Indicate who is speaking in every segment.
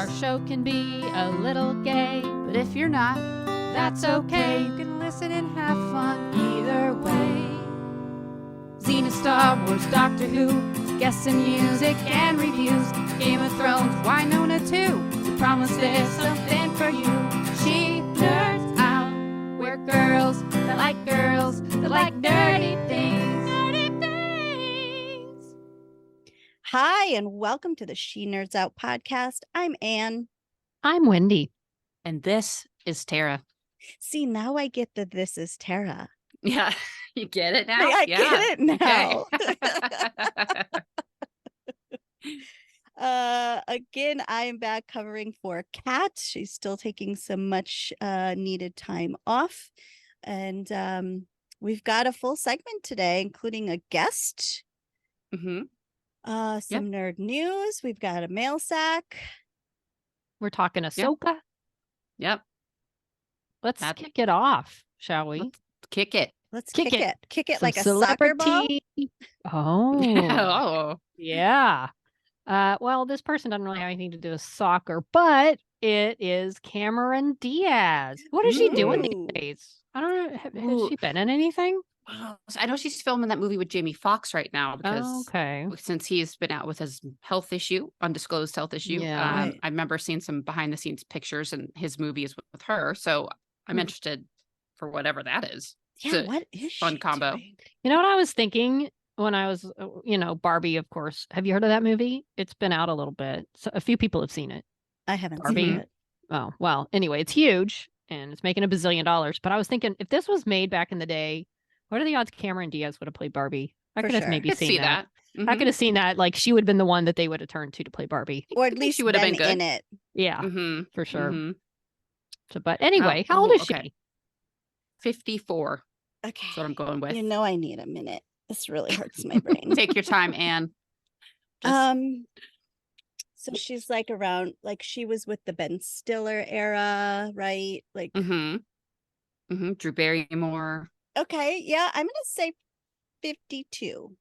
Speaker 1: show can be a little gay, but if you're not, that's okay. You can listen and have fun either way. Xena, Star Wars, Doctor Who, guests and music and reviews, Game of Thrones, Winona too. We promise there's something for you. She nerds out. We're girls that like dirty things. Dirty things.
Speaker 2: Hi, and welcome to the She Nerds Out podcast. I'm Anne.
Speaker 1: I'm Wendy.
Speaker 3: And this is Tara.
Speaker 2: See, now I get that this is Tara.
Speaker 3: Yeah, you get it now?
Speaker 2: I get it now.
Speaker 3: Okay.
Speaker 2: Again, I'm back covering for Kat. She's still taking some much needed time off. And we've got a full segment today, including a guest.
Speaker 3: Mm-hmm.
Speaker 2: Some nerd news. We've got a mail sack.
Speaker 1: We're talking Ahsoka.
Speaker 3: Yep.
Speaker 1: Let's kick it off, shall we?
Speaker 3: Let's kick it.
Speaker 2: Let's kick it. Kick it
Speaker 1: Some
Speaker 2: like a soccer ball.
Speaker 1: Oh. Yeah. Well, this person doesn't really have anything to do with soccer, but it is Cameron Diaz. What is she doing these days? I don't know. Has she been in anything?
Speaker 3: I know she's filming that movie with Jamie Foxx right now because since he's been out with his health issue, undisclosed health issue.
Speaker 2: Yeah.
Speaker 3: I remember seeing some behind the scenes pictures and his movie is with her. So I'm interested for whatever that is.
Speaker 2: Yeah, what is
Speaker 3: fun combo.
Speaker 2: doing?
Speaker 1: You know what I was thinking when I was, Barbie, of course. Have you heard of that movie? It's been out a little bit. So a few people have seen it.
Speaker 2: I haven't
Speaker 1: Barbie.
Speaker 2: seen it.
Speaker 1: Oh, well, anyway, it's huge and it's making $1 billion. But I was thinking, if this was made back in the day, what are the odds Cameron Diaz would have played Barbie? I could have maybe seen that.
Speaker 3: Mm-hmm.
Speaker 1: I could have seen that. Like, she would have been the one that they would have turned to play Barbie.
Speaker 2: Or at least
Speaker 3: she would have been good
Speaker 2: in it.
Speaker 1: Yeah, for sure.
Speaker 3: Mm-hmm.
Speaker 1: So, but anyway, how old is she?
Speaker 3: 54.
Speaker 2: Okay.
Speaker 3: That's what I'm going with.
Speaker 2: You know, I need a minute. This really hurts my brain.
Speaker 3: Take your time, Anne.
Speaker 2: So she's like around, like she was with the Ben Stiller era, right? Like,
Speaker 3: Drew Barrymore.
Speaker 2: Okay, yeah, I'm gonna say 52.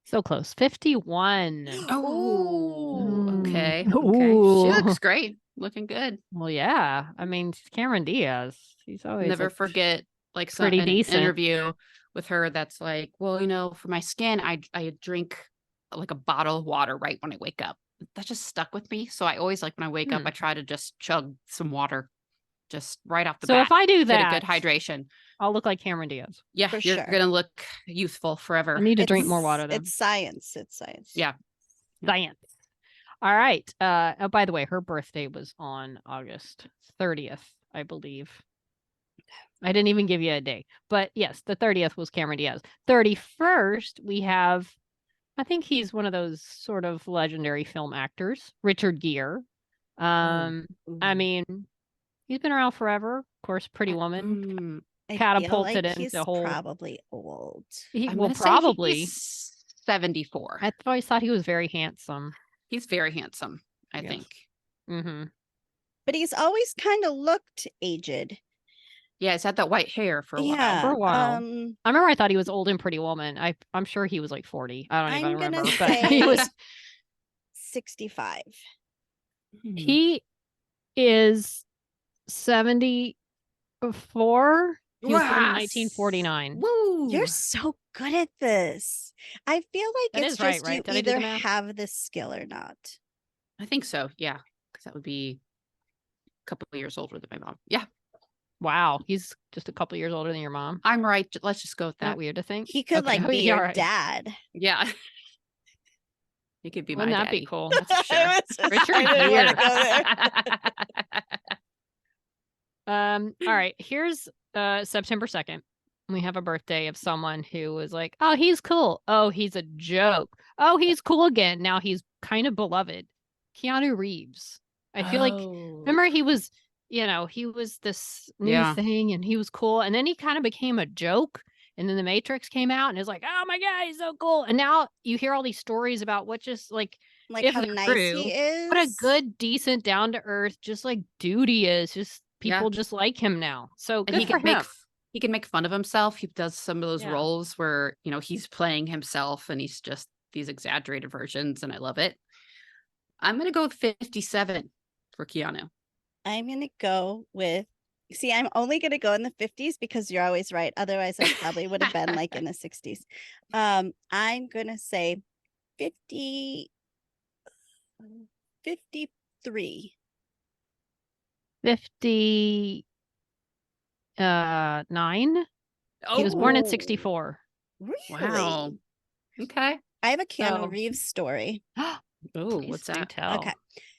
Speaker 1: So close. 51.
Speaker 3: Oh, okay.
Speaker 1: Ooh.
Speaker 3: She looks great. Looking good.
Speaker 1: Well, yeah. I mean, she's Cameron Diaz. She's always
Speaker 3: never forget like
Speaker 1: pretty
Speaker 3: an
Speaker 1: decent
Speaker 3: interview with her that's like, well, for my skin, I drink like a bottle of water right when I wake up. That just stuck with me. So I always like when I wake up, I try to just chug some water just right off the bat.
Speaker 1: So if I do that,
Speaker 3: get a good hydration.
Speaker 1: I'll look like Cameron Diaz.
Speaker 3: Yeah, you're gonna look youthful forever.
Speaker 1: I need to drink more water then.
Speaker 2: It's science. It's science.
Speaker 3: Yeah.
Speaker 1: Science. All right. Oh, by the way, her birthday was on August 30th, I believe. I didn't even give you a day. But yes, the 30th was Cameron Diaz. 31st, we have, I think he's one of those sort of legendary film actors, Richard Gere. I mean, he's been around forever. Of course, Pretty Woman catapulted
Speaker 2: like
Speaker 1: into whole.
Speaker 2: Probably old.
Speaker 1: Probably
Speaker 3: he's 74.
Speaker 1: I always thought he was very handsome.
Speaker 3: He's very handsome, I think.
Speaker 1: Mm-hmm.
Speaker 2: But he's always kind of looked aged.
Speaker 3: Yeah, he's had that white hair for a while.
Speaker 1: I remember I thought he was old in Pretty Woman. I'm sure he was like 40. I don't even remember. But he was
Speaker 2: 65.
Speaker 1: He is 74. He was born in 1949.
Speaker 3: Woo!
Speaker 2: You're so good at this. I feel like
Speaker 1: that
Speaker 2: it's
Speaker 1: is
Speaker 2: just
Speaker 1: right?
Speaker 2: you
Speaker 1: Did I do the
Speaker 2: either
Speaker 1: math?
Speaker 2: have the skill or not.
Speaker 3: I think so, yeah. Because that would be a couple of years older than my mom. Yeah.
Speaker 1: Wow, he's just a couple years older than your mom.
Speaker 3: I'm right. Let's just go with that.
Speaker 1: Not weird to think.
Speaker 2: He could be your dad.
Speaker 3: Yeah. He could be my
Speaker 1: Wouldn't that
Speaker 3: daddy.
Speaker 1: be cool? That's for sure.
Speaker 2: Richard
Speaker 1: All right, here's September 2nd. We have a birthday of someone who was like, oh, he's cool. Oh, he's a joke. Oh, he's cool again. Now he's kind of beloved. Keanu Reeves. I feel like, remember he was, he was this new thing and he was cool. And then he kind of became a joke. And then The Matrix came out and it's like, oh my God, he's so cool. And now you hear all these stories about what just like
Speaker 2: how nice he is.
Speaker 1: What a good, decent, down to earth, just like dude he is. Just people just like him now. So good for him.
Speaker 3: He can make fun of himself. He does some of those roles where, he's playing himself and he's just these exaggerated versions. And I love it. I'm going to go with 57 for Keanu.
Speaker 2: I'm going to go with, see, I'm only going to go in the 50s because you're always right. Otherwise, I probably would have been like in the 60s. I'm going to say 53.
Speaker 4: 59. He was born in 64.
Speaker 2: Really?
Speaker 3: Wow. Okay.
Speaker 2: I have a Keanu
Speaker 4: So-
Speaker 2: Reeves story.
Speaker 3: Oh,
Speaker 4: Please
Speaker 3: what's
Speaker 4: do
Speaker 3: that?
Speaker 4: tell.
Speaker 2: Okay.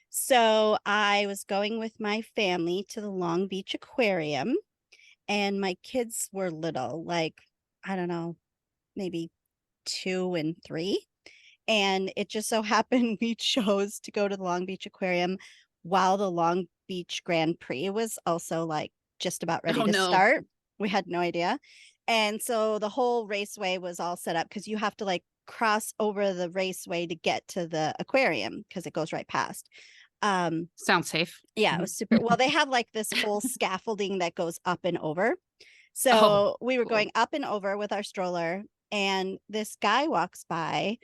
Speaker 2: So I was going with my family to the Long Beach Aquarium, and my kids were little, like, I don't know, maybe 2 and 3. And it just so happened we chose to go to the Long Beach Aquarium while the Long Beach Grand Prix was also like just about ready
Speaker 3: Oh,
Speaker 2: to
Speaker 3: no.
Speaker 2: start. We had no idea. And so the whole raceway was all set up because you have to like cross over the raceway to get to the aquarium because it goes right past.
Speaker 3: Sounds safe.
Speaker 2: Yeah, it was super. Well, they have like this whole scaffolding that goes up and over. So
Speaker 3: Oh,
Speaker 2: we were
Speaker 3: cool.
Speaker 2: going up and over with our stroller, and this guy walks by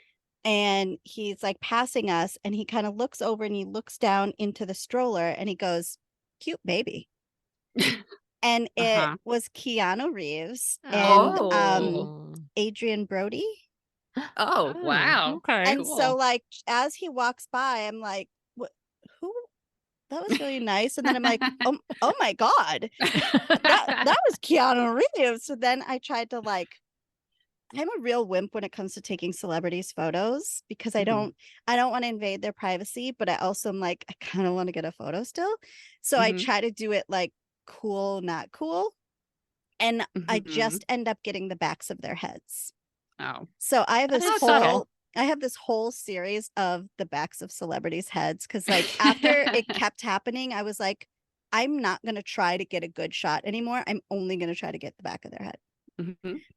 Speaker 2: and he's like passing us, and he kind of looks over and he looks down into the stroller and he goes, "Cute baby." And it
Speaker 3: Uh-huh.
Speaker 2: was Keanu Reeves and
Speaker 3: Oh.
Speaker 2: Adrian Brody.
Speaker 3: Oh, wow.
Speaker 4: Okay.
Speaker 2: And so like as he walks by, I'm like, "What, who, that was really nice." And then I'm like, oh my God, that was Keanu Reeves. So then I tried to like, I'm a real wimp when it comes to taking celebrities photos because I don't want to invade their privacy, but I also am like, I kind of want to get a photo still. So I try to do it like cool, not cool. And I just end up getting the backs of their heads.
Speaker 3: Oh.
Speaker 2: So I have
Speaker 4: That
Speaker 2: this
Speaker 4: is subtle.
Speaker 2: whole series of the backs of celebrities' heads because like after it kept happening, I was like, I'm not gonna try to get a good shot anymore. I'm only gonna try to get the back of their head.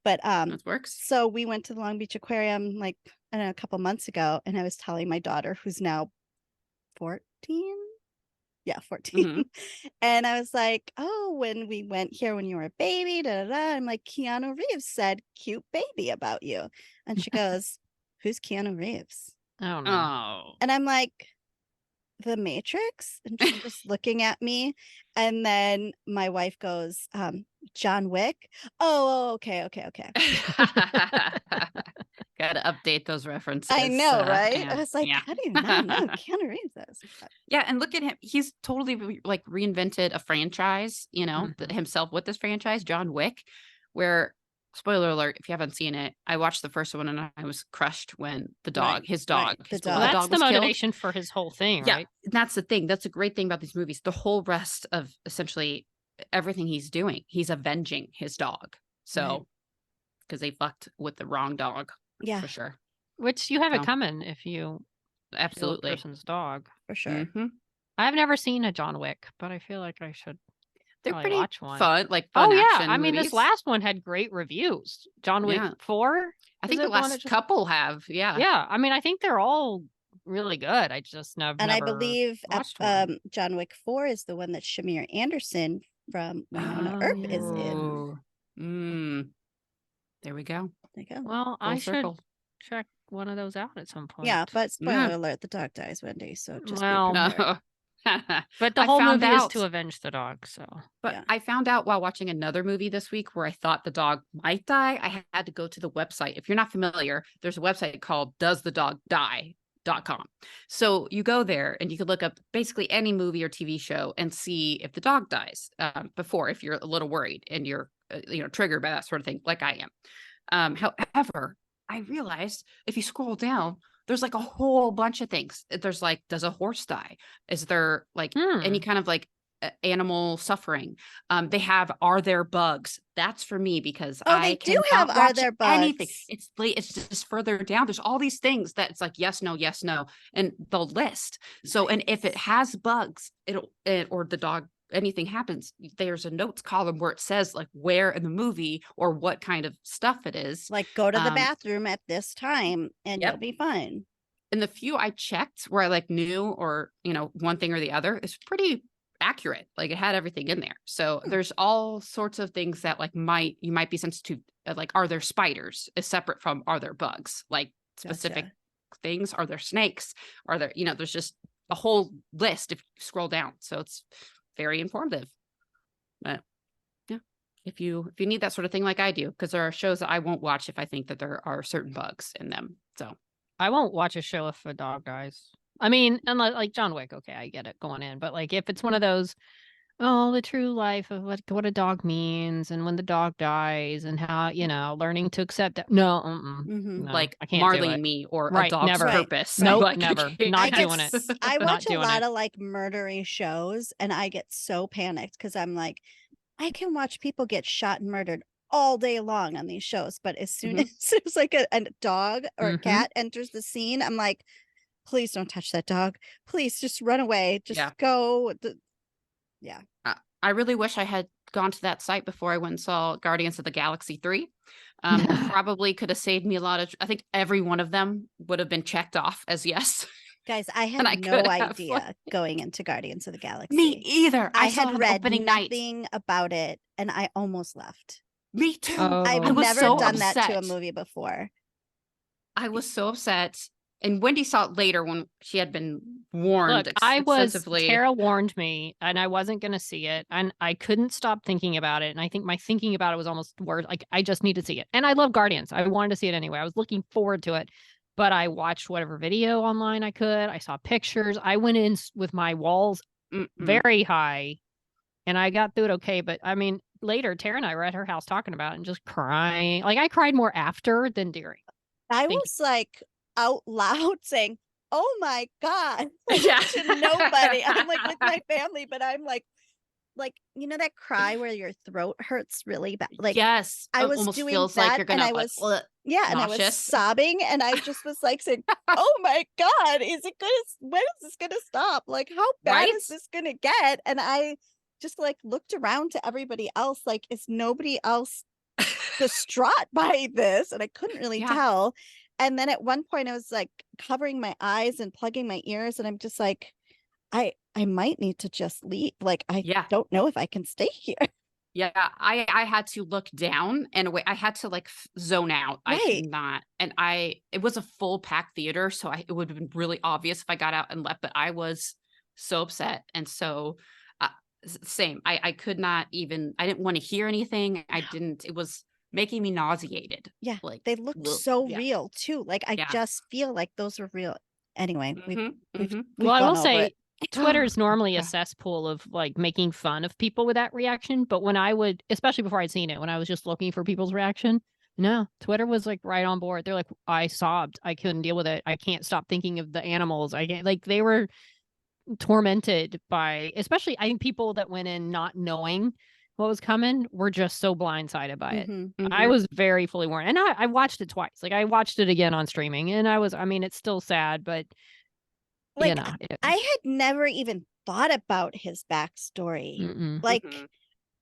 Speaker 2: But
Speaker 3: That works.
Speaker 2: so we went to the Long Beach Aquarium like, I don't know, a couple months ago, and I was telling my daughter, who's now 14. Yeah, 14. And I was like, "Oh, when we went here when you were a baby, da da da." I'm like, "Keanu Reeves said cute baby about you." And she goes, "Who's Keanu Reeves?"
Speaker 4: Oh no.
Speaker 3: Oh.
Speaker 2: And I'm like, "The Matrix?" And she's just looking at me. And then my wife goes, "John Wick." Oh, okay.
Speaker 3: Got to update those references.
Speaker 2: I know, right?
Speaker 3: yeah.
Speaker 2: I was like,
Speaker 3: Yeah.
Speaker 2: how do you not know who Keanu Reeves is?
Speaker 3: Yeah, and look at him. He's totally like reinvented a franchise, himself with this franchise, John Wick, where, spoiler alert, if you haven't seen it, I watched the first one and I was crushed when the dog, his dog,
Speaker 2: the
Speaker 3: his
Speaker 2: dog.
Speaker 4: Well,
Speaker 3: beloved
Speaker 4: that's
Speaker 3: dog
Speaker 4: the
Speaker 3: was killed.
Speaker 4: motivation for his whole thing,
Speaker 3: Yeah,
Speaker 4: right?
Speaker 3: that's the thing. That's a great thing about these movies. The whole rest of essentially everything he's doing, he's avenging his dog. So, because they fucked with the wrong dog,
Speaker 2: Yeah,
Speaker 3: for sure.
Speaker 4: Which you have it
Speaker 3: So-
Speaker 4: coming if you kill a
Speaker 3: Absolutely.
Speaker 4: person's dog.
Speaker 2: for sure.
Speaker 4: I've never seen a John Wick, but I feel like I should
Speaker 3: They're
Speaker 4: probably
Speaker 3: pretty
Speaker 4: watch one.
Speaker 3: fun, like
Speaker 4: Oh
Speaker 3: fun
Speaker 4: yeah,
Speaker 3: action
Speaker 4: I mean
Speaker 3: movies.
Speaker 4: this last one had great reviews. John Wick
Speaker 3: Yeah.
Speaker 4: 4.
Speaker 3: I think
Speaker 4: Is
Speaker 3: the
Speaker 4: it one that
Speaker 3: last
Speaker 4: just-
Speaker 3: couple have, yeah.
Speaker 4: Yeah, I mean I think they're all really good. I just
Speaker 2: And
Speaker 4: never
Speaker 2: I believe
Speaker 4: watched one.
Speaker 2: John Wick 4 is the one that Shamir Anderson from Winona Earp is in.
Speaker 3: Oh. There we go.
Speaker 2: There you go.
Speaker 4: Well, I
Speaker 3: circle.
Speaker 4: should check one of those out at some point.
Speaker 2: Yeah, but spoiler
Speaker 3: Yeah.
Speaker 2: alert, the dog dies one day, so just
Speaker 4: Well,
Speaker 2: be prepared.
Speaker 3: No.
Speaker 4: But the
Speaker 3: I
Speaker 4: whole
Speaker 3: found
Speaker 4: movie is
Speaker 3: out-
Speaker 4: to avenge the dog, so
Speaker 3: But
Speaker 2: Yeah.
Speaker 3: I found out while watching another movie this week where I thought the dog might die. I had to go to the website. If you're not familiar, there's a website called doesthedogdie.com. So you go there and you could look up basically any movie or TV show and see if the dog dies before, if you're a little worried and you're triggered by that sort of thing, like I am. However, I realized if you scroll down, there's like a whole bunch of things. There's like, does a horse die? Is there like any kind of like animal suffering? They have, are there bugs? That's for me because
Speaker 2: Oh, they do have
Speaker 3: cannot
Speaker 2: Are
Speaker 3: watch
Speaker 2: There
Speaker 3: anything.
Speaker 2: Bugs?
Speaker 3: It's just further down. There's all these things that it's like yes, no, and they'll list. So, and if it has bugs, or the dog, anything happens, there's a notes column where it says like where in the movie or what kind of stuff it is.
Speaker 2: Like, go to the bathroom at this time and
Speaker 3: Yep.
Speaker 2: you'll be fine.
Speaker 3: And the few I checked where I like knew or one thing or the other is pretty accurate. Like it had everything in there. So there's all sorts of things that like you might be sensitive to, like are there spiders is separate from are there bugs, like specific
Speaker 2: Gotcha.
Speaker 3: things. Are there snakes? Are there there's just a whole list if you scroll down. So it's very informative. But yeah, if you need that sort of thing like I do, because there are shows that I won't watch if I think that there are certain bugs in them. So
Speaker 4: I won't watch a show if a dog dies. I mean, unless like John Wick, okay, I get it going in, but like if it's one of those, oh, the true life of what a dog means and when the dog dies and how, learning to accept that. No, no,
Speaker 3: like
Speaker 4: I can't
Speaker 3: Marley
Speaker 4: do
Speaker 3: and
Speaker 4: it.
Speaker 3: Me or A
Speaker 4: Right,
Speaker 3: Dog's
Speaker 4: never.
Speaker 3: Purpose.
Speaker 4: Nope,
Speaker 3: Like,
Speaker 4: never.
Speaker 3: I
Speaker 4: Not
Speaker 2: get
Speaker 4: doing it.
Speaker 2: I
Speaker 4: Not
Speaker 2: watch a
Speaker 4: doing
Speaker 2: lot
Speaker 4: it.
Speaker 2: of like murdery shows and I get so panicked because I'm like, I can watch people get shot and murdered all day long on these shows. But as soon as there's like a dog or a cat enters the scene, I'm like, please don't touch that dog. Please just run away. Just go. Yeah.
Speaker 3: I really wish I had gone to that site before I went and saw Guardians of the Galaxy 3. Probably could have saved me a lot of, I think every one of them would have been checked off as yes.
Speaker 2: Guys, I had no idea going into Guardians of the Galaxy.
Speaker 3: Me either.
Speaker 2: I
Speaker 3: saw
Speaker 2: had
Speaker 3: it
Speaker 2: read
Speaker 3: opening
Speaker 2: nothing
Speaker 3: night.
Speaker 2: about it and I almost left.
Speaker 3: Me too.
Speaker 2: I've
Speaker 3: I was
Speaker 2: never
Speaker 3: so
Speaker 2: done
Speaker 3: upset.
Speaker 2: that to a movie before.
Speaker 3: I was so upset. And Wendy saw it later when she had been warned extensively.
Speaker 4: Tara warned me and I wasn't going to see it. And I couldn't stop thinking about it. And I think my thinking about it was almost worse. Like, I just need to see it. And I love Guardians. I wanted to see it anyway. I was looking forward to it. But I watched whatever video online I could. I saw pictures. I went in with my walls very high. And I got through it okay. But I mean, later, Tara and I were at her house talking about it and just crying. Like, I cried more after than during.
Speaker 2: I was like out loud saying, oh my God,
Speaker 3: Yeah.
Speaker 2: to nobody. I'm like with my family, but I'm like, that cry where your throat hurts really bad. Like,
Speaker 3: yes,
Speaker 2: I was
Speaker 3: almost
Speaker 2: doing
Speaker 3: feels
Speaker 2: that
Speaker 3: like you're gonna
Speaker 2: and I was, and I was
Speaker 3: nauseous.
Speaker 2: sobbing and I just was like saying, oh my God, when is this gonna stop? Like, how bad is this gonna get? And I just like looked around to everybody else, like, is nobody else distraught by this? And I couldn't really tell. And then at one point I was like covering my eyes and plugging my ears and I'm just like, I might need to just leave. Like, I don't know if I can stay here.
Speaker 3: Yeah, I had to look down and away. I had to like zone out. I could not. And it was a full packed theater. So it would have been really obvious if I got out and left, but I was so upset. And so same, I could not even, I didn't want to hear anything. It was making me nauseated.
Speaker 2: Yeah,
Speaker 3: like
Speaker 2: they look so real too. Like, I just feel like those are real. Anyway, we've
Speaker 4: well, I will
Speaker 2: gone
Speaker 4: say
Speaker 2: over it.
Speaker 4: Twitter's normally a cesspool of like making fun of people with that reaction. But when I would, especially before I'd seen it, when I was just looking for people's reaction, no, Twitter was like right on board. They're like, I sobbed. I couldn't deal with it. I can't stop thinking of the animals. I can't, like, they were tormented by, especially I think people that went in not knowing what was coming were just so blindsided by it. I was very fully warned. And I watched it twice. Like, I watched it again on streaming and I mean, it's still sad, but
Speaker 2: like, I had never even thought about his backstory. Like,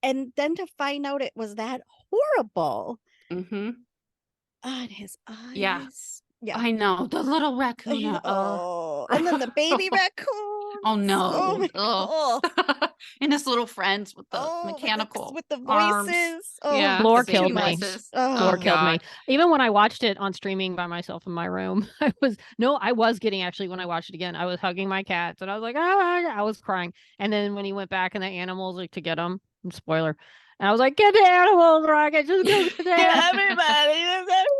Speaker 2: and then to find out it was that horrible.
Speaker 3: And
Speaker 2: his eyes.
Speaker 3: Yeah. I know. The little raccoon.
Speaker 2: And then the baby raccoon.
Speaker 3: Oh no.
Speaker 2: Oh
Speaker 3: And his little friends with the mechanical
Speaker 2: with the
Speaker 3: arms.
Speaker 2: voices.
Speaker 3: Yeah,
Speaker 4: Lore killed me.
Speaker 2: Lore
Speaker 4: killed me. Even when I watched it on streaming by myself in my room, I was getting, actually, when I watched it again, I was hugging my cats and I was like, I was crying. And then when he went back and the animals, like, to get them, spoiler, and I was like, get the animals, Rocket, just go get the animals.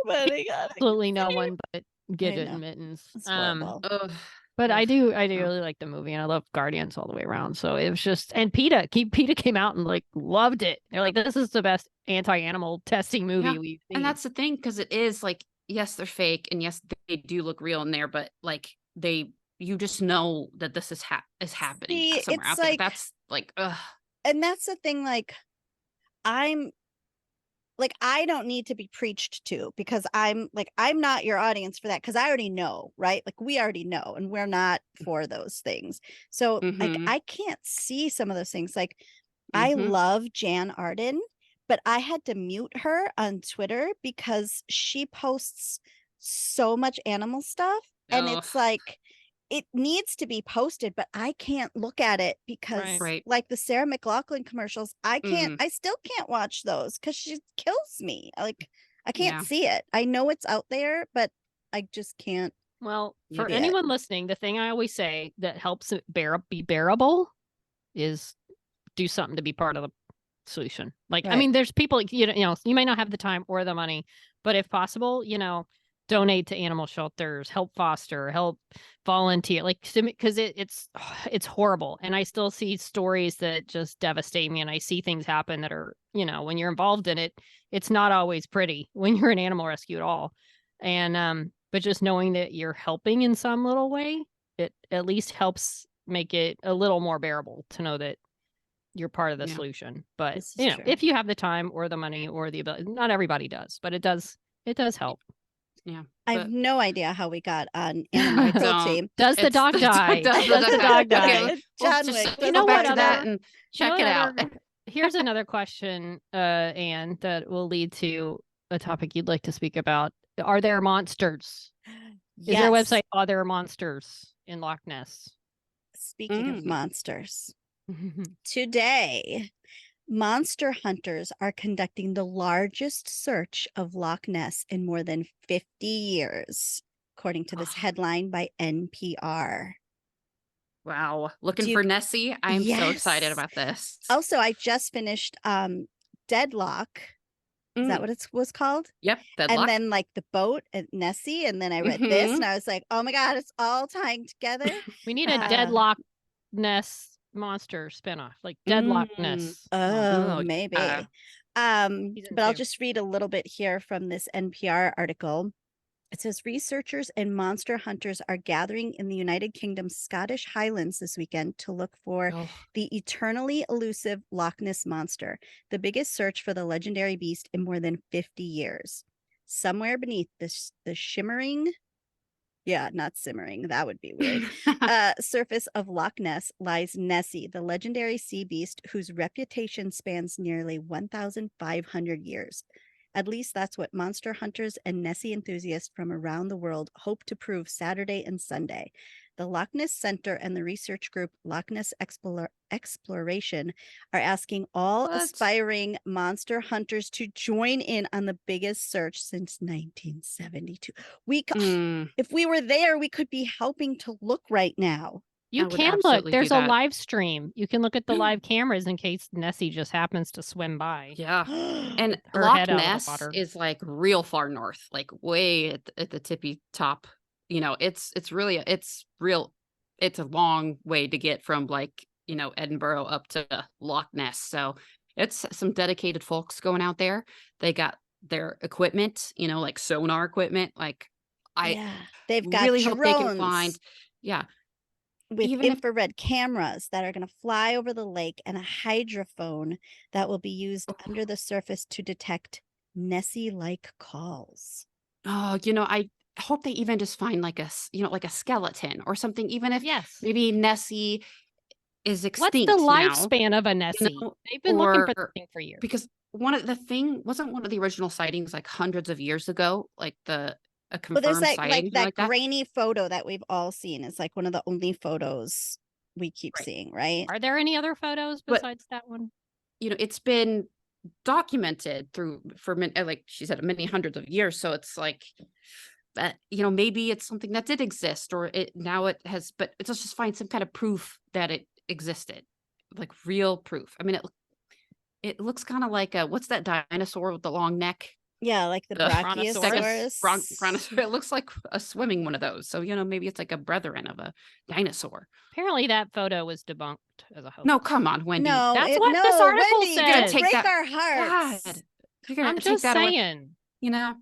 Speaker 2: Everybody got it.
Speaker 4: Absolutely no one but Gidget and Mittens. But
Speaker 3: Ugh.
Speaker 4: I do really like the movie and I love Guardians all the way around. So it was just, and PETA came out and like loved it. They're like, this is the best anti-animal testing movie we've seen.
Speaker 3: And that's the thing, because it is like, yes, they're fake and yes, they do look real in there, but like you just know that this is happening somewhere out there. That's like, ugh.
Speaker 2: And that's the thing, like, I don't need to be preached to, because I'm not your audience for that, because I already know, right? Like, we already know, and we're not for those things. So like, I can't see some of those things. Like, I love Jan Arden, but I had to mute her on Twitter because she posts so much animal stuff. And it's like, it needs to be posted, but I can't look at it because like the Sarah McLachlan commercials, I still can't watch those because she kills me. Like, I can't see it. I know it's out there, but I just can't.
Speaker 4: Well,
Speaker 2: You
Speaker 4: for
Speaker 2: bet.
Speaker 4: anyone listening, the thing I always say that helps it be bearable is do something to be part of the solution. Like, I
Speaker 2: Right.
Speaker 4: mean, there's people, you know, you may not have the time or the money, but if possible, you know, donate to animal shelters, help foster, help volunteer, like, because it's horrible. And I still see stories that just devastate me. And I see things happen that are, you know, when you're involved in it, it's not always pretty when you're an animal rescue at all. And, but just knowing that you're helping in some little way, it at least helps make it a little more bearable to know that you're part of the
Speaker 3: Yeah.
Speaker 4: solution. But
Speaker 2: This is
Speaker 4: you know,
Speaker 2: true.
Speaker 4: if you have the time or the money or the ability, not everybody does, but it does help.
Speaker 3: Yeah.
Speaker 2: I have
Speaker 3: but-
Speaker 2: no idea how we got on animal cruelty.
Speaker 3: Don't.
Speaker 4: Does the
Speaker 3: It's-
Speaker 4: dog die?
Speaker 3: does
Speaker 4: Does the dog
Speaker 3: Okay,
Speaker 4: die?
Speaker 3: we'll
Speaker 2: John
Speaker 3: just
Speaker 2: Wick.
Speaker 3: go
Speaker 4: You know
Speaker 3: back
Speaker 4: what
Speaker 3: to that
Speaker 4: other-
Speaker 3: and
Speaker 4: You know
Speaker 3: check it
Speaker 4: what
Speaker 3: out.
Speaker 4: other- Here's another question, Anne, that will lead to a topic you'd like to speak about. Are there monsters? Is there a
Speaker 2: Yes.
Speaker 4: website, Are There Monsters in Loch Ness?
Speaker 2: Speaking of
Speaker 3: Mm.
Speaker 2: monsters, today, monster hunters are conducting the largest search of Loch Ness in more than 50 years, according to this
Speaker 3: Ah.
Speaker 2: headline by NPR.
Speaker 3: Wow. Looking
Speaker 2: Do you-
Speaker 3: for Nessie. I'm so excited
Speaker 2: Yes.
Speaker 3: about this.
Speaker 2: Also, I just finished Deadlock. Is that
Speaker 3: Mm.
Speaker 2: what it was called?
Speaker 3: Yep.
Speaker 2: And
Speaker 3: Deadlock.
Speaker 2: then like the boat at Nessie, and then I read this,
Speaker 3: Mhm.
Speaker 2: and I was like, "Oh my god, it's all tying together."
Speaker 4: We need a
Speaker 2: Uh,
Speaker 4: Deadlock Ness monster spinoff, like Deadlock Ness.
Speaker 2: Oh,
Speaker 3: Oh,
Speaker 2: maybe.
Speaker 3: yeah.
Speaker 4: Season
Speaker 2: But I'll
Speaker 4: 2.
Speaker 2: just read a little bit here from this NPR article. It says researchers and monster hunters are gathering in the United Kingdom's Scottish Highlands this weekend to look for
Speaker 3: Oh,
Speaker 2: the eternally elusive Loch Ness Monster, the biggest search for the legendary beast in more than 50 years. Somewhere beneath the shimmering, not simmering, that would be weird, surface of Loch Ness lies Nessie, the legendary sea beast whose reputation spans nearly 1,500 years. At least that's what monster hunters and Nessie enthusiasts from around the world hope to prove Saturday and Sunday. The Loch Ness Center and the research group Loch Ness Exploration are asking all
Speaker 3: What?
Speaker 2: aspiring monster hunters to join in on the biggest search since 1972.
Speaker 3: mm,
Speaker 2: If we were there, we could be helping to look right now.
Speaker 4: You
Speaker 3: I would
Speaker 4: can look.
Speaker 3: absolutely do
Speaker 4: There's a
Speaker 3: that.
Speaker 4: live stream. You can look at the live cameras in case Nessie just happens to swim by.
Speaker 3: yeah. And
Speaker 4: Her
Speaker 3: Loch
Speaker 4: head out of the
Speaker 3: Ness
Speaker 4: water.
Speaker 3: is like real far north, like way at the tippy top. You know, it's real. It's a long way to get from like, you know, Edinburgh up to Loch Ness. So it's some dedicated folks going out there. They got their equipment, you know, like sonar equipment. Like
Speaker 2: They've got
Speaker 3: really
Speaker 2: drones
Speaker 3: hope they can find. Yeah.
Speaker 2: with
Speaker 3: even if-
Speaker 2: infrared cameras that are going to fly over the lake and a hydrophone that will be used
Speaker 3: Oh.
Speaker 2: under the surface to detect Nessie-like calls.
Speaker 3: Oh, you know, I hope they even just find like like a skeleton or something, even if
Speaker 4: Yes.
Speaker 3: maybe Nessie is
Speaker 4: What's
Speaker 3: extinct
Speaker 4: the
Speaker 3: now,
Speaker 4: lifespan of a Nessie?
Speaker 3: know,
Speaker 4: They've been looking for
Speaker 3: or-
Speaker 4: this thing for years.
Speaker 3: because wasn't one of the original sightings like hundreds of years ago, like a
Speaker 2: Well,
Speaker 3: confirmed
Speaker 2: there's like
Speaker 3: sighting
Speaker 2: that
Speaker 3: like that?
Speaker 2: grainy photo that we've all seen. It's like one of the only photos we keep
Speaker 3: Right.
Speaker 2: seeing, right?
Speaker 4: Are there any other photos
Speaker 3: But-
Speaker 4: besides that one?
Speaker 3: You know, it's been documented for like she said, many hundreds of years. So it's like that, you know, maybe it's something that did exist or it has, but let's just find some kind of proof that it existed, like real proof. I mean, it looks kind of like what's that dinosaur with the long neck?
Speaker 2: Yeah, like the
Speaker 4: Brontosaurus?
Speaker 2: Brachiosaurus.
Speaker 3: It looks like a swimming one of those. So, you know, maybe it's like a brethren of a dinosaur.
Speaker 4: Apparently that photo was debunked as a hoax.
Speaker 3: No, come on, Wendy.
Speaker 2: No,
Speaker 4: That's what this article
Speaker 2: Wendy,
Speaker 4: said.
Speaker 2: you're
Speaker 3: Take
Speaker 2: break
Speaker 3: that-
Speaker 2: our hearts.
Speaker 3: God, you're gonna
Speaker 4: I'm
Speaker 3: take
Speaker 4: just
Speaker 3: that away.
Speaker 4: saying.
Speaker 3: You know,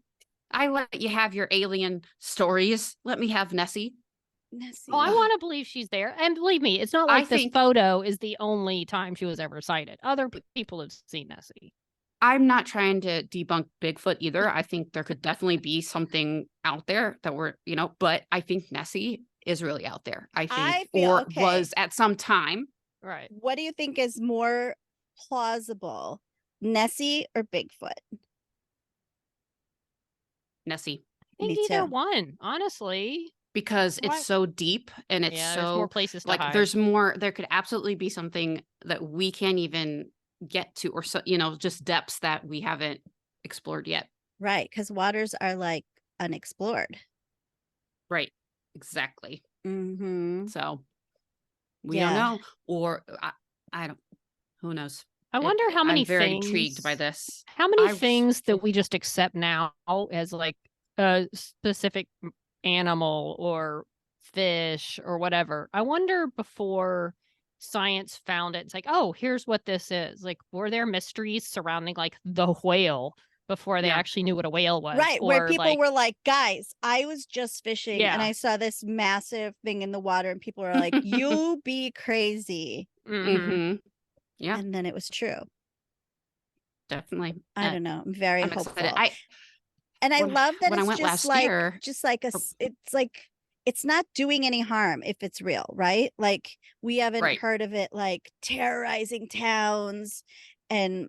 Speaker 3: I let you have your alien stories. Let me have Nessie.
Speaker 2: Nessie.
Speaker 4: Oh, I want to believe she's there. And believe me, it's not
Speaker 3: I
Speaker 4: like this
Speaker 3: think-
Speaker 4: photo is the only time she was ever sighted. Other people have seen Nessie.
Speaker 3: I'm not trying to debunk Bigfoot either. I think there could definitely be something out there that we're, you know, but I think Nessie is really out there. I think,
Speaker 2: okay.
Speaker 3: was at some time.
Speaker 4: Right.
Speaker 2: What do you think is more plausible, Nessie or Bigfoot?
Speaker 3: Nessie,
Speaker 4: I think
Speaker 2: Me
Speaker 4: either
Speaker 2: too.
Speaker 4: one, honestly.
Speaker 3: because
Speaker 4: Why-
Speaker 3: it's so deep and it's
Speaker 4: Yeah, there's more
Speaker 3: so
Speaker 4: places to
Speaker 3: like
Speaker 4: hide.
Speaker 3: there's more. There could absolutely be something that we can't even get to, or so, you know, just depths that we haven't explored yet.
Speaker 2: Right, because waters are like unexplored.
Speaker 3: Right. Exactly.
Speaker 2: Mm-hmm.
Speaker 3: So we don't know, or I don't. Who knows?
Speaker 4: I wonder how many
Speaker 3: I'm very
Speaker 4: things,
Speaker 3: intrigued by this.
Speaker 4: How many
Speaker 3: I was-
Speaker 4: things that we just accept now as like a specific animal or fish or whatever. I wonder before science found it, it's like, oh, here's what this is. Like, were there mysteries surrounding like the whale before they
Speaker 3: Yeah.
Speaker 4: actually knew what a whale was?
Speaker 2: Right, where
Speaker 4: Or,
Speaker 2: people
Speaker 4: like,
Speaker 2: were like, guys, I was just fishing and
Speaker 4: Yeah.
Speaker 2: I saw this massive thing in the water, and people were like, you be crazy.
Speaker 4: mhm.
Speaker 3: Mhm. Yeah,
Speaker 2: And then it was true.
Speaker 3: definitely.
Speaker 2: I don't know. I'm very
Speaker 3: I'm
Speaker 2: hopeful.
Speaker 3: excited.
Speaker 2: And I
Speaker 3: when-
Speaker 2: love that
Speaker 3: when I
Speaker 2: it's
Speaker 3: went
Speaker 2: just
Speaker 3: last
Speaker 2: like
Speaker 3: year-
Speaker 2: it's like it's not doing any harm if it's real, right? Like we haven't
Speaker 3: Right.
Speaker 2: heard of it like terrorizing towns, and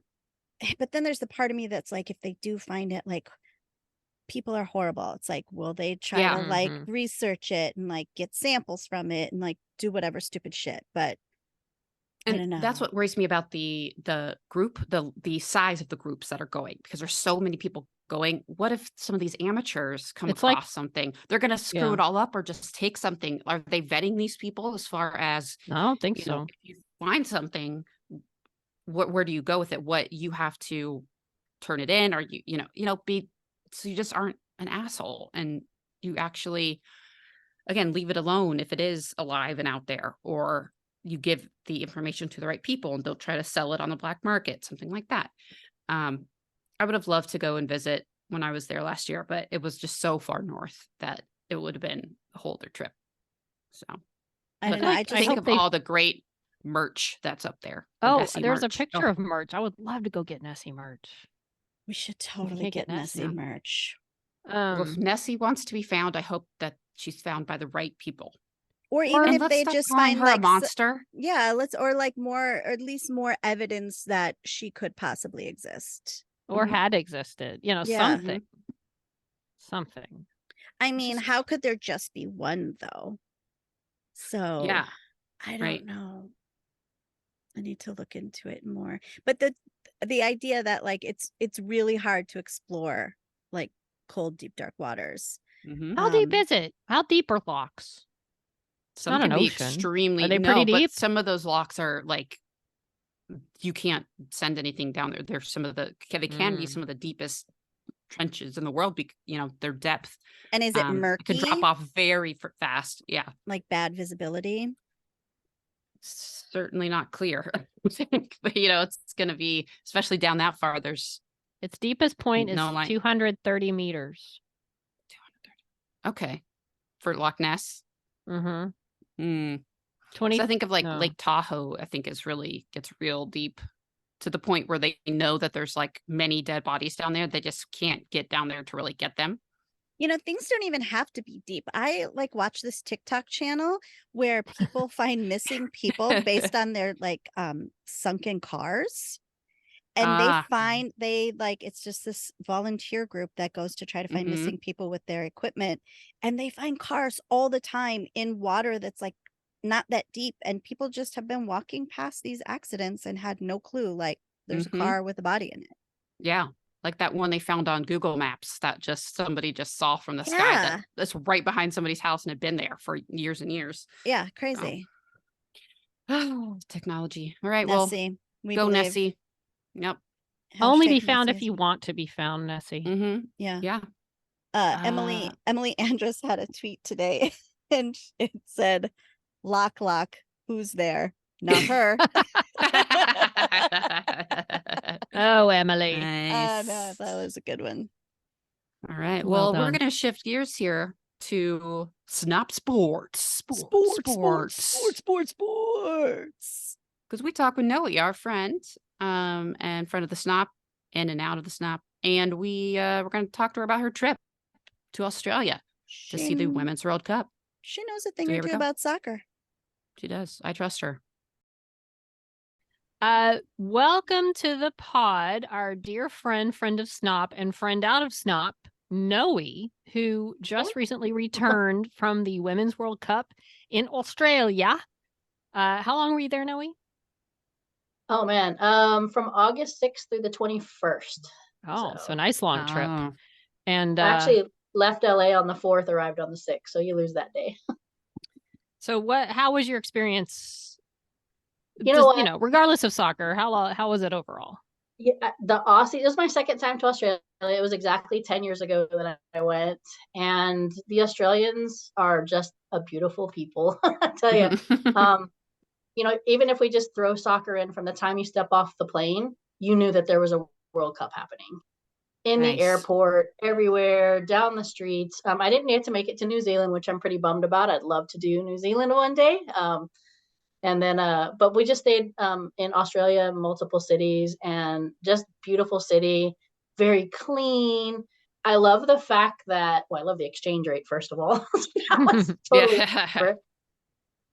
Speaker 2: but then there's the part of me that's like, if they do find it, like people are horrible. It's like, will they try
Speaker 3: Yeah.
Speaker 2: to like
Speaker 4: Mhm.
Speaker 2: research it and like get samples from it and like do whatever stupid shit? But I don't
Speaker 3: And
Speaker 2: know.
Speaker 3: that's what worries me about the group, the size of the groups that are going, because there's so many people going. What if some of these amateurs come
Speaker 4: It's like-
Speaker 3: across something? They're going to screw
Speaker 4: Yeah.
Speaker 3: it all up, or just take something. Are they vetting these people as far as,
Speaker 4: I don't think
Speaker 3: you
Speaker 4: so.
Speaker 3: know, if you find something, where do you go with it? What you have to turn it in, or be, so you just aren't an asshole, and you actually, again, leave it alone if it is alive and out there, or you give the information to the right people and they'll try to sell it on the black market, something like that. I would have loved to go and visit when I was there last year, but it was just so far north that it would have been a whole other trip. So
Speaker 2: I don't
Speaker 3: but
Speaker 2: know.
Speaker 4: like-
Speaker 2: I
Speaker 4: I
Speaker 2: just
Speaker 3: think
Speaker 4: hope
Speaker 3: of
Speaker 4: they-
Speaker 3: all the great merch that's up there. the
Speaker 4: Oh,
Speaker 3: Nessie
Speaker 4: there's
Speaker 3: merch.
Speaker 4: a picture of merch. I would love to go get Nessie merch.
Speaker 2: we should totally
Speaker 4: can't
Speaker 2: get
Speaker 4: get Nessie.
Speaker 2: Nessie merch.
Speaker 3: Well, if Nessie wants to be found, I hope that she's found by the right people.
Speaker 2: Or even
Speaker 3: And
Speaker 2: if
Speaker 3: let's
Speaker 2: they
Speaker 3: stop
Speaker 2: just
Speaker 3: calling
Speaker 2: find
Speaker 3: her
Speaker 2: like
Speaker 3: a monster.
Speaker 2: yeah, or like more, or at least more evidence that she could possibly exist.
Speaker 4: or
Speaker 3: Mhm.
Speaker 4: had existed,
Speaker 2: Yeah.
Speaker 4: something. Something.
Speaker 2: I mean,
Speaker 3: just-
Speaker 2: how could there just be one though? So
Speaker 3: Yeah.
Speaker 2: I don't
Speaker 3: right.
Speaker 2: know. I need to look into it more. But the idea that like it's really hard to explore like cold, deep, dark waters.
Speaker 3: Mhm.
Speaker 4: How deep
Speaker 2: Um,
Speaker 4: is it? How deep are locks?
Speaker 3: Some
Speaker 4: not an
Speaker 3: can be
Speaker 4: ocean.
Speaker 3: extremely
Speaker 4: Are they
Speaker 3: no,
Speaker 4: pretty
Speaker 3: but
Speaker 4: deep?
Speaker 3: some of those locks are like, you can't send anything down there. There's some of the they can be
Speaker 4: Mm.
Speaker 3: some of the deepest trenches in the world. Their depth.
Speaker 2: And is it
Speaker 3: It can
Speaker 2: murky?
Speaker 3: drop off very fast. Yeah,
Speaker 2: Like bad visibility?
Speaker 3: certainly not clear. But it's going to be, especially down that far. There's
Speaker 4: Its deepest point is
Speaker 3: No light.
Speaker 4: 230 meters.
Speaker 3: 230. Okay, for Loch Ness.
Speaker 4: Mm-hmm.
Speaker 3: Hmm.
Speaker 4: 20.
Speaker 3: So I think of like
Speaker 4: no.
Speaker 3: Lake Tahoe. I think gets real deep, to the point where they know that there's like many dead bodies down there. They just can't get down there to really get them.
Speaker 2: Things don't even have to be deep. I like watch this TikTok channel where people find missing people based on their like sunken cars. And it's just this volunteer group that goes to try to find
Speaker 3: Mhm.
Speaker 2: missing people with their equipment. And they find cars all the time in water that's like not that deep. And people just have been walking past these accidents and had no clue, like there's
Speaker 3: Mhm.
Speaker 2: a car with a body in it.
Speaker 3: Yeah. Like that one they found on Google Maps that somebody just saw from the sky,
Speaker 2: Yeah.
Speaker 3: that's right behind somebody's house and had been there for years and years.
Speaker 2: Yeah, crazy.
Speaker 3: Technology. All right.
Speaker 2: Nessie, we
Speaker 3: Well, go
Speaker 2: believe.
Speaker 3: Nessie. Yep.
Speaker 4: Only be
Speaker 2: Hashtag
Speaker 4: found
Speaker 2: Nessie
Speaker 4: if
Speaker 2: is-
Speaker 4: you want to be found, Nessie.
Speaker 3: Mm-hmm.
Speaker 2: Yeah.
Speaker 3: Yeah.
Speaker 2: Emily Andrus had a tweet today and it said, lock, who's there? Not her.
Speaker 4: Oh, Emily.
Speaker 3: Nice.
Speaker 2: No, that was a good one.
Speaker 3: All right.
Speaker 4: Well
Speaker 3: Well, we're
Speaker 4: done.
Speaker 3: going to shift gears here to Snop Sports. Sports. Because we talk with Noe, our friend, and friend of the Snop, in and out of the Snop. And we're going to talk to her about her trip to Australia to see the Women's World Cup.
Speaker 2: She knows a thing
Speaker 3: So
Speaker 2: or
Speaker 3: here we
Speaker 2: two
Speaker 3: go.
Speaker 2: about soccer.
Speaker 3: She does. I trust her.
Speaker 4: Welcome to the pod, our dear friend of Snop, and friend out of Snop, Noe, who just recently returned from the Women's World Cup in Australia. How long were you there, Noe?
Speaker 5: Oh man, from August 6th through the 21st.
Speaker 4: Oh, so
Speaker 5: So-
Speaker 4: nice long trip.
Speaker 3: Oh.
Speaker 4: And
Speaker 5: Actually, left LA on the 4th, arrived on the 6th. So you lose that day.
Speaker 4: So how was your experience?
Speaker 5: You know what?
Speaker 4: Regardless of soccer, how was it overall?
Speaker 5: Yeah, the Aussie, it was my second time to Australia. It was exactly 10 years ago that I went. And the Australians are just a beautiful people. I tell you. Even if we just throw soccer in from the time you step off the plane, you knew that there was a World Cup happening. In the airport, everywhere, down the streets. I didn't get to make it to New Zealand, which I'm pretty bummed about. I'd love to do New Zealand one day. But we just stayed in Australia, multiple cities, and just beautiful city, very clean. I love the fact that, I love the exchange rate, first of all. That was totally different.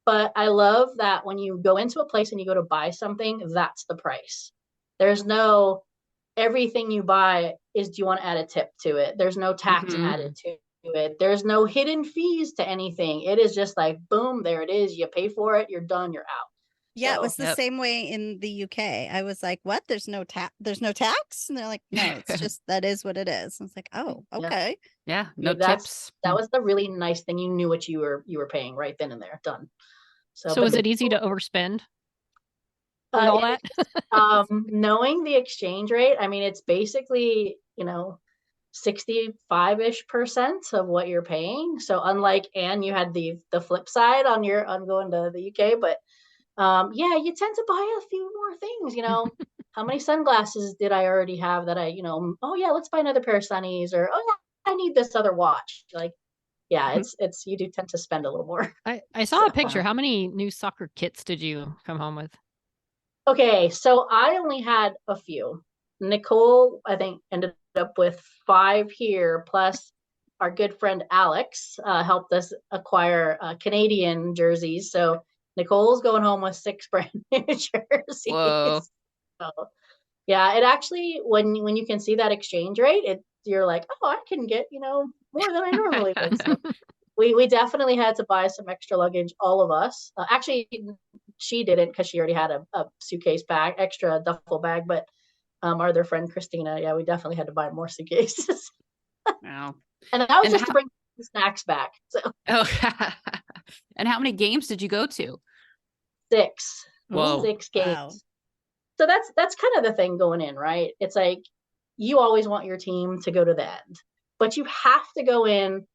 Speaker 5: But I love that when you go into a place and you go to buy something, that's the price. There's no, everything you buy is, do you want to add a tip to it? There's no tax added to it. There's no hidden fees to anything. It is just like, boom, there it is. You pay for it, you're done, you're out.
Speaker 2: Yeah, it was the same way in the UK. I was like, what? There's no tax? And they're like, no, it's just, that is what it is. I was like, oh, okay.
Speaker 3: Yeah, no tips.
Speaker 5: That was the really nice thing. You knew what you were paying right then and there. Done.
Speaker 4: So was it easy to overspend? All that?
Speaker 5: Knowing the exchange rate, I mean, it's basically, 65-ish% of what you're paying. So unlike Anne, you had the flip side on going to the UK, but you tend to buy a few more things. How many sunglasses did I already have that let's buy another pair of sunnies, or I need this other watch. It's you do tend to spend a little more.
Speaker 4: I saw a picture. How many new soccer kits did you come home with?
Speaker 5: Okay, so I only had a few. Nicole, I think, ended up with 5 here, plus our good friend Alex helped us acquire Canadian jerseys. So Nicole's going home with 6 brand new jerseys.
Speaker 3: Whoa.
Speaker 5: So, yeah, it actually, when you can see that exchange rate, you're like, oh, I can get, more than I normally would. So we definitely had to buy some extra luggage, all of us. Actually, she didn't, because she already had a suitcase bag, extra duffel bag. But our other friend Christina, we definitely had to buy more suitcases.
Speaker 3: Wow.
Speaker 5: And that was just to bring the snacks back. So.
Speaker 3: Oh, and how many games did you go to?
Speaker 5: 6.
Speaker 3: Whoa.
Speaker 5: 6 games.
Speaker 2: Wow.
Speaker 5: So that's kind of the thing going in, right? It's like, you always want your team to go to the end, but you have to go in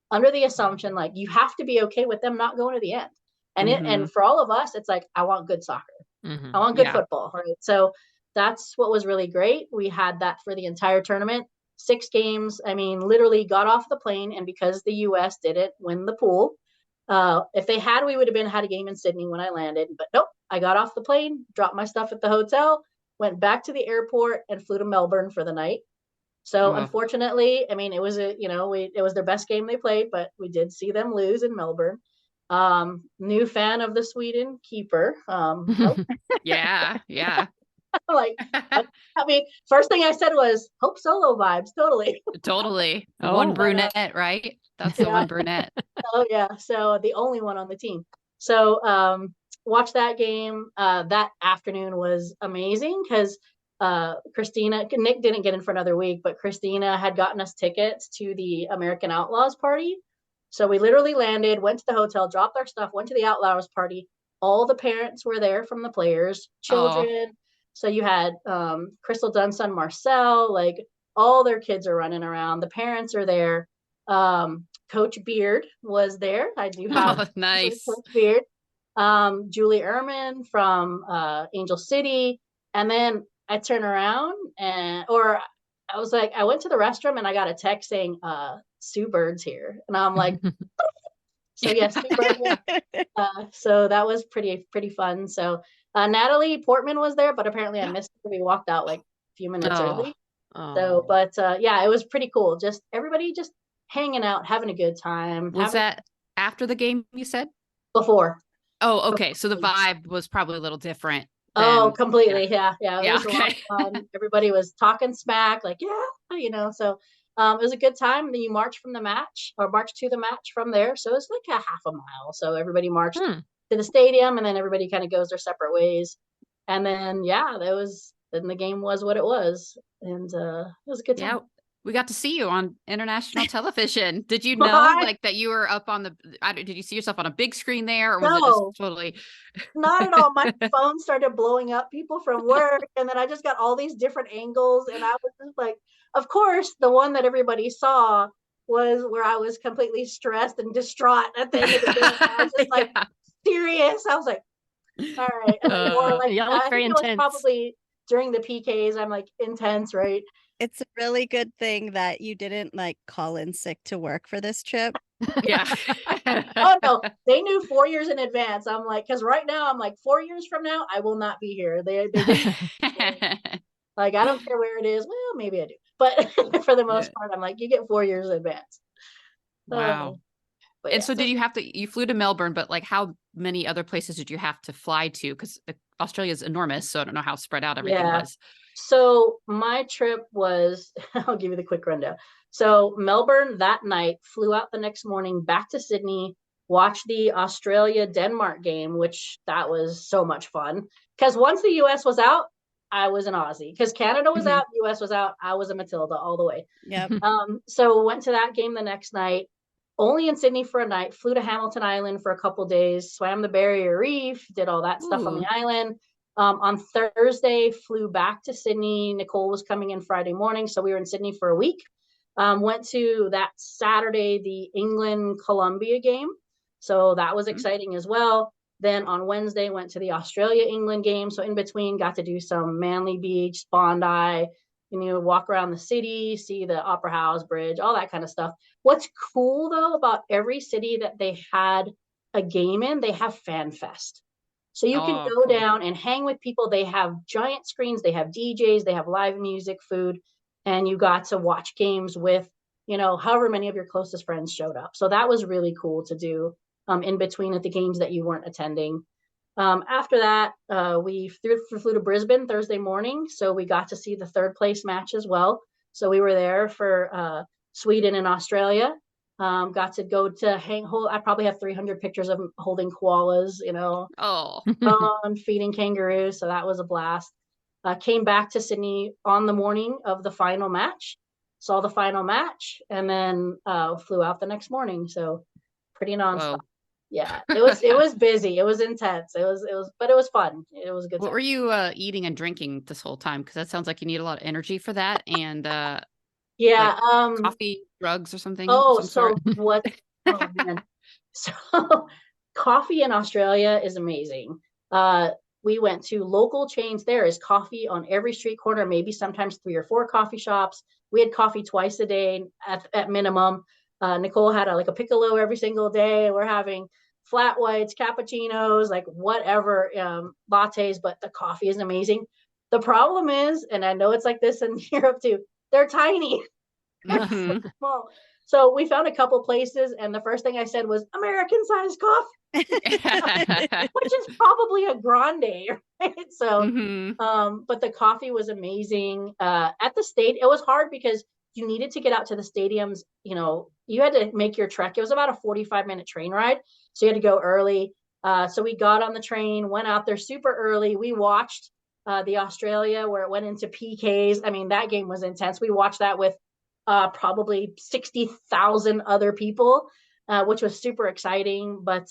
Speaker 5: under the assumption, like, you have to be okay with them not going to the end. And and for all of us, it's like, I want good soccer. I want good football. Right. So that's what was really great. We had that for the entire tournament, 6 games. I mean, literally got off the plane, and because the US didn't win the pool, if they had, we would have had a game in Sydney when I landed, but nope. I got off the plane, dropped my stuff at the hotel, went back to the airport, and flew to Melbourne for the night. So unfortunately, I mean, it was it was their best game they played, but we did see them lose in Melbourne. New fan of the Sweden keeper.
Speaker 3: Yeah.
Speaker 5: Like, I mean, first thing I said was, Hope Solo vibes, totally.
Speaker 3: Totally. One brunette, right? That's the one brunette.
Speaker 5: Oh yeah. So the only one on the team. So watch that game. That afternoon was amazing, because Nick didn't get in for another week, but Christina had gotten us tickets to the American Outlaws party. So we literally landed, went to the hotel, dropped our stuff, went to the Outlaws party. All the parents were there from the players, children. Oh. So you had Crystal Dunn's son, Marcel, like, all their kids are running around. The parents are there. Coach Beard was there. I do have
Speaker 3: nice.
Speaker 5: Coach Beard. Julie Ehrman from Angel City. And then I turn around I was like, I went to the restroom and I got a text saying, Sue Bird's here. And I'm like, so yes, Sue Bird. So that was pretty fun. So Natalie Portman was there, but apparently I missed her. We walked out like a few minutes early. So, but it was pretty cool. Just everybody just hanging out, having a good time.
Speaker 3: Was that after the game, you said?
Speaker 5: Before.
Speaker 3: Oh, okay. So the vibe was probably a little different.
Speaker 5: Oh, completely. Yeah.
Speaker 3: Yeah.
Speaker 5: It was a lot of fun. Everybody was talking smack, like, so it was a good time. Then you march to the match from there. So it's like a half a mile. So everybody marched to the stadium, and then everybody kind of goes their separate ways. And then, then the game was what it was. And it was a good time. Yeah.
Speaker 3: we got to see you on international television. Did you know
Speaker 5: What?
Speaker 3: like that you were up on the, did you see yourself on a big screen there, or was it
Speaker 5: No.
Speaker 3: just totally?
Speaker 5: Not at all. My phone started blowing up, people from work, and then I just got all these different angles, and I was just like, of course, the one that everybody saw was where I was completely stressed and distraught at the end of the game. I was just like,
Speaker 3: Yeah.
Speaker 5: serious. I was like, all right. And then, or like,
Speaker 4: Y'all look
Speaker 5: I
Speaker 4: very
Speaker 5: think it was
Speaker 4: intense.
Speaker 5: probably during the PKs. I'm like intense, right?
Speaker 2: It's a really good thing that you didn't like call in sick to work for this trip.
Speaker 3: Yeah.
Speaker 5: Oh no, they knew 4 years in advance. I'm like, because right now I'm like 4 years from now I will not be here. They didn't, like, I don't care where it is. Well, maybe I do, but for the most part, I'm like, you get 4 years in advance.
Speaker 3: Wow.
Speaker 5: But
Speaker 3: And
Speaker 5: yeah,
Speaker 3: so did you flew to Melbourne, but like how many other places did you have to fly to? Because Australia is enormous, so I don't know how spread out everything
Speaker 5: yeah.
Speaker 3: was.
Speaker 5: So my trip was, I'll give you the quick rundown. So Melbourne that night, flew out the next morning back to Sydney, watched the Australia-Denmark game, which that was so much fun. Because once the US was out, I was an Aussie. Because Canada was out, US was out, I was a Matilda all the way.
Speaker 2: Yep.
Speaker 5: So went to that game the next night, only in Sydney for a night, flew to Hamilton Island for a couple days, swam the Barrier Reef, did all that stuff on
Speaker 3: Ooh.
Speaker 5: the island. On Thursday, flew back to Sydney. Nicole was coming in Friday morning, so we were in Sydney for a week. Went to that Saturday, the England-Colombia game. So that was exciting as well. Then on Wednesday, went to the Australia-England game. So in between, got to do some Manly Beach, Bondi, walk around the city, see the Opera House, Bridge, all that kind of stuff. What's cool, though, about every city that they had a game in, they have Fan Fest. So you can go down and hang with people. They have giant screens, they have DJs, they have live music, food, and you got to watch games with, however many of your closest friends showed up. So that was really cool to do in between at the games that you weren't attending. After that, we flew to Brisbane Thursday morning. So we got to see the third place match as well. So we were there for Sweden and Australia. Got to go to I probably have 300 pictures of him holding koalas, and feeding kangaroos. So that was a blast. Came back to Sydney on the morning of the final match, saw the final match, and then flew out the next morning. So pretty nonstop.
Speaker 3: Whoa.
Speaker 5: Yeah, it was busy. It was intense. But it was fun. It was a good.
Speaker 3: What were you eating and drinking this whole time? Because that sounds like you need a lot of energy for that, and
Speaker 5: yeah,
Speaker 3: like coffee, drugs, or something.
Speaker 5: Oh,
Speaker 3: some
Speaker 5: so
Speaker 3: sort?
Speaker 5: what? Oh man. So coffee in Australia is amazing. We went to local chains. There is coffee on every street corner, maybe sometimes 3 or 4 coffee shops. We had coffee twice a day at minimum. Nicole had a piccolo every single day. We're having flat whites, cappuccinos, like whatever, lattes, but the coffee is amazing. The problem is, and I know it's like this in Europe too, they're tiny. Small. So we found a couple places, and the first thing I said was American sized coffee, which is probably a grande, right? So, but the coffee was amazing. At the it was hard because you needed to get out to the stadiums. You had to make your trek. It was about a 45-minute train ride, so you had to go early. So we got on the train, went out there super early. We watched the Australia where it went into PKs. I mean, that game was intense. We watched that with probably 60,000 other people, which was super exciting. But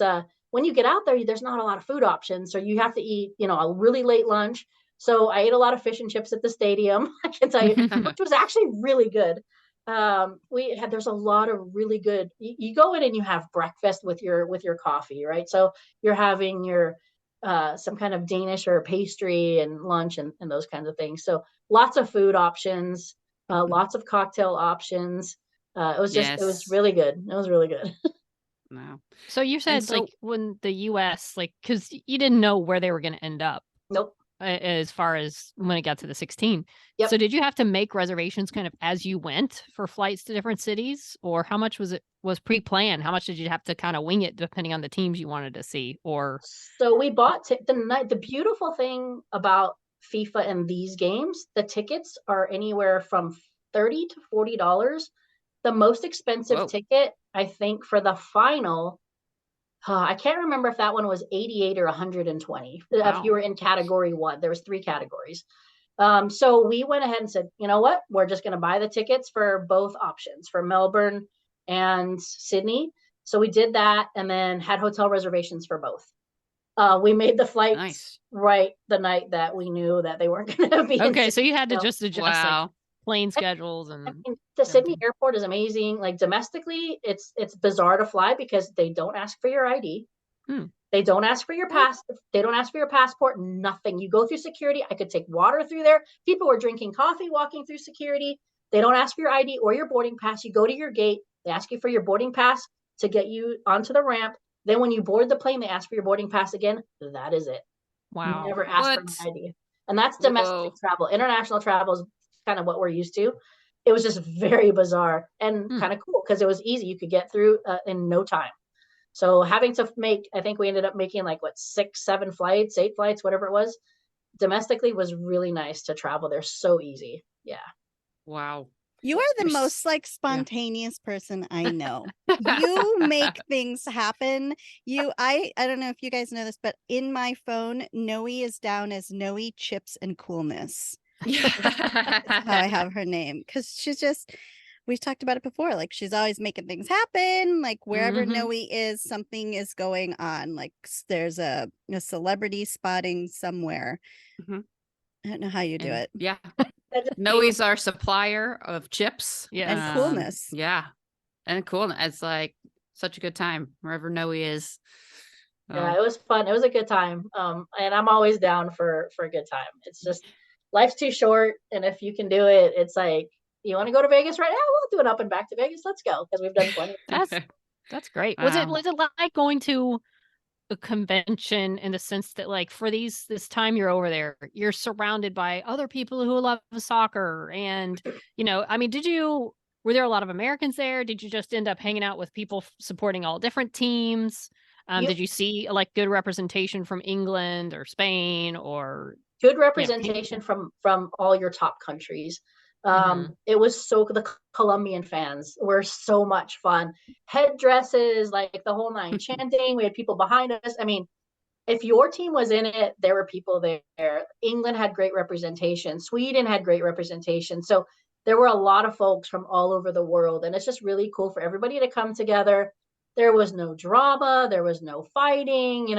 Speaker 5: when you get out there, there's not a lot of food options. So you have to eat, a really late lunch. So I ate a lot of fish and chips at the stadium, I can tell you, which was actually really good. There's a lot of really good, you go in and you have breakfast with your coffee, right? So you're having your some kind of Danish or pastry and lunch and those kinds of things. So lots of food options. Lots of cocktail options. It was really good. It was really good.
Speaker 3: Wow.
Speaker 4: So you said like when the US, because you didn't know where they were going to end up.
Speaker 5: Nope.
Speaker 4: As far as when it got to the 16.
Speaker 5: Yep.
Speaker 4: So did you have to make reservations kind of as you went for flights to different cities, or how much was pre-planned? How much did you have to kind of wing it depending on the teams you wanted to see? Or
Speaker 5: so we bought the beautiful thing about FIFA and these games, the tickets are anywhere from $30 to $40. The most expensive ticket, I think, for the final, I can't remember if that one was 88 or 120. Wow. If you were in category 1, there was 3 categories. So we went ahead and said, you know what, we're just going to buy the tickets for both options, for Melbourne and Sydney. So we did that, and then had hotel reservations for both. We made the flights right the night that we knew that they weren't going to be.
Speaker 4: Okay, so you had to just adjust
Speaker 3: Wow.
Speaker 4: plane schedules
Speaker 5: I
Speaker 4: and
Speaker 5: mean, the Sydney
Speaker 4: everything.
Speaker 5: airport is amazing. Like domestically, it's bizarre to fly because they don't ask for your ID. They don't ask for your pass. They don't ask for your passport. Nothing. You go through security. I could take water through there. People were drinking coffee, walking through security. They don't ask for your ID or your boarding pass. You go to your gate. They ask you for your boarding pass to get you onto the ramp. Then when you board the plane, they ask for your boarding pass again. That is it.
Speaker 4: Wow.
Speaker 5: Never ask for
Speaker 3: What?
Speaker 5: my ID. And that's domestic
Speaker 3: Whoa.
Speaker 5: travel. International travel is kind of what we're used to. It was just very bizarre and kind of cool because it was easy. You could get through in no time. So having to make, I think we ended up making like what, 6, 7 flights, 8 flights, whatever it was. Domestically was really nice to travel. They're so easy. Yeah.
Speaker 3: Wow.
Speaker 2: You are the
Speaker 3: You're
Speaker 2: most like spontaneous person I know.
Speaker 3: Yeah.
Speaker 2: You make things happen. I don't know if you guys know this, but in my phone, Noe is down as Noe Chips and Coolness. That's how I have her name, because she's just, we've talked about it before, like she's always making things happen. Like wherever Noe is, something is going on. Like there's a celebrity spotting somewhere.
Speaker 3: Mhm.
Speaker 2: I don't know how you do it.
Speaker 3: Yeah. Noe's our supplier of chips.
Speaker 4: Yeah.
Speaker 2: And coolness.
Speaker 3: Yeah. And cool. It's like such a good time wherever Noe is.
Speaker 5: Yeah, it was fun. It was a good time. And I'm always down for a good time. It's just life's too short, and if you can do it, it's like, you want to go to Vegas right now? We'll do an up and back to Vegas. Let's go, because we've done plenty.
Speaker 4: That's great.
Speaker 3: Wow.
Speaker 4: Was it like going to a convention in the sense that like for this time you're over there, you're surrounded by other people who love soccer, and I mean, were there a lot of Americans there? Did you just end up hanging out with people supporting all different teams? Did you see like good representation from England or Spain or
Speaker 5: Good representation from all your top countries. It was the Colombian fans were so much fun. Headdresses, like the whole nine, chanting. We had people behind us. I mean, if your team was in it, there were people there. England had great representation. Sweden had great representation. So there were a lot of folks from all over the world, and it's just really cool for everybody to come together. There was no drama. There was no fighting.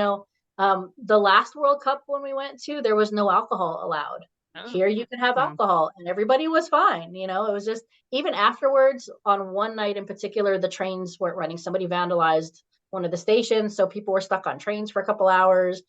Speaker 5: The last World Cup when we went to, there was no alcohol allowed. Here you can have alcohol, and everybody was fine. It was just, even afterwards, on one night in particular, the trains weren't running. Somebody vandalized one of the stations, so people were stuck on trains for a couple hours.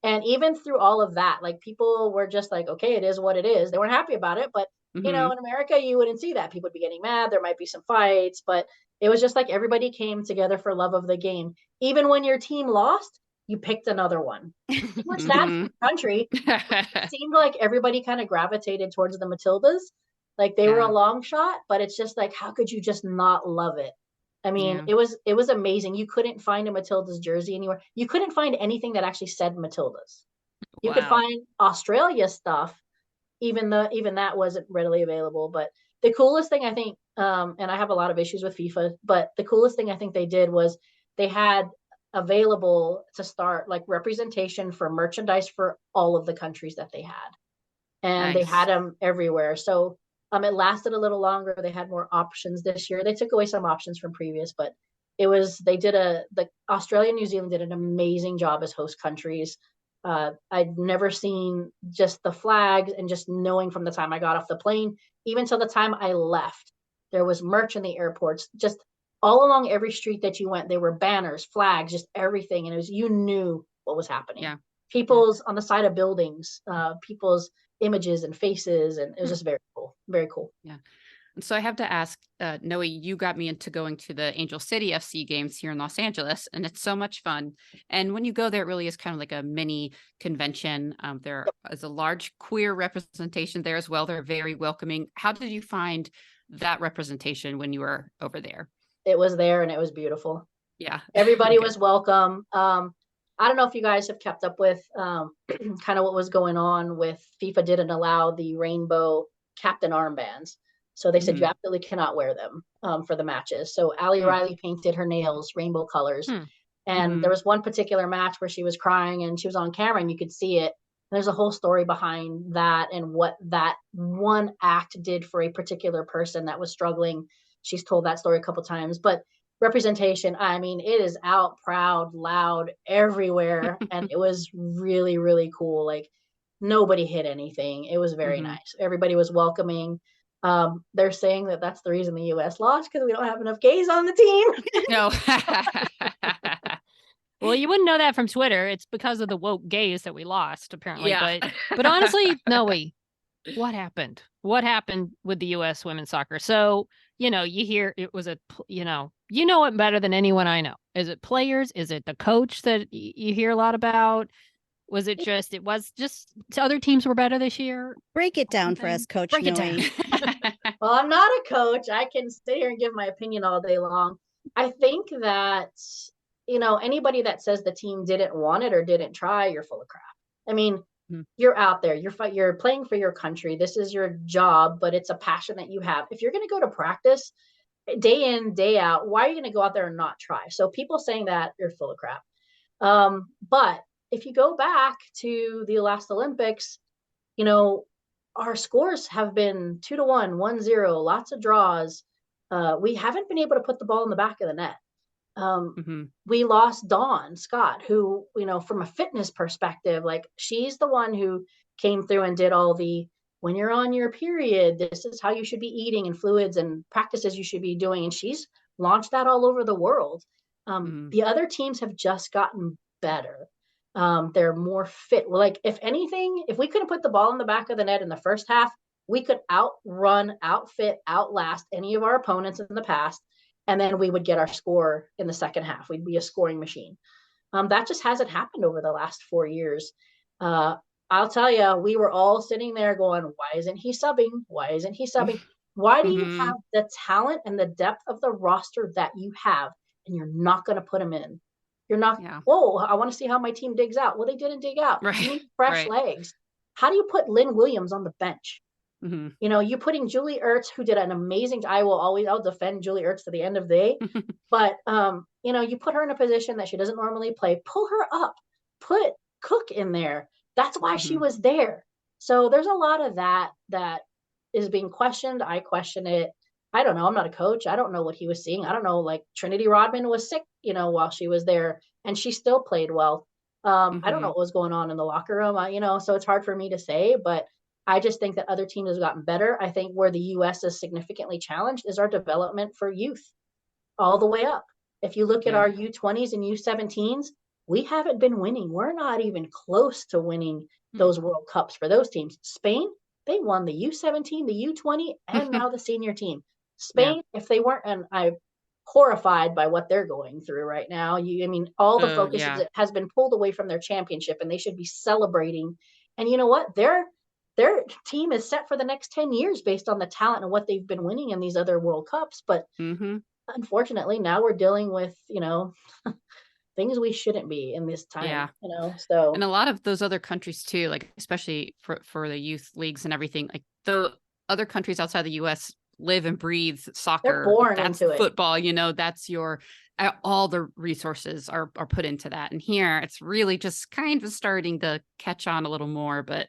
Speaker 5: And even through all of that, like, people were just like, okay, it is what it is. They weren't happy about it, but in America, you wouldn't see that. People would be getting mad. There might be some fights, but it was just like everybody came together for love of the game. Even when your team lost, you picked another one. You were sad for the country. It seemed like everybody kind of gravitated towards the Matildas. Like they were a long shot, but it's just like, how could you just not love it? I mean, it was amazing. You couldn't find a Matildas jersey anywhere. You couldn't find anything that actually said Matildas. You could find Australia stuff, even that wasn't readily available. But the coolest thing, I think, and I have a lot of issues with FIFA, but the coolest thing I think they did was they had available to start like representation for merchandise for all of the countries that they had, and they had them everywhere. So it lasted a little longer. They had more options this year. They took away some options from previous, but the Australia and New Zealand did an amazing job as host countries. I'd never seen just the flags, and just knowing from the time I got off the plane, even till the time I left, there was merch in the airports, just all along every street that you went. There were banners, flags, just everything. And you knew what was happening. People's on the side of buildings, people's images and faces. And it was just very cool. Very cool.
Speaker 3: Yeah. And so I have to ask, Noe, you got me into going to the Angel City FC games here in Los Angeles, and it's so much fun. And when you go there, it really is kind of like a mini convention. There is a large queer representation there as well. They're very welcoming. How did you find that representation when you were over there?
Speaker 5: It was there, and it was beautiful.
Speaker 3: Yeah.
Speaker 5: Everybody was welcome. I don't know if you guys have kept up with kind of what was going on with FIFA didn't allow the rainbow captain armbands. So they said you absolutely cannot wear them for the matches. So Ali Riley painted her nails rainbow colors. And there was one particular match where she was crying, and she was on camera, and you could see it. There's a whole story behind that and what that one act did for a particular person that was struggling. She's told that story a couple times, but representation, I mean, it is out proud, loud, everywhere. And it was really, really cool. Like nobody hid anything. It was very nice. Everybody was welcoming. They're saying that that's the reason the US lost, because we don't have enough gays on the team.
Speaker 3: No.
Speaker 4: Well, you wouldn't know that from Twitter. It's because of the woke gays that we lost, apparently.
Speaker 3: Yeah.
Speaker 4: But honestly, no, what happened? What happened with the U.S. women's soccer? So, you hear it was you know it better than anyone I know. Is it players? Is it the coach that you hear a lot about? Was it just other teams were better this year?
Speaker 2: Break it down for us, Coach
Speaker 4: Break it
Speaker 2: Noe.
Speaker 4: down.
Speaker 5: Well, I'm not a coach. I can sit here and give my opinion all day long. I think that, anybody that says the team didn't want it or didn't try, you're full of crap. I mean, you're out there, you're playing for your country. This is your job, but it's a passion that you have. If you're going to go to practice day in, day out, why are you going to go out there and not try? So people saying that, you're full of crap. But if you go back to the last Olympics, our scores have been 2-1, 1-0, lots of draws. We haven't been able to put the ball in the back of the net. We lost Dawn Scott, who, from a fitness perspective, like she's the one who came through and did all the, when you're on your period, this is how you should be eating and fluids and practices you should be doing. And she's launched that all over the world. The other teams have just gotten better. They're more fit. Well, like if anything, if we couldn't put the ball in the back of the net in the first half, we could outrun, outfit, outlast any of our opponents in the past. And then we would get our score in the second half. We'd be a scoring machine. That just hasn't happened over the last 4 years. I'll tell you, we were all sitting there going, why isn't he subbing? Why isn't he subbing? Why do you have the talent and the depth of the roster that you have, and you're not going to put him in? You're not, whoa, I want to see how my team digs out. Well, they didn't dig out.
Speaker 3: Right.
Speaker 5: You need fresh legs. How do you put Lynn Williams on the bench? You putting Julie Ertz, who did an amazing, I'll defend Julie Ertz to the end of the day. But, you put her in a position that she doesn't normally play, pull her up, put Cook in there. That's why she was there. So there's a lot of that is being questioned. I question it. I don't know. I'm not a coach. I don't know what he was seeing. I don't know. Like Trinity Rodman was sick, while she was there, and she still played well. I don't know what was going on in the locker room, so it's hard for me to say, but I just think that other teams have gotten better. I think where the U.S. is significantly challenged is our development for youth all the way up. If you look at our U20s and U17s, we haven't been winning. We're not even close to winning those World Cups for those teams. Spain, they won the U17, the U20, and now the senior team. Spain, if they weren't, and I'm horrified by what they're going through right now. All the focus has been pulled away from their championship, and they should be celebrating. And you know what? Their team is set for the next 10 years based on the talent and what they've been winning in these other World Cups. But unfortunately, now we're dealing with, things we shouldn't be in this time, so.
Speaker 3: And a lot of those other countries too, like especially for the youth leagues and everything, like the other countries outside the US live and breathe soccer.
Speaker 5: They're born
Speaker 3: that's
Speaker 5: into
Speaker 3: football, that's your, all the resources are put into that. And here it's really just kind of starting to catch on a little more, but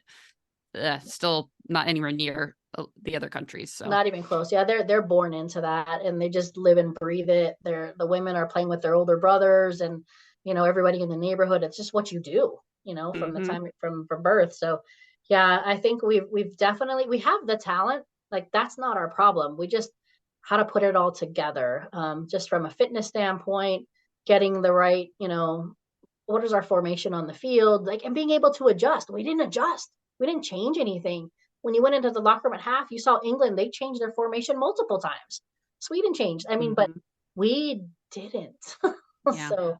Speaker 3: still not anywhere near the other countries. So
Speaker 5: not even close. Yeah, they're born into that, and they just live and breathe it. The women are playing with their older brothers, and everybody in the neighborhood. It's just what you do, from the time from birth. So yeah, I think we've definitely, we have the talent. Like that's not our problem. We just how to put it all together, just from a fitness standpoint, getting the right, what is our formation on the field, like, and being able to adjust. We didn't adjust. We didn't change anything. When you went into the locker room at half, you saw England, they changed their formation multiple times. Sweden changed. But we didn't. So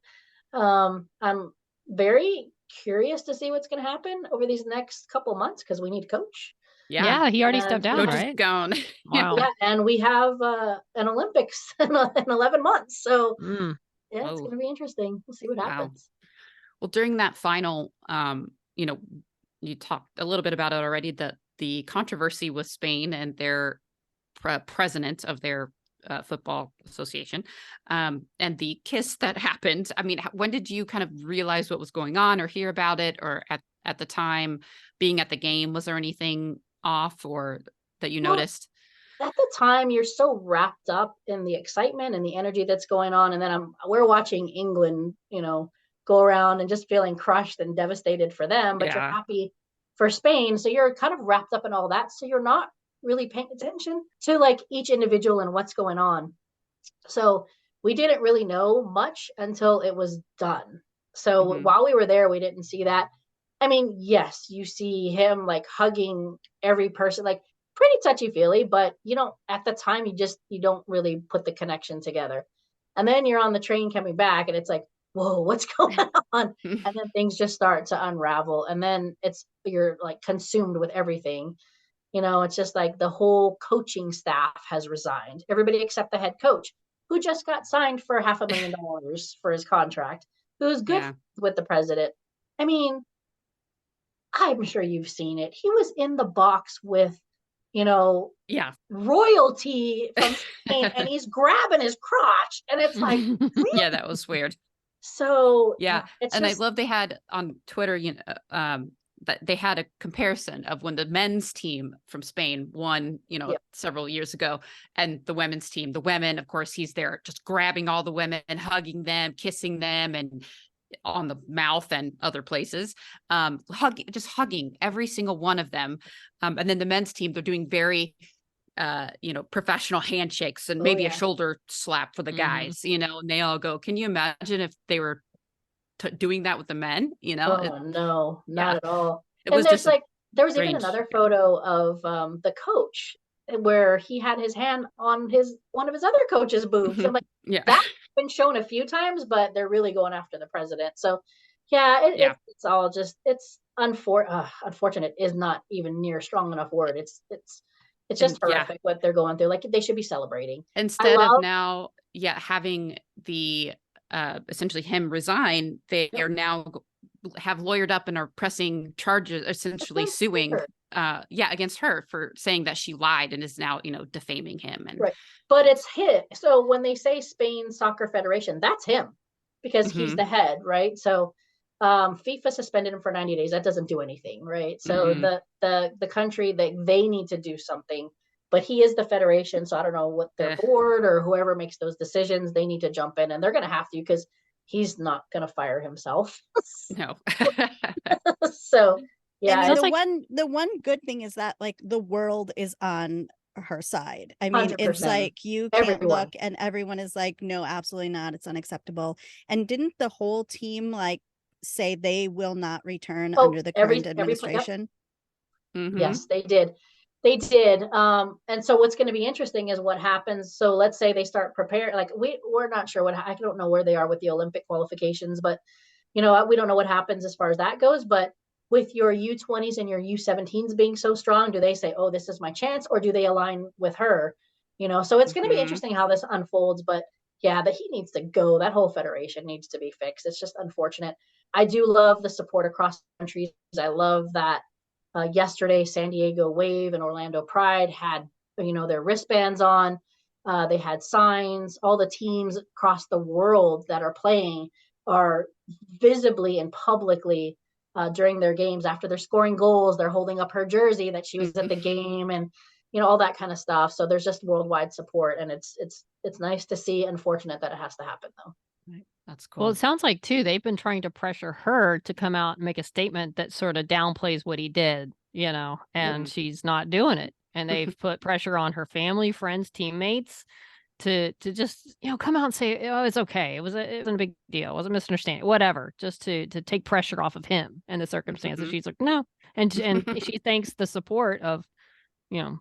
Speaker 5: I'm very curious to see what's going to happen over these next couple months, because we need a coach.
Speaker 4: Yeah, he already stepped down,
Speaker 3: Coach
Speaker 4: right?
Speaker 3: is gone.
Speaker 4: Wow.
Speaker 5: Yeah, and we have an Olympics in 11 months. So it's going to be interesting. We'll see what happens.
Speaker 3: Well, during that final, you talked a little bit about it already, the controversy with Spain and their president of their football association, and the kiss that happened. I mean, when did you kind of realize what was going on or hear about it, or at the time being at the game? Was there anything off or that you
Speaker 5: Well,
Speaker 3: noticed?
Speaker 5: At the time, you're so wrapped up in the excitement and the energy that's going on, and then we're watching England, go around and just feeling crushed and devastated for them, but you're
Speaker 3: Yeah.
Speaker 5: happy for Spain, so you're kind of wrapped up in all that, so you're not really paying attention to like each individual and what's going on. So we didn't really know much until it was done. So while we were there, we didn't see that. I mean, yes, you see him like hugging every person, like pretty touchy feely, but at the time, you don't really put the connection together. And then you're on the train coming back and it's like, whoa, what's going on? And then things just start to unravel. And then you're like consumed with everything. It's just like the whole coaching staff has resigned. Everybody except the head coach, who just got signed for $500,000 for his contract, who's good with the president. I mean, I'm sure you've seen it. He was in the box with, royalty from Spain, and he's grabbing his crotch, and it's like, really?
Speaker 3: Yeah, that was weird.
Speaker 5: So
Speaker 3: yeah, and I love they had on Twitter, that they had a comparison of when the men's team from Spain won, several years ago, and the women's team. The women, of course, he's there just grabbing all the women and hugging them, kissing them, and on the mouth and other places, hugging every single one of them. And then the men's team, they're doing very, professional handshakes and maybe a shoulder slap for the guys, and they all go, can you imagine if they were doing that with the men,
Speaker 5: no, not at all.
Speaker 3: It
Speaker 5: and
Speaker 3: was
Speaker 5: there's
Speaker 3: just
Speaker 5: there was even another photo of the coach where he had his hand on one of his other coach's boobs. I'm like, that's been shown a few times, but they're really going after the president. So it's all just, it's unfortunate is not even near strong enough word. It's just horrific what they're going through. Like, they should be celebrating
Speaker 3: instead of now having the essentially him resign. They are now have lawyered up and are pressing charges, essentially suing against her for saying that she lied and is now defaming him. And
Speaker 5: but it's him. So when they say Spain Soccer Federation, that's him, because he's the head, right? So FIFA suspended him for 90 days. That doesn't do anything, right? So the country, they need to do something, but he is the federation. So I don't know what their board or whoever makes those decisions, they need to jump in, and they're going to have to, because he's not going to fire himself.
Speaker 3: No.
Speaker 5: So
Speaker 2: and the one good thing is that like the world is on her side. I mean, 100%. It's like you can't look, and everyone is like, no, absolutely not. It's unacceptable. And didn't the whole team like say they will not return under the current administration?
Speaker 5: Yes, they did. They did. And so what's going to be interesting is what happens. So let's say they start preparing, like we're not sure I don't know where they are with the Olympic qualifications, but we don't know what happens as far as that goes. But with your U20s and your U17s being so strong, do they say, oh, this is my chance, or do they align with her? So it's going to be interesting how this unfolds. But that he needs to go. That whole federation needs to be fixed. It's just unfortunate. I do love the support across countries. I love that yesterday San Diego Wave and Orlando Pride had their wristbands on. They had signs. All the teams across the world that are playing are visibly and publicly during their games, after they're scoring goals, they're holding up her jersey that she was at the game, and all that kind of stuff. So there's just worldwide support, and it's nice to see. Unfortunate that it has to happen, though.
Speaker 3: That's cool.
Speaker 4: Well, it sounds like too they've been trying to pressure her to come out and make a statement that sort of downplays what he did, and she's not doing it. And they've put pressure on her family, friends, teammates to just come out and say, oh, it's okay, it wasn't a big deal, it was a misunderstanding, whatever, just to take pressure off of him and the circumstances. She's like, no, and she thanks the support of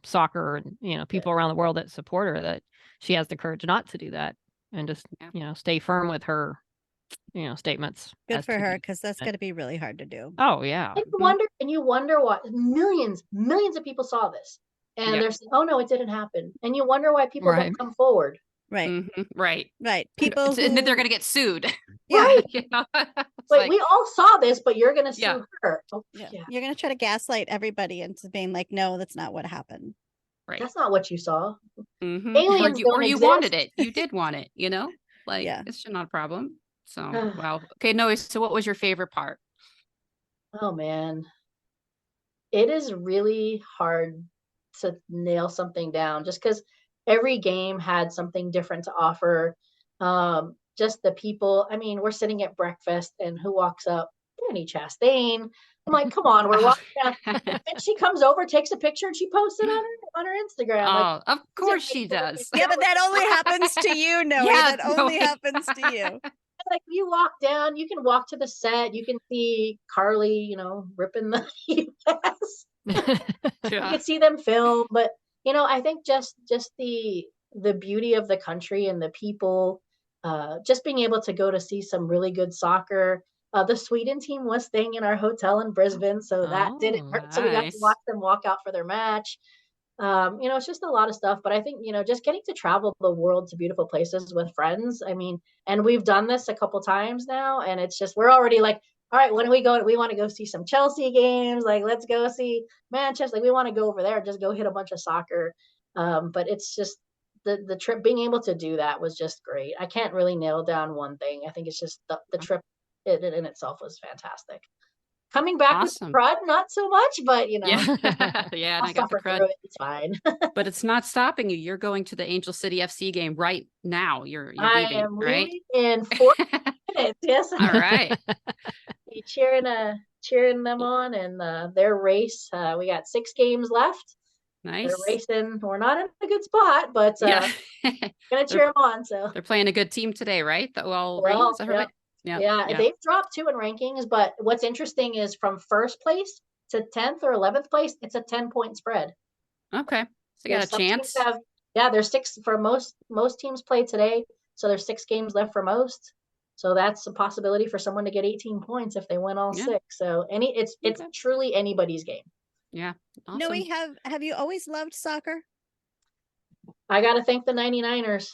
Speaker 4: soccer and people around the world that support her, that she has the courage not to do that and just stay firm with her statements.
Speaker 2: Good for her, because that's going to be really hard to do.
Speaker 4: Oh yeah.
Speaker 5: And you wonder why millions of people saw this, and they're saying, oh no, it didn't happen, and you wonder why people don't come forward.
Speaker 2: Right.
Speaker 3: Right.
Speaker 2: People
Speaker 3: and then they're going to get sued.
Speaker 5: Right. We all saw this, but you're going to sue her. Oh,
Speaker 2: You're going to try to gaslight everybody into being like, no, that's not what happened.
Speaker 3: Right.
Speaker 5: That's not what you saw.
Speaker 3: Aliens or you wanted it. You did want it, it's not a problem. So, wow. Okay, no, so what was your favorite part?
Speaker 5: Oh man, it is really hard to nail something down just because every game had something different to offer. Just the people. I mean, we're sitting at breakfast, and who walks up? Danny Chastain. I'm like, come on, we're walking down. And she comes over, takes a picture, and she posts it on her Instagram. Like,
Speaker 3: Oh, of course she does.
Speaker 2: Yeah, but that only happens to you, Noe.
Speaker 3: Yeah,
Speaker 2: That only
Speaker 3: Noe.
Speaker 2: happens to you.
Speaker 5: like you walk down, you can walk to the set, you can see Carly, ripping the US. You
Speaker 3: Yeah.
Speaker 5: can see them film, but I think just the beauty of the country and the people, just being able to go to see some really good soccer. The Sweden team was staying in our hotel in Brisbane, so that didn't
Speaker 3: Oh,
Speaker 5: hurt. So we got to
Speaker 3: nice.
Speaker 5: watch them walk out for their match. It's just a lot of stuff, but I think, just getting to travel the world to beautiful places with friends. I mean, and we've done this a couple times now, and it's just, we're already like, all right, when do we go? We want to go see some Chelsea games. Like, let's go see Manchester. Like, we want to go over there and just go hit a bunch of soccer. But it's just the trip, being able to do that was just great. I can't really nail down one thing. I think it's just the trip in itself was fantastic. Coming back with
Speaker 3: Awesome.
Speaker 5: crud, not so much, but
Speaker 3: Yeah. Yeah, and
Speaker 5: I'll
Speaker 3: I got the
Speaker 5: suffer
Speaker 3: crud.
Speaker 5: through it. It's fine.
Speaker 3: But it's not stopping you. You're going to the Angel City FC game right now. You're
Speaker 5: I
Speaker 3: leaving,
Speaker 5: am
Speaker 3: right?
Speaker 5: leaving in 4 minutes. Yes.
Speaker 3: All right.
Speaker 5: Be cheering them on, and their race. We got 6 games left.
Speaker 3: Nice.
Speaker 5: They're racing. We're not in a good spot, but
Speaker 3: Yeah.
Speaker 5: gonna cheer them on. So
Speaker 3: They're playing a good team today, right? The OL Reign,
Speaker 5: well,
Speaker 3: is that right?
Speaker 5: yeah, they've dropped 2 in rankings, but what's interesting is from first place to 10th or 11th place, it's a 10-point spread.
Speaker 3: Okay. So you got a chance.
Speaker 5: There's 6 for most teams play today, so there's 6 games left for most. So that's a possibility for someone to get 18 points if they win all 6. So it's truly anybody's game.
Speaker 3: Yeah. Awesome.
Speaker 2: Noe, have you always loved soccer?
Speaker 5: I got to thank the 99ers.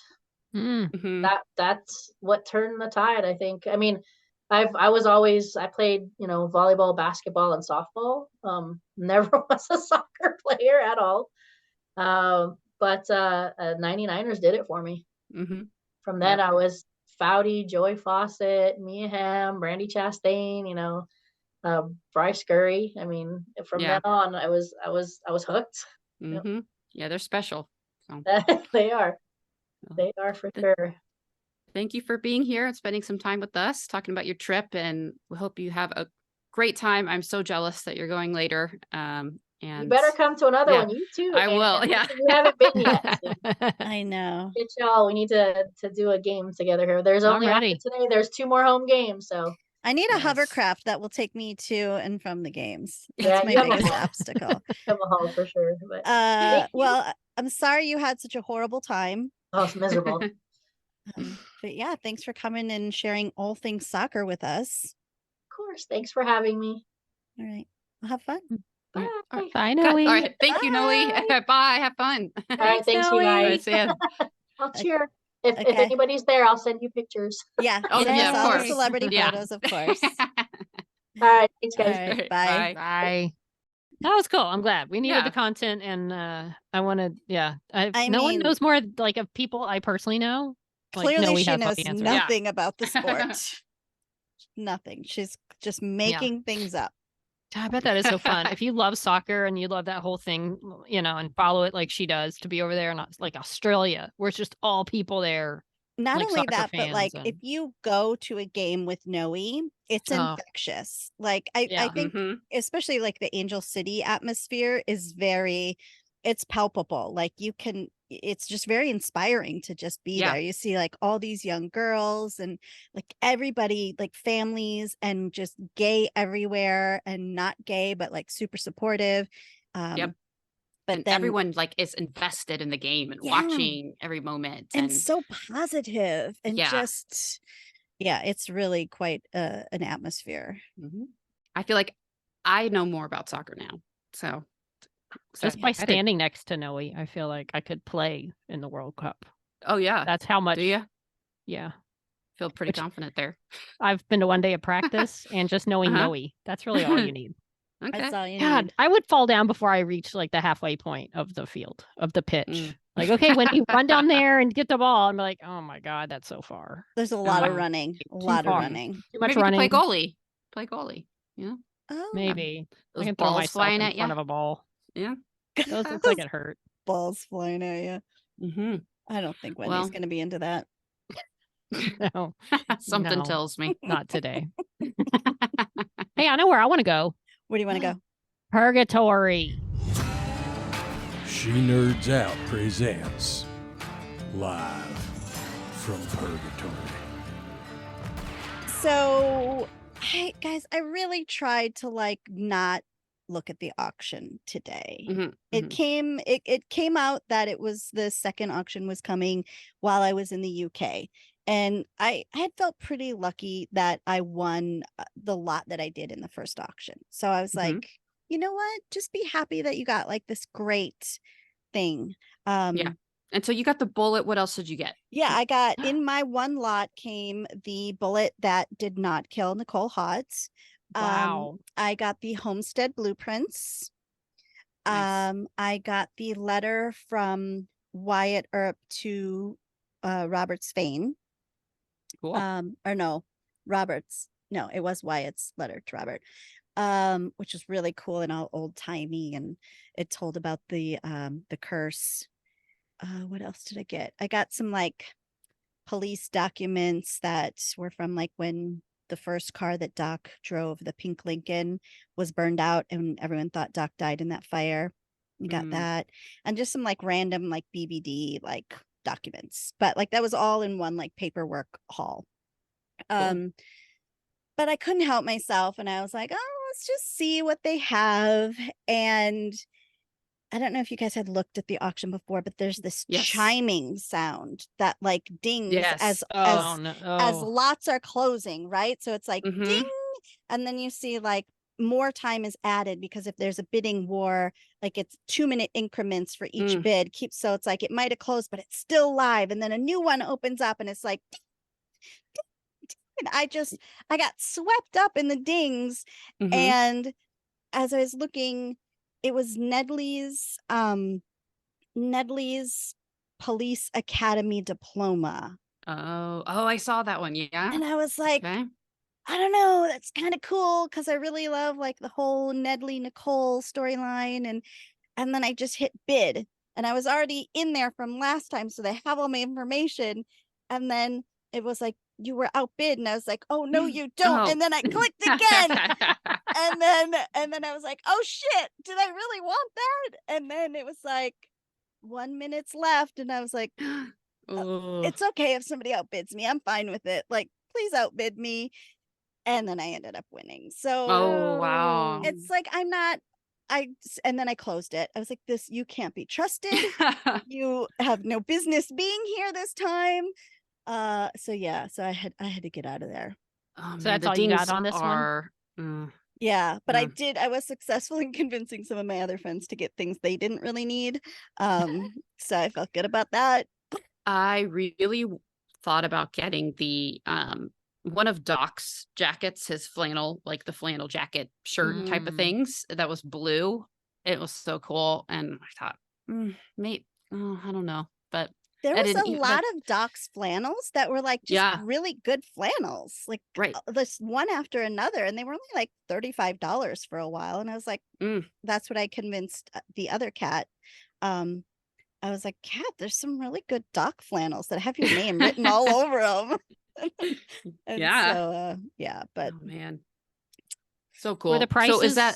Speaker 3: Mhm.
Speaker 5: That's what turned the tide, I think. I mean, I played, volleyball, basketball, and softball. Never was a soccer player at all. But 99ers did it for me.
Speaker 3: Mm-hmm.
Speaker 5: From then I was Fouty, Joey Fawcett, Mia Hamm, Brandy Chastain, Bryce Scurry. I mean, from then on, I was hooked.
Speaker 3: Mm-hmm. Yeah, they're special. So.
Speaker 5: They are. They are for sure.
Speaker 3: Thank you for being here and spending some time with us, talking about your trip, and we hope you have a great time. I'm so jealous that you're going later. And
Speaker 5: you better come to another one. You too.
Speaker 3: I will. Yeah.
Speaker 5: You haven't been yet. So.
Speaker 2: I know.
Speaker 5: Get y'all. We need to do a game together here. There's only after today. There's 2 more home games. So
Speaker 2: I need a hovercraft that will take me to and from the games. That's my biggest obstacle.
Speaker 5: Have a haul for sure. But
Speaker 2: well, I'm sorry you had such a horrible time.
Speaker 5: Oh, it's miserable.
Speaker 2: But yeah, thanks for coming and sharing all things soccer with us.
Speaker 5: Of course. Thanks for having me.
Speaker 2: All right. Well, have fun.
Speaker 5: Bye.
Speaker 4: Bye, Noe.
Speaker 3: All right. Thank you, Noe. Bye. Have fun.
Speaker 5: All right. Thanks, you guys.
Speaker 3: See ya.
Speaker 5: I'll cheer. If anybody's there, I'll send you pictures.
Speaker 2: Yeah.
Speaker 3: Oh,
Speaker 2: yeah,
Speaker 3: of
Speaker 2: all the
Speaker 3: course.
Speaker 2: celebrity photos, of course.
Speaker 5: All right. Thanks, guys.
Speaker 2: All right, bye.
Speaker 4: Bye. That was cool. I'm glad we needed the content, and I wanted. Yeah, no one knows more like of people I personally know.
Speaker 2: Clearly, she knows nothing about the sport. Nothing. She's just making things up.
Speaker 4: I bet that is so fun. If you love soccer and you love that whole thing, and follow it like she does, to be over there, not like Australia, where it's just all people there.
Speaker 2: Not only that, but like if you go to a game with Noe, it's infectious. Like I think especially like the Angel City atmosphere is it's palpable. Like it's just very inspiring to just be there. You see like all these young girls and like everybody, like families, and just gay everywhere, and not gay, but like super supportive.
Speaker 3: But then everyone like is invested in the game and watching every moment,
Speaker 2: and so positive, and just it's really quite an atmosphere.
Speaker 3: I feel like I know more about soccer now, so
Speaker 4: just by standing next to Noe, I feel like I could play in the World Cup.
Speaker 3: Oh yeah,
Speaker 4: that's how much.
Speaker 3: Do you?
Speaker 4: Yeah,
Speaker 3: feel pretty confident there.
Speaker 4: I've been to one day of practice, and just knowing Noe, that's really all you need.
Speaker 3: Okay.
Speaker 2: That's all you
Speaker 4: need. I would fall down before I reached like the halfway point of the field, of the pitch. Like, okay, when you run down there and get the ball, I'm like, oh my God, that's so far.
Speaker 2: There's a lot of running. A lot of running.
Speaker 4: Too much
Speaker 3: Maybe
Speaker 4: running.
Speaker 3: Play goalie. Yeah.
Speaker 2: Oh,
Speaker 4: Maybe. I
Speaker 3: Those
Speaker 4: can throw
Speaker 3: balls
Speaker 4: myself
Speaker 3: flying
Speaker 4: in
Speaker 3: at
Speaker 4: front
Speaker 3: ya.
Speaker 4: of a ball.
Speaker 3: Yeah.
Speaker 4: Those look like it hurt.
Speaker 2: balls flying at you.
Speaker 3: Mm-hmm.
Speaker 2: I don't think Wendy's
Speaker 3: Well-
Speaker 2: going to be into that.
Speaker 4: No,
Speaker 3: Something
Speaker 4: No.
Speaker 3: tells me.
Speaker 4: not today. Hey, I know where I want to go.
Speaker 2: Where do you want to go?
Speaker 4: Purgatory.
Speaker 6: She Nerds Out presents live from Purgatory.
Speaker 2: So, guys, I really tried to like not look at the auction today.
Speaker 3: Mhm,
Speaker 2: It
Speaker 3: mhm.
Speaker 2: came out that it was the second auction was coming while I was in the UK. And I had felt pretty lucky that I won the lot that I did in the first auction. So I was
Speaker 3: Mhm.
Speaker 2: like, you know what? Just be happy that you got like this great thing.
Speaker 3: Yeah. And so you got the bullet. What else did you get?
Speaker 2: Yeah, I got in my one lot came the bullet that did not kill Nicole Hodds.
Speaker 4: Wow.
Speaker 2: I got the homestead blueprints.
Speaker 3: Nice.
Speaker 2: I got the letter from Wyatt Earp to Robert Spain.
Speaker 3: Cool.
Speaker 2: Or no, Robert's. No, it was Wyatt's letter to Robert. Which was really cool and all old timey, and it told about the curse. What else did I get? I got some like police documents that were from like when the first car that Doc drove, the pink Lincoln, was burned out and everyone thought Doc died in that fire. You got that. And just some like random like BBD like documents. But like that was all in one like paperwork haul.
Speaker 3: Cool.
Speaker 2: But I couldn't help myself and I was like, oh, let's just see what they have. And I don't know if you guys had looked at the auction before, but there's this
Speaker 3: Yes.
Speaker 2: chiming sound that like dings
Speaker 3: Yes.
Speaker 4: Oh, no.
Speaker 2: as
Speaker 4: Oh.
Speaker 2: lots are closing, right? So it's like
Speaker 3: Mhm.
Speaker 2: ding, and then you see like more time is added because if there's a bidding war, like it's 2-minute increments for each bid. So it's like it might have closed, but it's still live, and then a new one opens up, and it's like. And I got swept up in the dings,
Speaker 3: Mhm.
Speaker 2: and as I was looking, it was Nedley's police academy diploma.
Speaker 3: Oh, I saw that one. Yeah.
Speaker 2: And I was like,
Speaker 3: Okay.
Speaker 2: I don't know, that's kind of cool because I really love like the whole Nedley Nicole storyline. And then I just hit bid and I was already in there from last time. So they have all my information. And then it was like, you were outbid. And I was like, oh no, you don't.
Speaker 3: Oh.
Speaker 2: And then I clicked again. and then I was like, oh shit, did I really want that? And then it was like 1 minute left. And I was like,
Speaker 3: Oh.
Speaker 2: it's okay if somebody outbids me. I'm fine with it. Like, please outbid me. And then I ended up winning. So
Speaker 3: Oh, wow.
Speaker 2: it's like and then I closed it. I was like, you can't be trusted. You have no business being here this time. So yeah, so I had to get out of there.
Speaker 3: Oh,
Speaker 4: So
Speaker 3: man,
Speaker 4: that's
Speaker 3: the
Speaker 4: all you got
Speaker 3: dings
Speaker 4: on this one?
Speaker 3: are,
Speaker 2: Yeah, but
Speaker 3: Yeah.
Speaker 2: I was successful in convincing some of my other friends to get things they didn't really need. So I felt good about that.
Speaker 3: I really thought about getting the one of Doc's jackets, his flannel, like the flannel jacket shirt type of
Speaker 4: Mhm.
Speaker 3: things that was blue. It was so cool. And I thought, maybe, I don't know. But
Speaker 2: There
Speaker 3: I
Speaker 2: was a
Speaker 3: didn't even-
Speaker 2: lot of Doc's flannels that were like just
Speaker 3: Yeah.
Speaker 2: really good flannels, like
Speaker 3: Right.
Speaker 2: this one after another, and they were only like $35 for a while. And I was like, that's what I convinced the other cat. I was like, Cat, there's some really good Doc flannels that have your name written all over them. And
Speaker 3: Yeah.
Speaker 2: so but
Speaker 3: Oh, man. So
Speaker 4: Were
Speaker 3: cool.
Speaker 4: the prices?
Speaker 3: So is that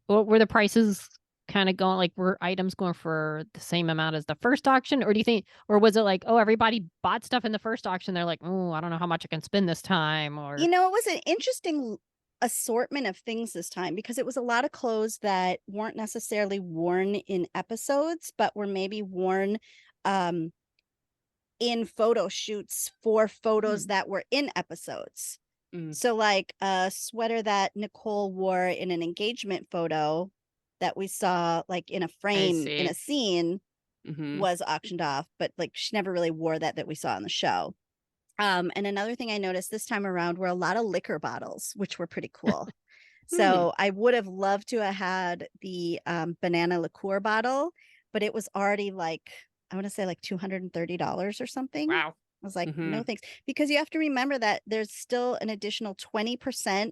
Speaker 4: Were the prices kind of going like were items going for the same amount as the first auction, or do you think, or was it like, oh, everybody bought stuff in the first auction? They're like, oh, I don't know how much I can spend this time, or
Speaker 2: it was an interesting assortment of things this time because it was a lot of clothes that weren't necessarily worn in episodes, but were maybe worn in photo shoots for photos that were in episodes. So like a sweater that Nicole wore in an engagement photo that we saw like in a frame in a scene was auctioned off, but like she never really wore that we saw on the show. And another thing I noticed this time around were a lot of liquor bottles, which were pretty cool. So I would have loved to have had the banana liqueur bottle, but it was already like, I want to say like $230 or something.
Speaker 3: wow.
Speaker 2: I was like, no thanks. Because you have to remember that there's still an additional 20%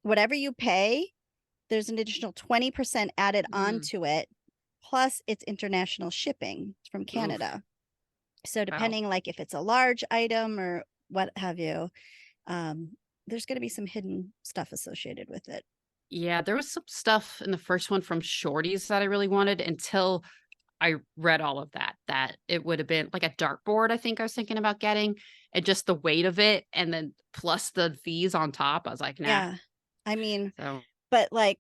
Speaker 2: whatever you pay, there's an additional 20% added onto it. Plus it's international shipping from Canada. So depending like if it's a large item or what have you, there's going to be some hidden stuff associated with it.
Speaker 3: Yeah, there was some stuff in the first one from Shorty's that I really wanted until I read all of that it would have been like a dartboard, I think I was thinking about getting, and just the weight of it, and then plus the fees on top. I was like, nah.
Speaker 2: Yeah. I mean,
Speaker 3: So
Speaker 2: but like,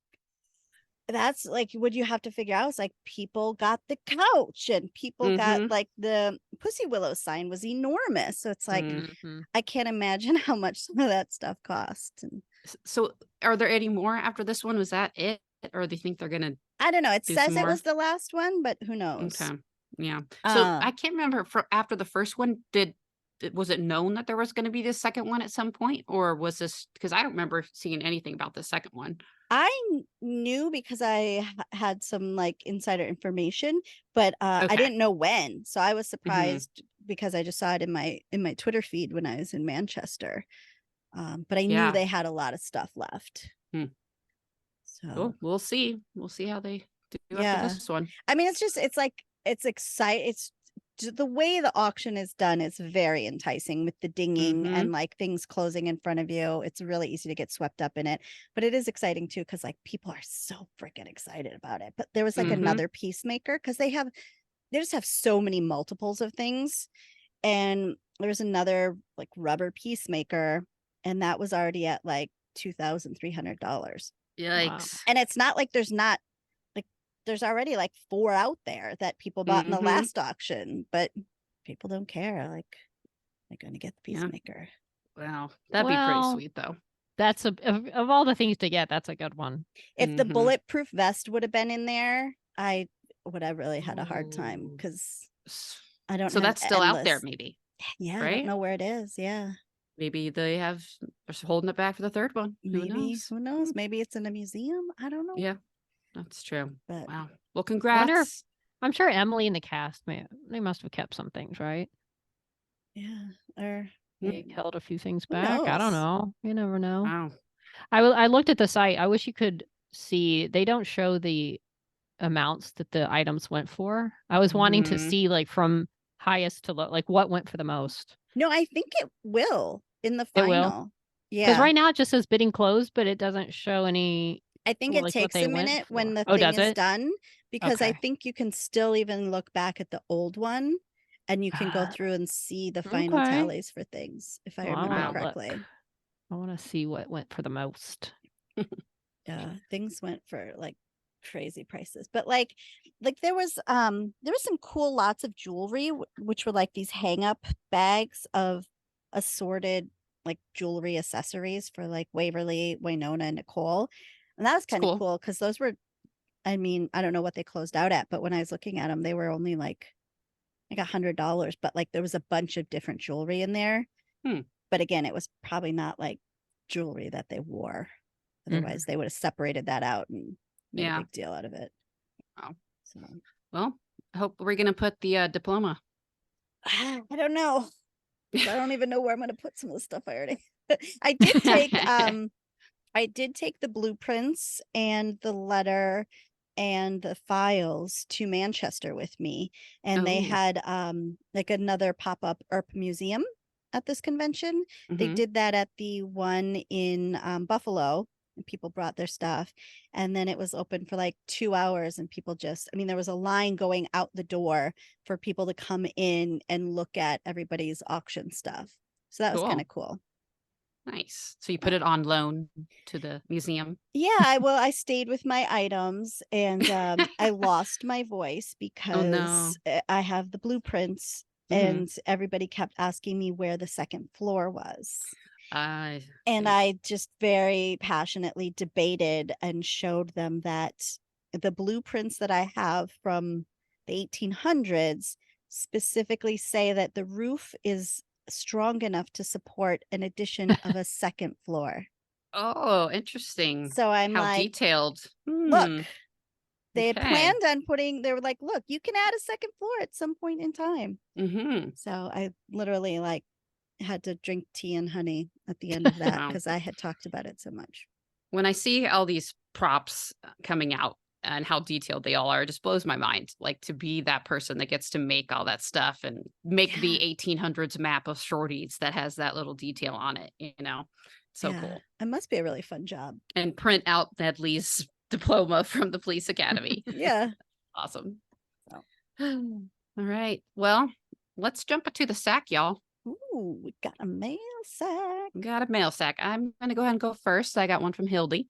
Speaker 2: that's like what you have to figure out is like people got the couch and people got like the Pussy Willow sign was enormous. So it's like, I can't imagine how much some of that stuff costs. And
Speaker 3: so are there any more after this one? Was that it? Or do you think they're going to
Speaker 2: I don't know. It
Speaker 3: do
Speaker 2: says
Speaker 3: some
Speaker 2: it
Speaker 3: more?
Speaker 2: was the last one, but who knows?
Speaker 3: Okay. Yeah. So I can't remember after the first one, was it known that there was going to be this second one at some point, or was this, because I don't remember seeing anything about the second one.
Speaker 2: I knew because I had some like insider information, but I didn't know when. So I was surprised because I just saw it in my Twitter feed when I was in Manchester. But I knew they had a lot of stuff left. So
Speaker 3: we'll see. We'll see how they do after this one.
Speaker 2: I mean, it's exciting. It's the way the auction is done is very enticing with the dinging and like things closing in front of you. It's really easy to get swept up in it, but it is exciting too because like people are so freaking excited about it. But there was like another Peacemaker because they just have so many multiples of things, and there's another like rubber Peacemaker, and that was already at like $2,300.
Speaker 3: Yikes!
Speaker 2: Wow. And it's not like there's already like 4 out there that people bought in the last auction, but people don't care. Like they're going to get the Peacemaker.
Speaker 3: Wow. That'd be pretty sweet though.
Speaker 4: That's of all the things to get, that's a good one.
Speaker 2: If the bulletproof vest would have been in there, I would have really had a hard time because I don't know.
Speaker 3: So that's still out there maybe.
Speaker 2: Yeah.
Speaker 3: Right?
Speaker 2: I don't know where it is. Yeah.
Speaker 3: Maybe they are holding it back for the third one.
Speaker 2: Maybe. Who knows? Maybe it's in a museum. I don't know.
Speaker 3: Yeah. That's true.
Speaker 2: But
Speaker 3: wow. Well, congrats.
Speaker 4: I'm sure Emily and the cast, they must have kept some things, right?
Speaker 2: Yeah. Or
Speaker 4: they held a few things back. I don't know. You never know.
Speaker 3: Wow.
Speaker 4: I looked at the site. I wish you could see. They don't show the amounts that the items went for. I was wanting to see like from highest to low, like what went for the most.
Speaker 2: No, I think it will in the final. It will? Yeah.
Speaker 4: Because right now it just says bidding closed, but it doesn't show any.
Speaker 2: I think it takes a minute when the thing is done, because I think you can still even look back at the old one and you can go through and see the final tallies for things, if I remember correctly.
Speaker 4: I want to see what went for the most.
Speaker 2: Yeah, things went for like crazy prices, but like there was some cool lots of jewelry, which were like these hang up bags of assorted like jewelry accessories for like Waverly, Winona, and Nicole. And that was kind of cool because those were, I mean, I don't know what they closed out at, but when I was looking at them, they were only like $100, but like there was a bunch of different jewelry in there. But again, it was probably not like jewelry that they wore. Otherwise, they would have separated that out and made a big deal out of it.
Speaker 3: Wow.
Speaker 2: So,
Speaker 3: well, I hope we're going to put the diploma.
Speaker 2: I don't know. I don't even know where I'm going to put some of the stuff I already. I did take I did take the blueprints and the letter and the files to Manchester with me, and they had like another pop-up ERP museum at this convention. They did that at the one in Buffalo, and people brought their stuff, and then it was open for like 2 hours, and people there was a line going out the door for people to come in and look at everybody's auction stuff. So that was kind of cool.
Speaker 3: Nice. So you put it on loan to the museum?
Speaker 2: Yeah, I stayed with my items, and I lost my voice because I have the blueprints, and everybody kept asking me where the second floor was. And I just very passionately debated and showed them that the blueprints that I have from the 1800s specifically say that the roof is strong enough to support an addition of a second floor.
Speaker 3: Oh, interesting.
Speaker 2: So I'm
Speaker 3: how detailed.
Speaker 2: Look, they had planned on they were like, look, you can add a second floor at some point in time. So I literally like had to drink tea and honey at the end of that because I had talked about it so much.
Speaker 3: when I see all these props coming out and how detailed they all are, it just blows my mind. Like to be that person that gets to make all that stuff and make the 1800s map of shorties that has that little detail on it, So cool.
Speaker 2: It must be a really fun job.
Speaker 3: And print out Nedley's diploma from the police academy.
Speaker 2: Yeah.
Speaker 3: Awesome.
Speaker 2: So.
Speaker 3: All right. Well, let's jump into the sack, y'all.
Speaker 2: Ooh, we got a mail sack.
Speaker 3: Got a mail sack. I'm going to go ahead and go first. I got one from Hildy.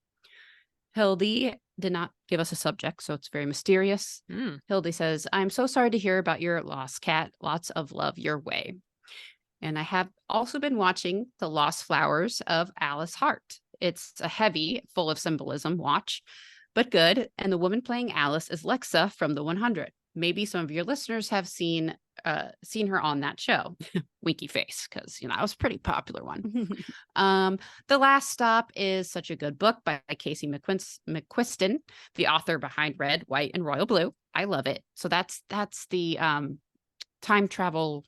Speaker 3: Hildy did not give us a subject, so it's very mysterious. Hildy says, I'm so sorry to hear about your loss, Kat. Lots of love your way. And I have also been watching The Lost Flowers of Alice Hart. It's a heavy, full of symbolism watch, but good. And the woman playing Alice is Lexa from the 100. Maybe some of your listeners have seen her on that show. Winky face, because I was a pretty popular one. The Last Stop is such a good book by Casey McQuiston, the author behind Red, White, and Royal Blue. I love it. So that's the time travel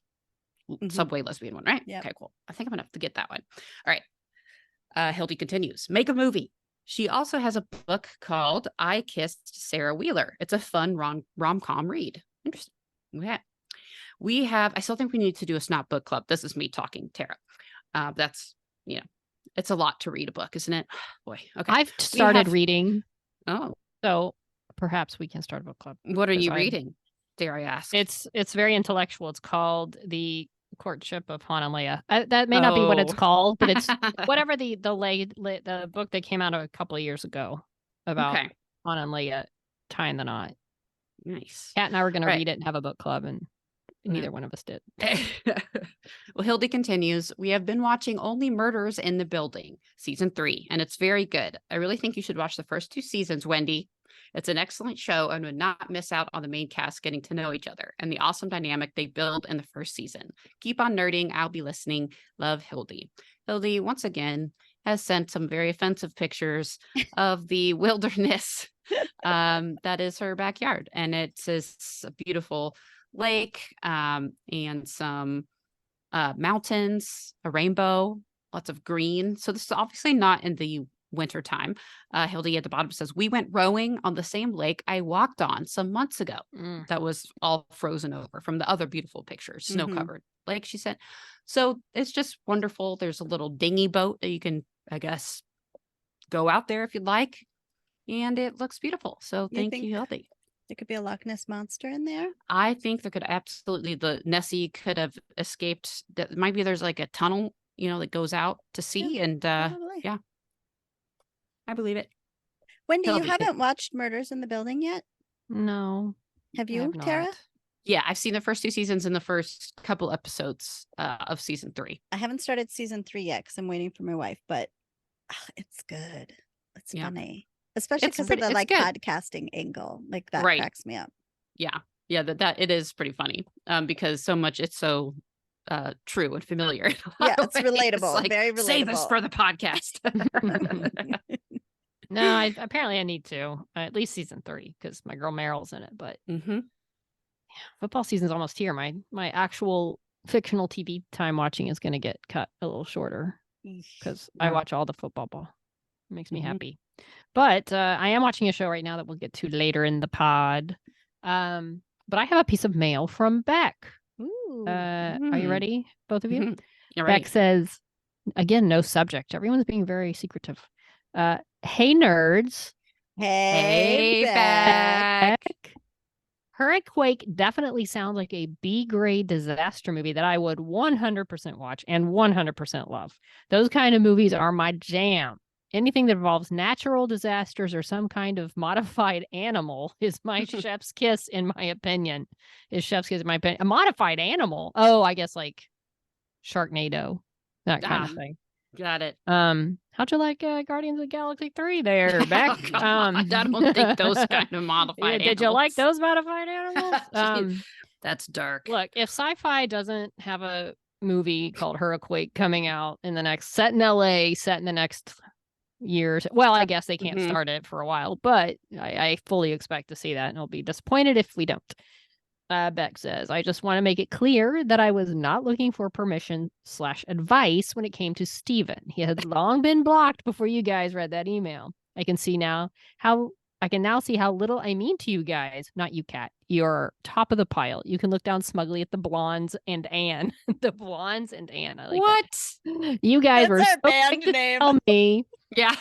Speaker 3: subway lesbian one, right?
Speaker 2: Yep.
Speaker 3: Okay, cool. I think I'm gonna have to get that one. All right. Hildy continues. Make a movie. She also has a book called I Kissed Sarah Wheeler. It's a fun rom-com read. Interesting. Yeah. I still think we need to do a snot book club. This is me talking, Tara. That's, it's a lot to read a book, isn't it? Boy. Okay.
Speaker 4: I've started reading.
Speaker 3: Oh.
Speaker 4: So perhaps we can start a book club.
Speaker 3: What are you reading? Dare I ask?
Speaker 4: It's very intellectual. It's called The Courtship of Han and Leia. That may not be what it's called, but it's whatever the book that came out a couple of years ago about Han and Leia tying the knot.
Speaker 3: Nice.
Speaker 4: Kat and I were going to read it and have a book club, and neither one of us did.
Speaker 3: Well, Hildy continues. We have been watching Only Murders in the Building, season 3, and it's very good. I really think you should watch the first 2 seasons, Wendy. It's an excellent show and would not miss out on the main cast getting to know each other and the awesome dynamic they build in the first season. Keep on nerding. I'll be listening. Love, Hildy. Hildy, once again, has sent some very offensive pictures of the wilderness that is her backyard. And it's a beautiful lake and some mountains, a rainbow, lots of green. So this is obviously not in the winter time. Hildy at the bottom says, we went rowing on the same lake I walked on some months ago. That was all frozen over from the other beautiful pictures, snow covered lake, she said. So it's just wonderful. There's a little dinghy boat that you can, I guess, go out there if you'd like. And it looks beautiful. So thank you, Hildy.
Speaker 2: There could be a Loch Ness Monster in there.
Speaker 3: I think there could absolutely, the Nessie could have escaped. Maybe there's like a tunnel, that goes out to sea. And yeah. I believe it.
Speaker 2: Wendy, you haven't watched Murders in the Building yet?
Speaker 4: No.
Speaker 2: Have you, Tara?
Speaker 3: Yeah, I've seen the first 2 seasons and the first couple episodes of season 3.
Speaker 2: I haven't started season 3 yet because I'm waiting for my wife, but it's good. It's funny. Especially because of the podcasting angle. Like that cracks me up.
Speaker 3: Yeah. Yeah, that it is pretty funny. Because so much it's so true and familiar.
Speaker 2: Yeah, it's relatable. Like, very relatable.
Speaker 3: Say this for the podcast.
Speaker 4: No, I need to at least season 3 because my girl Meryl's in it. But football season's almost here. My actual fictional TV time watching is going to get cut a little shorter because I watch all the football ball. It makes me happy. But I am watching a show right now that we'll get to later in the pod. But I have a piece of mail from Beck.
Speaker 2: Ooh.
Speaker 4: Are you ready, both of you?
Speaker 3: Beck
Speaker 4: right. Says, again, no subject. Everyone's being very secretive. Hey, nerds.
Speaker 2: Hey, Beck.
Speaker 4: Hurricane definitely sounds like a B-grade disaster movie that I would 100% watch and 100% love. Those kind of movies are my jam. Anything that involves natural disasters or some kind of modified animal is my chef's kiss, in my opinion. A modified animal? Oh, I guess like Sharknado, that kind of thing.
Speaker 3: Got it.
Speaker 4: How'd you like Guardians of the Galaxy 3 there, Beck?
Speaker 3: I don't think those kind of modified animals.
Speaker 4: Did you like those modified animals?
Speaker 3: That's dark.
Speaker 4: Look, if sci-fi doesn't have a movie called Hurricane coming out in the next, set in LA, set in the next years, well, I guess they can't start it for a while, but I fully expect to see that, and I'll be disappointed if we don't. Beck says, I just want to make it clear that I was not looking for permission/advice when it came to Steven. He had long been blocked before you guys read that email. I can now see how little I mean to you guys. Not you, Kat. You're top of the pile. You can look down smugly at the blondes and Anne. The blondes and Anne. I like
Speaker 3: What?
Speaker 4: that. You guys
Speaker 2: That's
Speaker 4: were
Speaker 2: our
Speaker 4: so
Speaker 2: band
Speaker 4: quick to
Speaker 2: name.
Speaker 4: tell me.
Speaker 3: Yeah.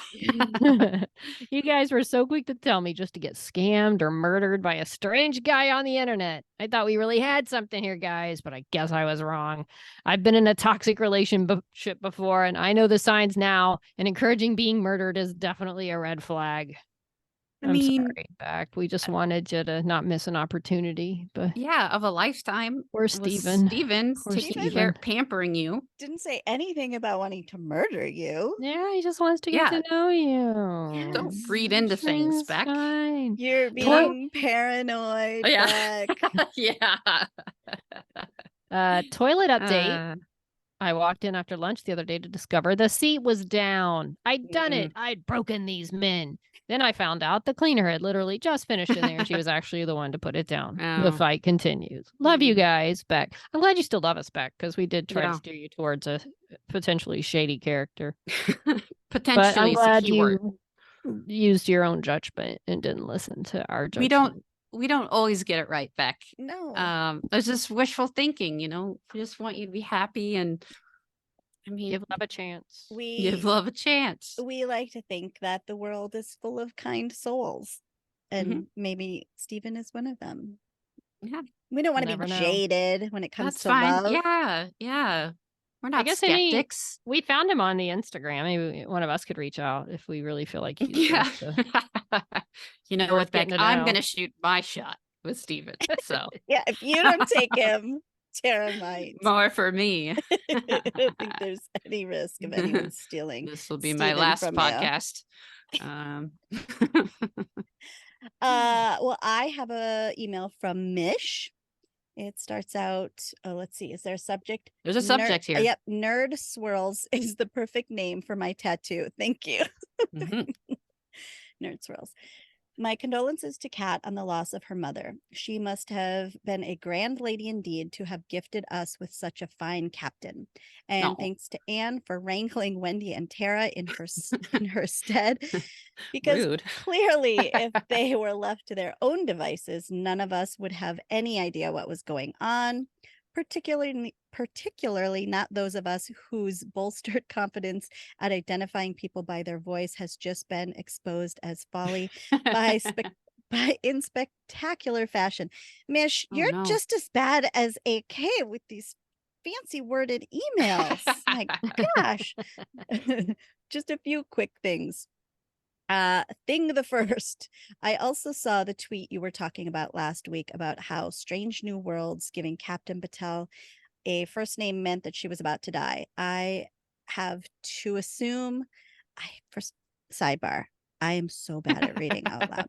Speaker 4: You guys were so quick to tell me just to get scammed or murdered by a strange guy on the internet. I thought we really had something here, guys, but I guess I was wrong. I've been in a toxic relationship before, and I know the signs now, and encouraging being murdered is definitely a red flag. I'm sorry, Beck. We just wanted you to not miss an opportunity, but
Speaker 3: yeah, of a lifetime.
Speaker 4: poor
Speaker 3: with
Speaker 4: Steven.
Speaker 3: Steven's
Speaker 4: Poor
Speaker 3: taking
Speaker 4: Steven.
Speaker 3: care, pampering you.
Speaker 2: Didn't say anything about wanting to murder you.
Speaker 4: Yeah, he just wants to get
Speaker 3: Yeah.
Speaker 4: to know you.
Speaker 3: Don't read into things,
Speaker 4: It's
Speaker 3: Beck.
Speaker 4: fine.
Speaker 2: You're
Speaker 4: Toil-
Speaker 2: being paranoid,
Speaker 3: Yeah.
Speaker 2: Beck.
Speaker 3: Yeah.
Speaker 4: Toilet update.
Speaker 3: Uh,
Speaker 4: I walked in after lunch the other day to discover the seat was down. I'd done it. I'd broken these men. Then I found out the cleaner had literally just finished in there and she was actually the one to put it down. The
Speaker 3: Oh.
Speaker 4: fight continues. Love you guys, Beck. I'm glad you still love us, Beck, because we did try
Speaker 3: Yeah.
Speaker 4: to steer you towards a potentially shady character.
Speaker 3: potentially
Speaker 4: But I'm
Speaker 3: is the
Speaker 4: glad
Speaker 3: key word.
Speaker 4: you used your own judgment and didn't listen to our judgment.
Speaker 3: We don't always get it right, Beck.
Speaker 2: No.
Speaker 3: It's just wishful thinking, you know. We just want you to be happy, and I mean,
Speaker 4: Give love a chance.
Speaker 3: give love a chance.
Speaker 2: We like to think that the world is full of kind souls, and maybe Stephen is one of them.
Speaker 3: Yeah,
Speaker 2: We don't want to
Speaker 4: Never
Speaker 2: be
Speaker 4: know.
Speaker 2: jaded when it comes
Speaker 3: that's
Speaker 2: to
Speaker 3: fine.
Speaker 2: love.
Speaker 3: Yeah. We're not
Speaker 4: guess
Speaker 3: skeptics.
Speaker 4: We found him on the Instagram. Maybe one of us could reach out if we really feel like he's
Speaker 3: Yeah.
Speaker 4: worth the-
Speaker 3: You know
Speaker 4: worth
Speaker 3: what, Beck?
Speaker 4: getting to
Speaker 3: I'm
Speaker 4: know.
Speaker 3: going to shoot my shot with Steven. So
Speaker 2: Yeah, if you don't take him, Tara might.
Speaker 3: more for me.
Speaker 2: I don't think there's any risk of anyone stealing.
Speaker 3: This will be my
Speaker 2: Steven
Speaker 3: last
Speaker 2: from you.
Speaker 3: podcast.
Speaker 2: Well, I have a email from Mish. It starts out, let's see, is there a subject?
Speaker 3: There's a subject here.
Speaker 2: Yep, Nerd Swirls is the perfect name for my tattoo. Thank you.
Speaker 3: Mhm.
Speaker 2: Nerd Swirls. My condolences to Kat on the loss of her mother. She must have been a grand lady indeed to have gifted us with such a fine captain. And
Speaker 3: Aw.
Speaker 2: thanks to Anne for wrangling Wendy and Tara in her stead, because
Speaker 3: Rude.
Speaker 2: clearly, if they were left to their own devices, none of us would have any idea what was going on. Particularly not those of us whose bolstered confidence at identifying people by their voice has just been exposed as folly in spectacular fashion. Mish,
Speaker 3: Oh,
Speaker 2: you're
Speaker 3: no.
Speaker 2: just as bad as AK with these fancy worded emails. My gosh. Just a few quick things. Thing the first, I also saw the tweet you were talking about last week about how Strange New Worlds giving Captain Patel a first name meant that she was about to die. I have to assume, sidebar, I am so bad at reading out loud.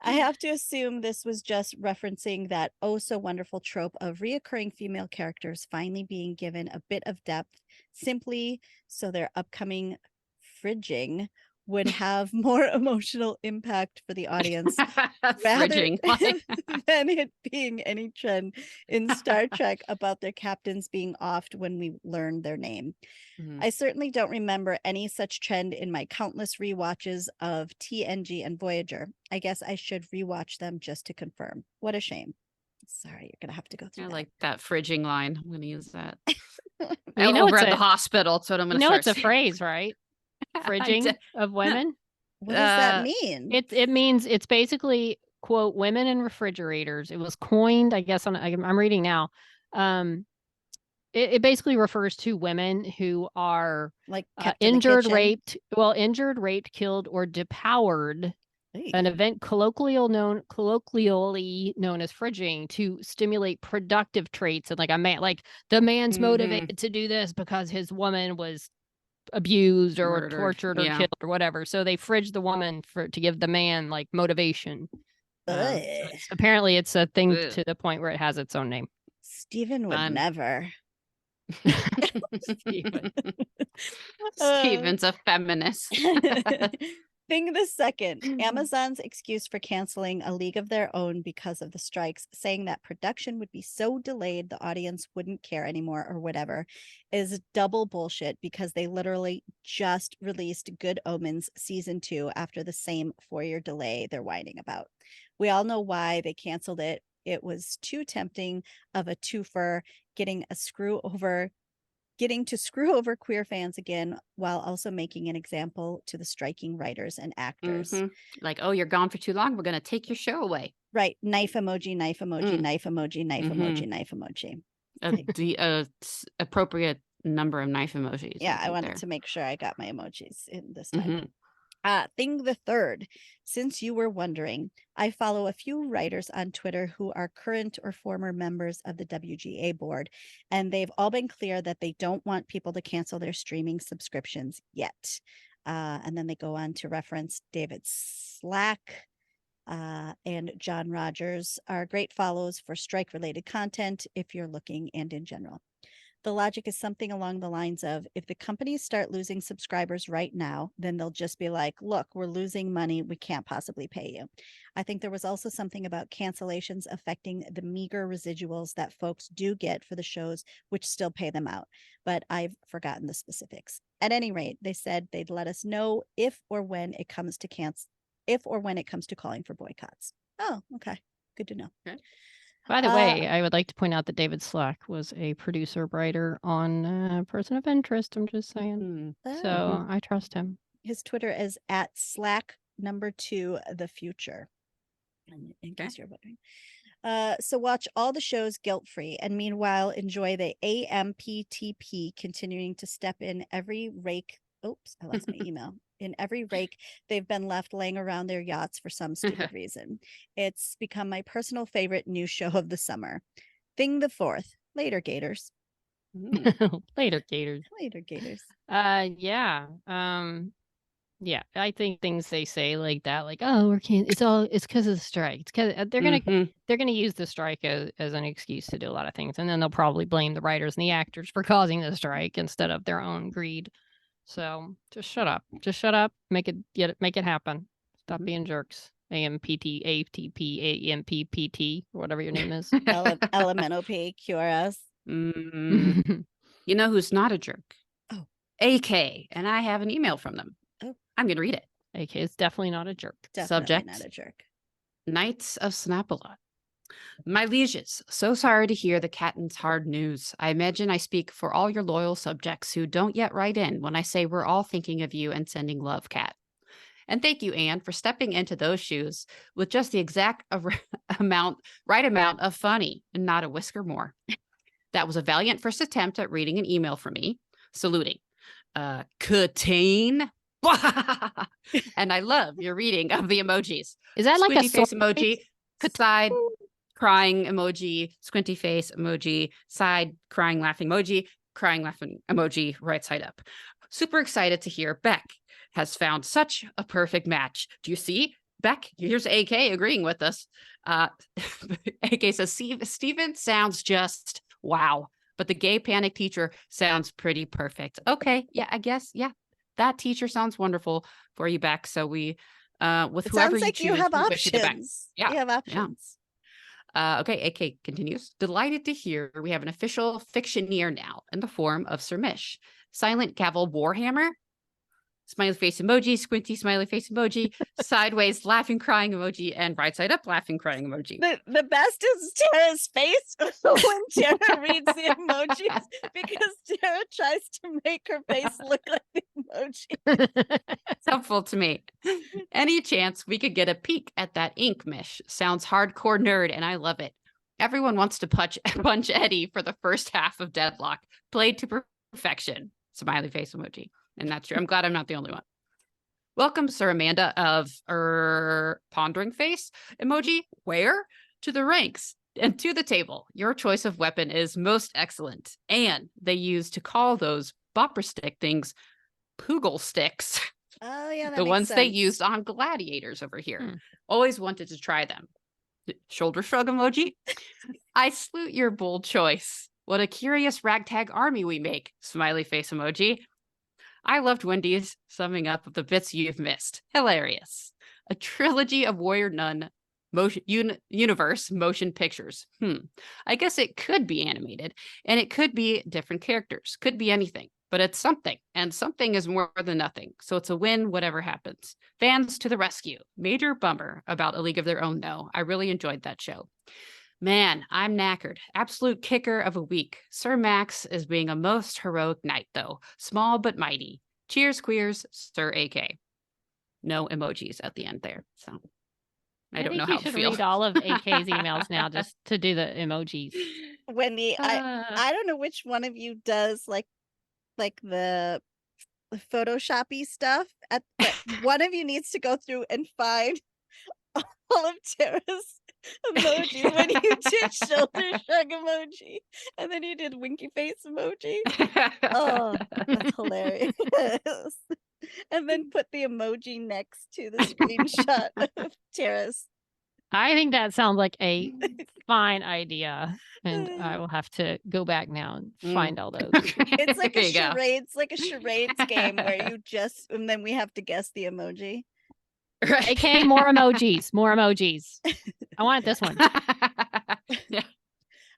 Speaker 2: I have to assume this was just referencing that oh so wonderful trope of reoccurring female characters finally being given a bit of depth simply so their upcoming fridging would have more emotional impact for the audience rather
Speaker 3: Fridging. Like,
Speaker 2: than it being any trend in Star Trek about their captains being offed when we learn their name.
Speaker 3: mhm.
Speaker 2: I certainly don't remember any such trend in my countless rewatches of TNG and Voyager. I guess I should rewatch them just to confirm. What a shame. Sorry, you're gonna have to go through
Speaker 3: I
Speaker 2: that.
Speaker 3: like that fridging line. I'm going to use that.
Speaker 4: You know
Speaker 3: Over
Speaker 4: it's
Speaker 3: at the
Speaker 4: a-
Speaker 3: hospital. That's what I'm going to
Speaker 4: No,
Speaker 3: start
Speaker 4: it's a
Speaker 3: saying.
Speaker 4: phrase, right? Fridging of women.
Speaker 2: What does that
Speaker 3: uh,
Speaker 2: mean?
Speaker 4: It means it's basically quote women in refrigerators. It was coined, I guess. I'm reading now. It basically refers to women who are
Speaker 2: Like kept in the
Speaker 4: injured,
Speaker 2: kitchen?
Speaker 4: injured, raped, killed, or depowered.
Speaker 2: Hey.
Speaker 4: An event colloquially known as fridging to stimulate productive traits and like a man, like the man's motivated to do this because his woman was abused or
Speaker 3: Murdered,
Speaker 4: tortured or
Speaker 3: yeah.
Speaker 4: killed or whatever. So they fridge the woman to give the man like motivation.
Speaker 2: Ugh.
Speaker 4: Apparently, it's a thing
Speaker 3: Ugh.
Speaker 4: to the point where it has its own name.
Speaker 2: Stephen would
Speaker 3: Fun.
Speaker 2: never.
Speaker 4: Steven.
Speaker 3: Steven's a feminist.
Speaker 2: Thing the second, Amazon's excuse for canceling A League of Their Own because of the strikes, saying that production would be so delayed the audience wouldn't care anymore or whatever, is double bullshit because they literally just released Good Omens season 2 after the same 4-year delay they're whining about. We all know why they canceled it. It was too tempting of a twofer, getting to screw over queer fans again while also making an example to the striking writers and actors.
Speaker 3: Like, oh, you're gone for too long. We're going to take your show away.
Speaker 2: Right. Knife emoji, knife emoji, knife emoji, knife emoji, knife emoji.
Speaker 3: Appropriate number of knife emojis.
Speaker 2: Yeah, I wanted to make sure I got my emojis in this time. Thing the third, since you were wondering, I follow a few writers on Twitter who are current or former members of the WGA board, and they've all been clear that they don't want people to cancel their streaming subscriptions yet. And then they go on to reference David Slack and John Rogers are great follows for strike-related content if you're looking and in general. The logic is something along the lines of, if the companies start losing subscribers right now, then they'll just be like, look, we're losing money. We can't possibly pay you. I think there was also something about cancellations affecting the meager residuals that folks do get for the shows, which still pay them out. But I've forgotten the specifics. At any rate, they said they'd let us know if or when it comes to calling for boycotts. Oh, okay. Good to know.
Speaker 3: Okay.
Speaker 4: By the way, I would like to point out that David Slack was a producer writer on Person of Interest. I'm just saying. So I trust him.
Speaker 2: His Twitter is @Slack2 the future. In case you're wondering. So watch all the shows guilt-free, and meanwhile enjoy the AMPTP continuing to step in every rake. Oops, I lost my email. In every rake they've been left laying around their yachts for some stupid reason. It's become my personal favorite new show of the summer. Thing the fourth, later Gators.
Speaker 4: Later Gators.
Speaker 2: Later Gators.
Speaker 4: Yeah. Yeah, I think things they say like that, like, oh, it's because of the strike. It's because they're gonna use the strike as an excuse to do a lot of things, and then they'll probably blame the writers and the actors for causing the strike instead of their own greed. So just shut up. Just shut up. Make it happen. Stop being jerks. AMPT, ATP, AMPPT, or whatever your name is.
Speaker 2: LMNOP, QRS.
Speaker 3: You know who's not a jerk?
Speaker 2: Oh.
Speaker 3: AK. And I have an email from them.
Speaker 2: Oh.
Speaker 3: I'm going to read it.
Speaker 4: AK is definitely not a jerk.
Speaker 2: Definitely
Speaker 3: Subject,
Speaker 2: not a jerk.
Speaker 3: Knights of Snapalot. My lieges, so sorry to hear the Catton's hard news. I imagine I speak for all your loyal subjects who don't yet write in when I say we're all thinking of you and sending love, Cat. And thank you, Anne, for stepping into those shoes with just the exact right amount of funny and not a whisker more. That was a valiant first attempt at reading an email from me. Saluting. Catane. And I love your reading of the emojis.
Speaker 4: Is that like a
Speaker 3: face emoji? Side crying emoji, squinty face emoji, side crying laughing emoji, right side up. Super excited to hear Beck has found such a perfect match. Do you see? Beck, here's AK agreeing with us. AK says, Steven sounds just wow, but the gay panic teacher sounds pretty perfect. Okay, yeah, I guess, yeah, that teacher sounds wonderful for you, Beck. So we, with whoever you choose,
Speaker 2: you have
Speaker 3: options.
Speaker 2: Yeah, you have options.
Speaker 3: Yeah. Okay, AK continues. Delighted to hear we have an official fictioneer now in the form of Sir Mish. Silent Gavel Warhammer. Smiley face emoji, squinty smiley face emoji, sideways laughing crying emoji, and right side up laughing crying emoji.
Speaker 2: The best is Tara's face when Tara reads the emojis, because Tara tries to make her face look like the emoji.
Speaker 3: It's helpful to me. Any chance we could get a peek at that ink, Mish? Sounds hardcore nerd, and I love it. Everyone wants to punch Eddie for the first half of Deadlock. Played to perfection. Smiley face emoji. And that's true. I'm glad I'm not the only one. Welcome, Sir Amanda of pondering face emoji. Where? To the ranks and to the table. Your choice of weapon is most excellent. And they use to call those bopper stick things poogle sticks.
Speaker 2: Oh, yeah. That
Speaker 3: The
Speaker 2: makes
Speaker 3: ones they
Speaker 2: sense.
Speaker 3: used on gladiators over here. Always wanted to try them. Shoulder shrug emoji. I salute your bold choice. What a curious ragtag army we make. Smiley face emoji. I loved Wendy's summing up of the bits you've missed. Hilarious. A trilogy of Warrior Nun universe motion pictures. I guess it could be animated, and it could be different characters. Could be anything, but it's something, and something is more than nothing. So it's a win, whatever happens. Fans to the rescue. Major bummer about A League of Their Own, though. I really enjoyed that show. Man, I'm knackered. Absolute kicker of a week. Sir Max is being a most heroic knight, though. Small but mighty. Cheers, queers, Sir AK. No emojis at the end there. So I don't know how
Speaker 4: you
Speaker 3: to
Speaker 4: should
Speaker 3: feel.
Speaker 4: read all of AK's emails now just to do the emojis.
Speaker 2: Wendy, I don't know which one of you does like the Photoshoppy stuff. But one of you needs to go through and find all of Tara's emojis when you did shoulder shrug emoji, and then you did winky face emoji. Oh, that's hilarious. And then put the emoji next to the screenshot of Tara's.
Speaker 4: I think that sounds like a fine idea. And I will have to go back now and find all those.
Speaker 2: It's like
Speaker 3: There
Speaker 2: a
Speaker 3: you go.
Speaker 2: charades game where you just, and then we have to guess the emoji.
Speaker 3: Right.
Speaker 4: AK, more emojis, more emojis. I want this one.
Speaker 3: Yeah.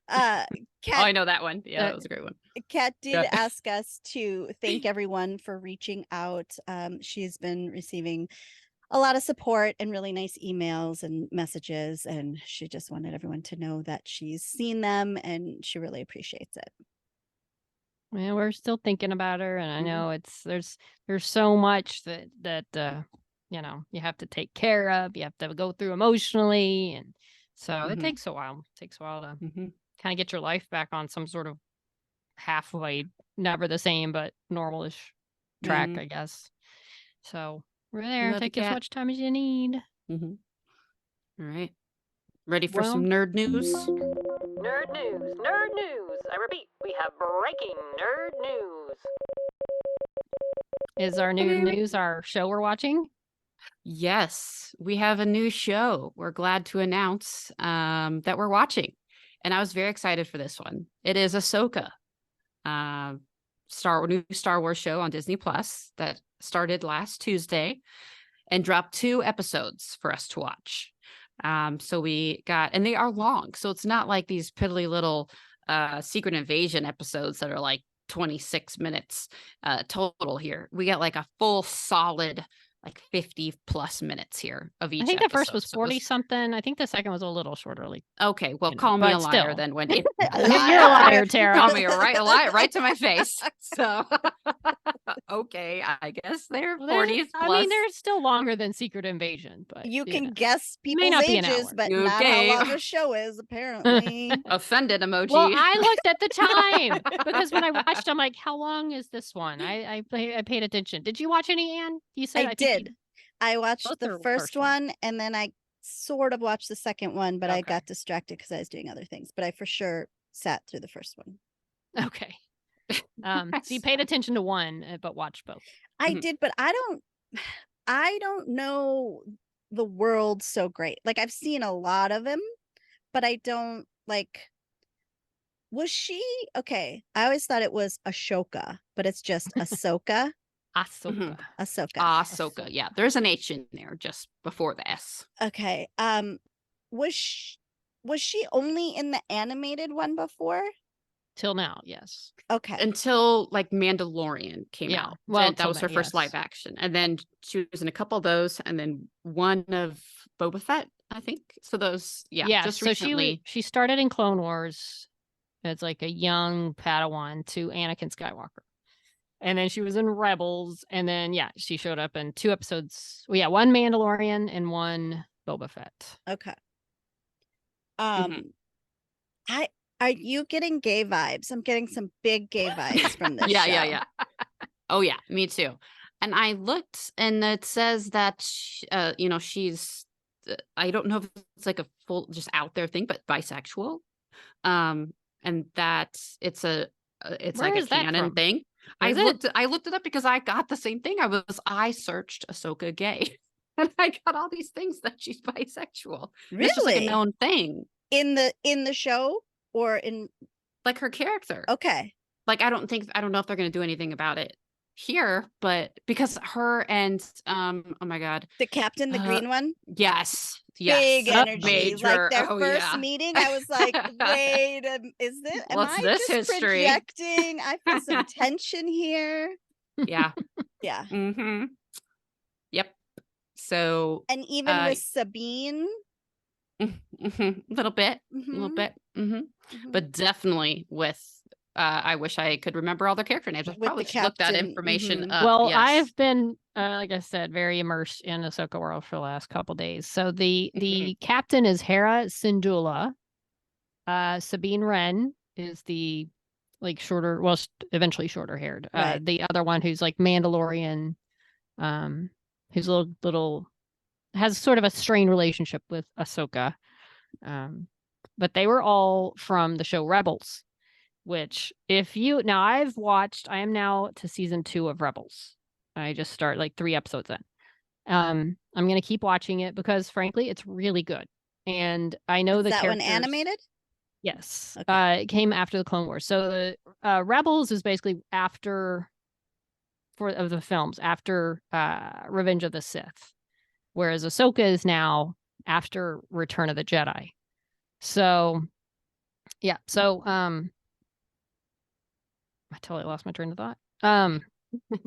Speaker 2: Kat,
Speaker 3: Oh, I know that one. Yeah, that was a great one.
Speaker 2: Kat did
Speaker 3: Yeah.
Speaker 2: ask us to thank everyone for reaching out. She's been receiving a lot of support and really nice emails and messages, and she just wanted everyone to know that she's seen them and she really appreciates it.
Speaker 4: Yeah, we're still thinking about her, and I know there's so much that you know, you have to take care of, you have to go through emotionally, and so it takes a while. It takes a while to kind of get your life back on some sort of halfway, never the same, but normal-ish track, I guess. So we're there.
Speaker 3: Love
Speaker 4: Take
Speaker 3: you,
Speaker 4: as
Speaker 3: Kat.
Speaker 4: much time as you need.
Speaker 3: All right. Ready for
Speaker 4: Well-
Speaker 3: some nerd news?
Speaker 4: Nerd news, nerd news. I repeat, we have breaking nerd news. Is our new news our show we're watching?
Speaker 3: Yes, we have a new show. We're glad to announce that we're watching. And I was very excited for this one. It is Ahsoka, new Star Wars show on Disney Plus that started last Tuesday and dropped 2 episodes for us to watch. So we got, and they are long. So it's not like these piddly little Secret Invasion episodes that are like 26 minutes total here. We got like a full solid like 50 plus minutes here of each
Speaker 4: I think the first
Speaker 3: episode.
Speaker 4: was
Speaker 3: So it
Speaker 4: 40 something. I think the second was a little shorter. Like,
Speaker 3: okay, well,
Speaker 4: you know,
Speaker 3: call me
Speaker 4: but
Speaker 3: a liar
Speaker 4: still.
Speaker 3: then, Wendy.
Speaker 4: You're a liar, Tara.
Speaker 3: Call me a liar right to my face. So, okay, I guess they're
Speaker 4: Well,
Speaker 3: 40s
Speaker 4: I
Speaker 3: plus.
Speaker 4: mean, they're still longer than Secret Invasion, but
Speaker 2: You can
Speaker 4: know.
Speaker 2: guess
Speaker 4: may
Speaker 2: people's
Speaker 4: not be an
Speaker 2: ages,
Speaker 4: hour.
Speaker 2: but not
Speaker 3: Okay.
Speaker 2: how long a show is, apparently.
Speaker 3: Offended emoji.
Speaker 4: Well, I looked at the time because when I watched, I'm like, how long is this one? I paid attention. Did you watch any, Anne? You said
Speaker 2: I
Speaker 4: think
Speaker 2: did. I watched
Speaker 4: Both
Speaker 2: the
Speaker 4: or
Speaker 2: first
Speaker 4: first one?
Speaker 2: one, and then I sort of watched the second one, but I
Speaker 4: Okay.
Speaker 2: got distracted because I was doing other things. But I for sure sat through the first one.
Speaker 4: Okay. So you paid attention to one, but watched both.
Speaker 2: I
Speaker 3: Mhm.
Speaker 2: did, but I don't know the world so great. Like I've seen a lot of him, but I don't like. Was she okay? I always thought it was Ashoka, but it's just Ahsoka.
Speaker 4: Ahsoka.
Speaker 2: Ahsoka.
Speaker 3: Ahsoka. Yeah, there's an H in there just before the S.
Speaker 2: Okay. Was she only in the animated one before?
Speaker 4: Till now, yes.
Speaker 2: Okay.
Speaker 3: Until like Mandalorian came
Speaker 4: Yeah,
Speaker 3: out.
Speaker 4: well,
Speaker 3: That
Speaker 4: till
Speaker 3: was her
Speaker 4: then,
Speaker 3: first live
Speaker 4: yes.
Speaker 3: action. And then she was in a couple of those, and then one of Boba Fett, I think. So those, just
Speaker 4: so
Speaker 3: recently.
Speaker 4: she started in Clone Wars as like a young Padawan to Anakin Skywalker. And then she was in Rebels, and then she showed up in 2 episodes. Well, one Mandalorian and one Boba Fett.
Speaker 2: Okay.
Speaker 3: Mhm.
Speaker 2: Are you getting gay vibes? I'm getting some big gay vibes from this show.
Speaker 3: Yeah. Oh yeah, me too. And I looked, and it says that she's I don't know if it's like a full just out there thing, but bisexual. And that it's
Speaker 4: Where
Speaker 3: like a
Speaker 4: is that
Speaker 3: canon
Speaker 4: from?
Speaker 3: thing. I looked it up because I got the same thing. I searched Ahsoka gay, and I got all these things that she's bisexual.
Speaker 2: Really?
Speaker 3: It's just like a known thing,
Speaker 2: In the show or in
Speaker 3: like her character.
Speaker 2: okay.
Speaker 3: Like I don't know if they're going to do anything about it here, but because her and oh my god,
Speaker 2: The captain, the green one,
Speaker 3: yes,
Speaker 2: big energy.
Speaker 3: major.
Speaker 2: Like their
Speaker 3: oh,
Speaker 2: first
Speaker 3: yeah.
Speaker 2: meeting, I was like, wait, am
Speaker 3: What's
Speaker 2: I
Speaker 3: this
Speaker 2: just
Speaker 3: history?
Speaker 2: projecting? I feel some tension here.
Speaker 3: Yeah.
Speaker 2: Yeah.
Speaker 3: Mm-hmm. Yep. So
Speaker 2: And even with Sabine,
Speaker 3: little bit,
Speaker 2: mhm,
Speaker 3: mhm.
Speaker 2: mhm.
Speaker 3: But definitely with I wish I could remember all their character names. I
Speaker 2: With
Speaker 3: probably
Speaker 2: the
Speaker 3: should look that
Speaker 2: captain,
Speaker 3: information
Speaker 2: mhm.
Speaker 3: up.
Speaker 4: Well,
Speaker 3: Yes.
Speaker 4: I've been, like I said, very immersed in Ahsoka world for the last couple days. So the captain is Hera Syndulla. Sabine Wren is the like shorter, well, eventually shorter haired.
Speaker 2: Right.
Speaker 4: The other one who's like Mandalorian, who's a little has sort of a strained relationship with Ahsoka. But they were all from the show Rebels, which now I am now to season 2 of Rebels. I just start like 3 episodes in. I'm going to keep watching it because frankly, it's really good. And I know
Speaker 2: Is
Speaker 4: the
Speaker 2: that one
Speaker 4: characters.
Speaker 2: animated?
Speaker 4: Yes.
Speaker 2: Okay.
Speaker 4: It came after the Clone Wars. So the Rebels is basically after the films, after Revenge of the Sith. Whereas Ahsoka is now after Return of the Jedi. So yeah. So I totally lost my train of thought. But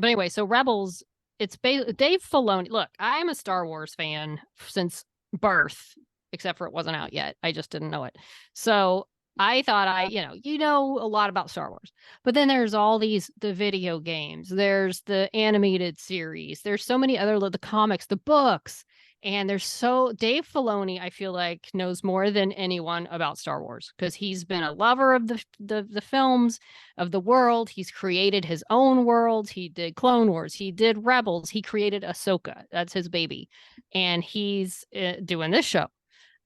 Speaker 4: anyway, so Rebels, it's Dave Filoni. Look, I'm a Star Wars fan since birth, except for it wasn't out yet. I just didn't know it. So I thought you know a lot about Star Wars. But then there's all the video games, there's the animated series, there's so many other the comics, the books. And Dave Filoni, I feel like, knows more than anyone about Star Wars because he's been a lover of the films, of the world. He's created his own world. He did Clone Wars. He did Rebels. He created Ahsoka. That's his baby. And he's doing this show.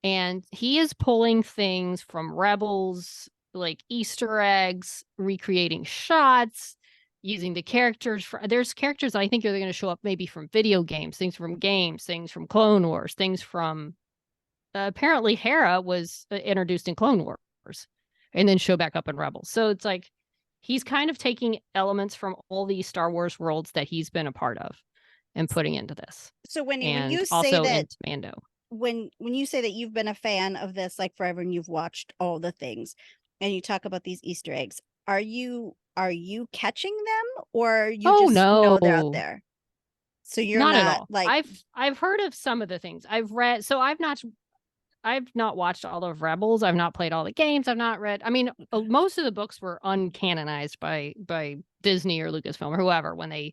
Speaker 4: And he is pulling things from Rebels, like Easter eggs, recreating shots, using the characters. There's characters I think are going to show up maybe from video games, things from Clone Wars, things from apparently Hera was introduced in Clone Wars and then show back up in Rebels. So it's like he's kind of taking elements from all these Star Wars worlds that he's been a part of and putting into this.
Speaker 2: So when you say
Speaker 4: also
Speaker 2: that
Speaker 4: into Mando.
Speaker 2: When you say that you've been a fan of this like forever and you've watched all the things and you talk about these Easter eggs, are you catching them or you just know they're out there? So you're not
Speaker 4: at all.
Speaker 2: like
Speaker 4: I've heard of some of the things. I've read, so I've not watched all of Rebels. I've not played all the games. I've not read. I mean, most of the books were uncanonized by Disney or Lucasfilm or whoever when they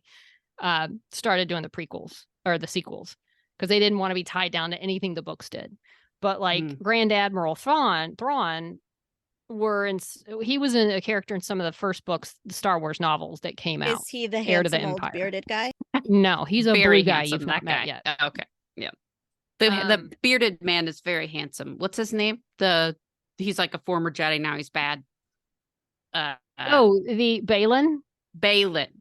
Speaker 4: started doing the prequels or the sequels because they didn't want to be tied down to anything the books did. But like Grand Admiral Thrawn he was a character in some of the first books, the Star Wars novels that came out.
Speaker 2: Is he the
Speaker 4: Heir to the
Speaker 2: handsome old
Speaker 4: Empire.
Speaker 2: bearded guy?
Speaker 4: No, he's a
Speaker 3: Very
Speaker 4: blue guy
Speaker 3: handsome,
Speaker 4: you've not
Speaker 3: that
Speaker 4: met
Speaker 3: guy.
Speaker 4: yet.
Speaker 3: Okay. Yeah. The bearded man is very handsome. What's his name? He's like a former Jedi. Now he's bad.
Speaker 4: The Balin.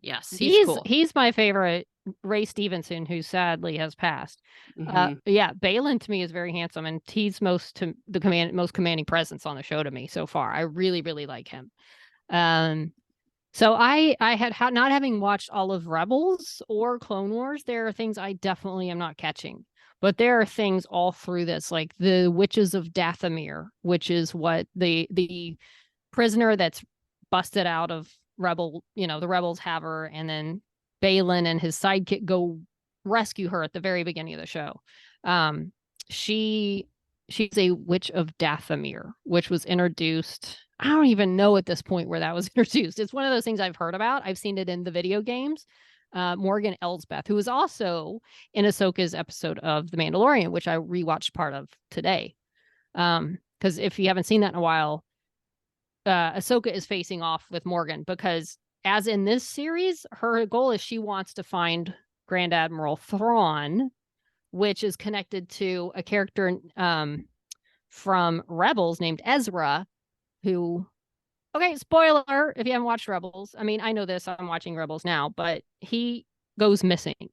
Speaker 3: Yes, he's cool.
Speaker 4: He's my favorite. Ray Stevenson, who sadly has passed. Balin to me is very handsome, and he's most commanding presence on the show to me so far. I really, really like him. So I had not having watched all of Rebels or Clone Wars, there are things I definitely am not catching. But there are things all through this, like the Witches of Dathomir, which is what the prisoner that's busted out of the rebels have her, and then Balin and his sidekick go rescue her at the very beginning of the show. She's a Witch of Dathomir, which was introduced. I don't even know at this point where that was introduced. It's one of those things I've heard about. I've seen it in the video games. Morgan Elsbeth, who was also in Ahsoka's episode of The Mandalorian, which I rewatched part of today. Because if you haven't seen that in a while, Ahsoka is facing off with Morgan because, as in this series, her goal is she wants to find Grand Admiral Thrawn, which is connected to a character from Rebels named Ezra, who, okay, spoiler if you haven't watched Rebels. I mean, I know this, I'm watching Rebels now, but he goes missing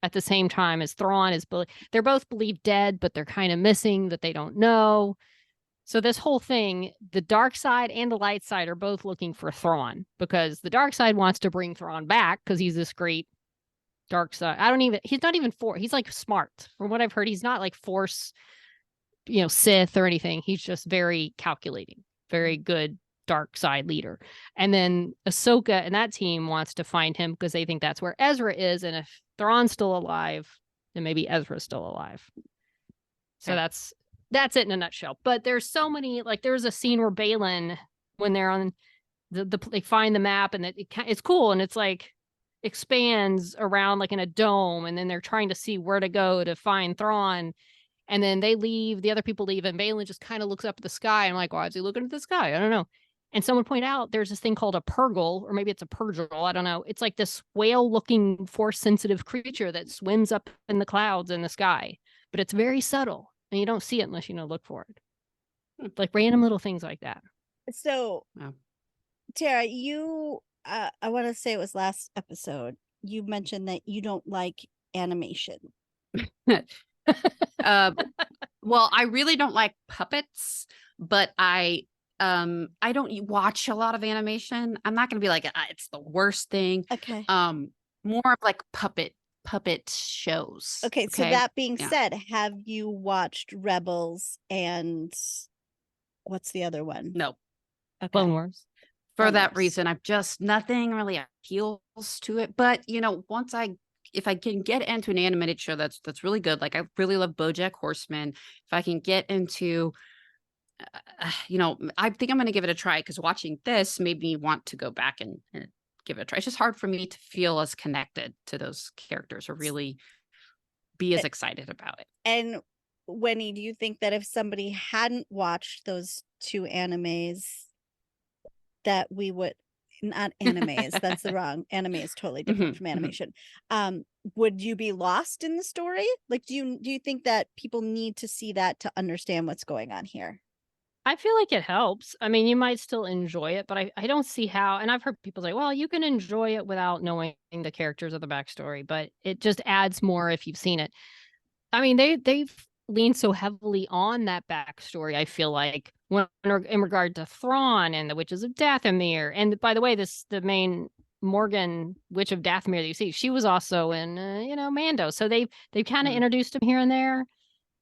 Speaker 4: at the same time as Thrawn is. They're both believed dead, but they're kind of missing that they don't know. So this whole thing, the dark side and the light side are both looking for Thrawn, because the dark side wants to bring Thrawn back because he's this great dark side. He's not even he's like smart. From what I've heard, he's not like Force, Sith or anything. He's just very calculating, very good dark side leader. And then Ahsoka and that team wants to find him because they think that's where Ezra is. And if Thrawn's still alive, then maybe Ezra's still alive. So
Speaker 3: Okay.
Speaker 4: that's it in a nutshell. But there's so many, like there's a scene where Balin, when they're on they find the map, and it's cool, and it's like expands around like in a dome, and then they're trying to see where to go to find Thrawn, and then the other people leave, and Balin just kind of looks up at the sky. I'm like, why is he looking at the sky? I don't know. And someone pointed out there's this thing called a purgle, or maybe it's a purgle, I don't know. It's like this whale-looking force-sensitive creature that swims up in the clouds in the sky, but it's very subtle, and you don't see it unless look for it. Like random little things like that.
Speaker 2: So,
Speaker 3: Wow.
Speaker 2: Tara, you, I want to say it was last episode, you mentioned that you don't like animation.
Speaker 3: Well, I really don't like puppets, but I don't watch a lot of animation. I'm not going to be like, it's the worst thing.
Speaker 2: Okay.
Speaker 3: More of like puppet shows.
Speaker 2: Okay. So that being
Speaker 3: Yeah.
Speaker 2: said, have you watched Rebels and what's the other one?
Speaker 3: No.
Speaker 2: Okay.
Speaker 4: Clone Wars.
Speaker 3: For
Speaker 2: Clone
Speaker 3: that
Speaker 2: Wars.
Speaker 3: reason, I've just nothing really appeals to it. But if I can get into an animated show that's really good, like I really love BoJack Horseman. If I can get into, I think I'm going to give it a try, because watching this made me want to go back and give it a try. It's just hard for me to feel as connected to those characters or really be as excited about it.
Speaker 2: And Winnie, do you think that if somebody hadn't watched those two animes, that we would, not animes, that's the wrong, anime is totally different from animation. Would you be lost in the story? Like, do you think that people need to see that to understand what's going on here?
Speaker 4: I feel like it helps. I mean, you might still enjoy it, but I don't see how. And I've heard people say, well, you can enjoy it without knowing the characters or the backstory, but it just adds more if you've seen it. I mean, they've leaned so heavily on that backstory, I feel like, when in regard to Thrawn and the Witches of Dathomir. And by the way, the main Morgan Witch of Dathomir that you see, she was also in Mando. So they've kind of introduced him here and there.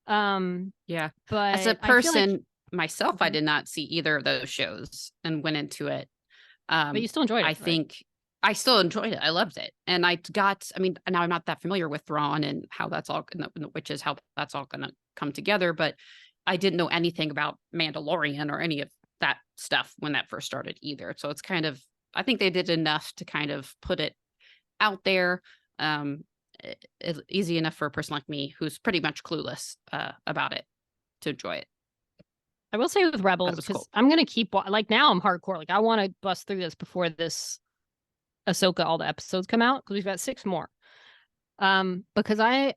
Speaker 3: Yeah.
Speaker 4: But
Speaker 3: As a
Speaker 4: I feel like,
Speaker 3: person myself, I did not see either of those shows and went into it.
Speaker 4: but you still enjoyed it.
Speaker 3: I think I still enjoyed it. I loved it. And now I'm not that familiar with Thrawn and how that's all, the witches, how that's all going to come together. But I didn't know anything about Mandalorian or any of that stuff when that first started either. So it's kind of, I think they did enough to kind of put it out there. It's easy enough for a person like me who's pretty much clueless about it to enjoy it.
Speaker 4: I will say with Rebels, because
Speaker 3: cool.
Speaker 4: I'm going to keep, like now I'm hardcore. Like I want to bust through this before this Ahsoka, all the episodes come out, because we've got 6 more. Because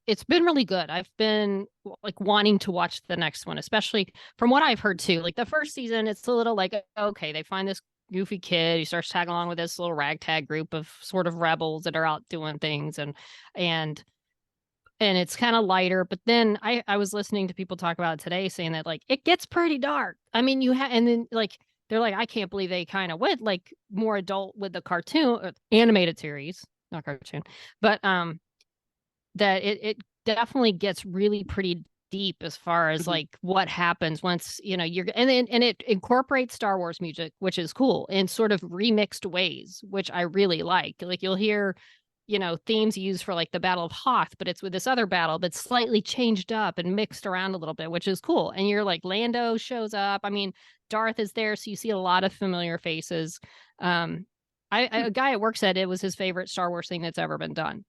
Speaker 4: it's been really good. I've been like wanting to watch the next one, especially from what I've heard too. Like the first season, it's a little like, okay, they find this goofy kid, he starts tagging along with this little ragtag group of sort of rebels that are out doing things, and it's kind of lighter. But then I was listening to people talk about it today, saying that like it gets pretty dark. I mean, and then like they're like, I can't believe they kind of went like more adult with the cartoon animated series, not cartoon, but that it definitely gets really pretty deep as far as like what happens once and it incorporates Star Wars music, which is cool, in sort of remixed ways, which I really like you'll hear themes used for like the Battle of Hoth, but it's with this other battle that's slightly changed up and mixed around a little bit, which is cool. And you're like, Lando shows up, I mean, Darth is there, so you see a lot of familiar faces. A guy at work said it was his favorite Star Wars thing that's ever been done.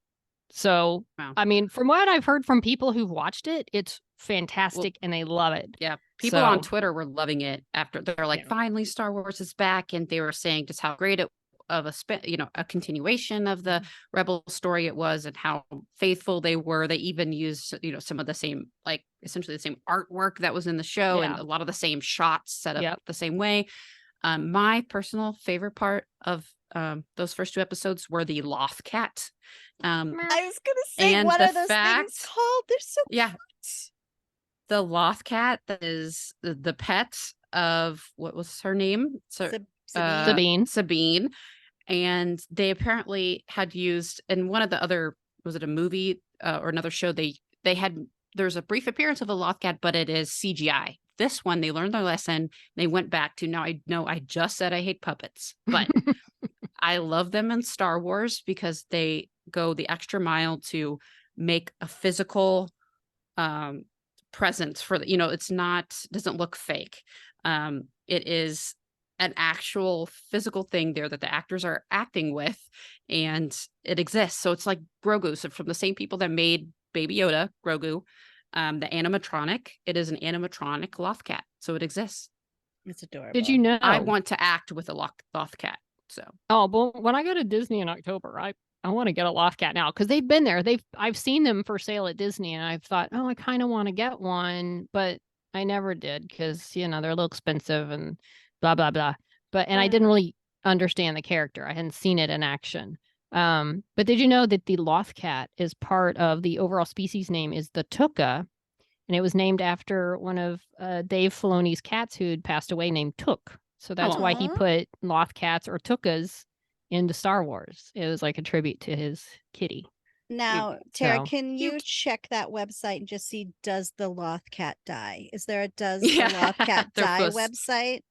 Speaker 4: So,
Speaker 3: wow.
Speaker 4: I mean, from what I've heard from people who've watched it, it's fantastic and they love it.
Speaker 3: Yeah. People on Twitter were loving it after they're like, finally Star Wars is back. And they were saying just how great a continuation of the Rebel story it was, and how faithful they were. They even used, some of the same, like essentially the same artwork that was in the show, and a lot of the same shots set up the same way. My personal favorite part of those first 2 episodes were the Loth cat. I
Speaker 2: was gonna say, what are those things called? They're so cute.
Speaker 3: the Loth cat that is the pet of, what was her name?
Speaker 2: Sabine.
Speaker 3: Sabine. And they apparently had used, in one of the other, was it a movie or another show, there's a brief appearance of a Loth cat, but it is CGI. This one, they learned their lesson. They went back to, now I know I just said I hate puppets, but I love them in Star Wars because they go the extra mile to make a physical presence for the, it's not, doesn't look fake. It is an actual physical thing there that the actors are acting with, and it exists. So it's like Grogu. So from the same people that made Baby Yoda, Grogu, the animatronic, it is an animatronic Loth cat. So it exists.
Speaker 2: It's adorable.
Speaker 4: Did you know?
Speaker 3: I want to act with a Loth cat. So
Speaker 4: but when I go to Disney in October, I want to get a Loth cat now because they've been there. I've seen them for sale at Disney, and I've thought, I kind of want to get one, but I never did because they're a little expensive and blah blah blah. And I didn't really understand the character. I hadn't seen it in action. But did you know that the Loth cat is part of the overall species name is the Tuca, and it was named after one of Dave Filoni's cats who'd passed away named Took. So that's why he put Loth cats or Tucas into Star Wars. It was like a tribute to his kitty.
Speaker 2: Now, Tara, can you check that website and just see, does the Loth cat die? Is there a does the Loth cat die website?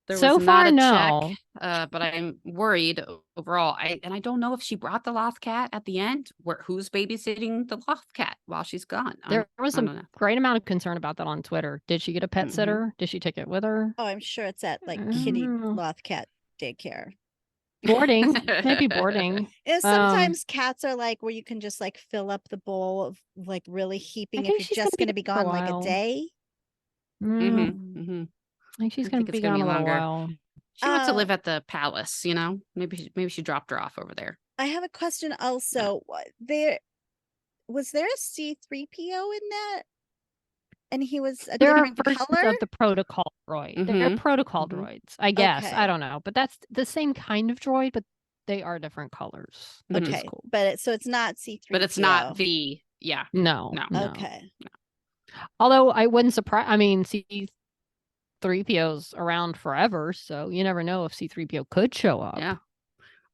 Speaker 3: There
Speaker 4: so
Speaker 3: was
Speaker 4: far,
Speaker 3: not a
Speaker 4: no.
Speaker 3: check, but I'm worried overall. I don't know if she brought the Loth cat at the end. Who's babysitting the Loth cat while she's gone?
Speaker 4: There was a great amount of concern about that on Twitter. Did she get a pet sitter? Did she take it with her?
Speaker 2: Oh, I'm sure it's at like kitty Loth cat daycare.
Speaker 4: Boarding, maybe boarding.
Speaker 2: And sometimes cats are like where you can just like fill up the bowl of like really heaping if you're just going to be gone like a day.
Speaker 4: I think she's going to be gone a while.
Speaker 3: She wants to live at the palace, Maybe she dropped her off over there.
Speaker 2: I have a question also. Was there a C-3PO in that? And he was a different color
Speaker 4: of the protocol droid. They're protocol droids, I guess. Okay. I don't know, but that's the same kind of droid, but they are different colors. Which is cool.
Speaker 2: But it's not C-3PO.
Speaker 3: But it's not
Speaker 4: No.
Speaker 2: Okay.
Speaker 4: No. Although I wouldn't surprise. I mean, C-3PO's around forever, so you never know if C-3PO could show up.
Speaker 3: Yeah.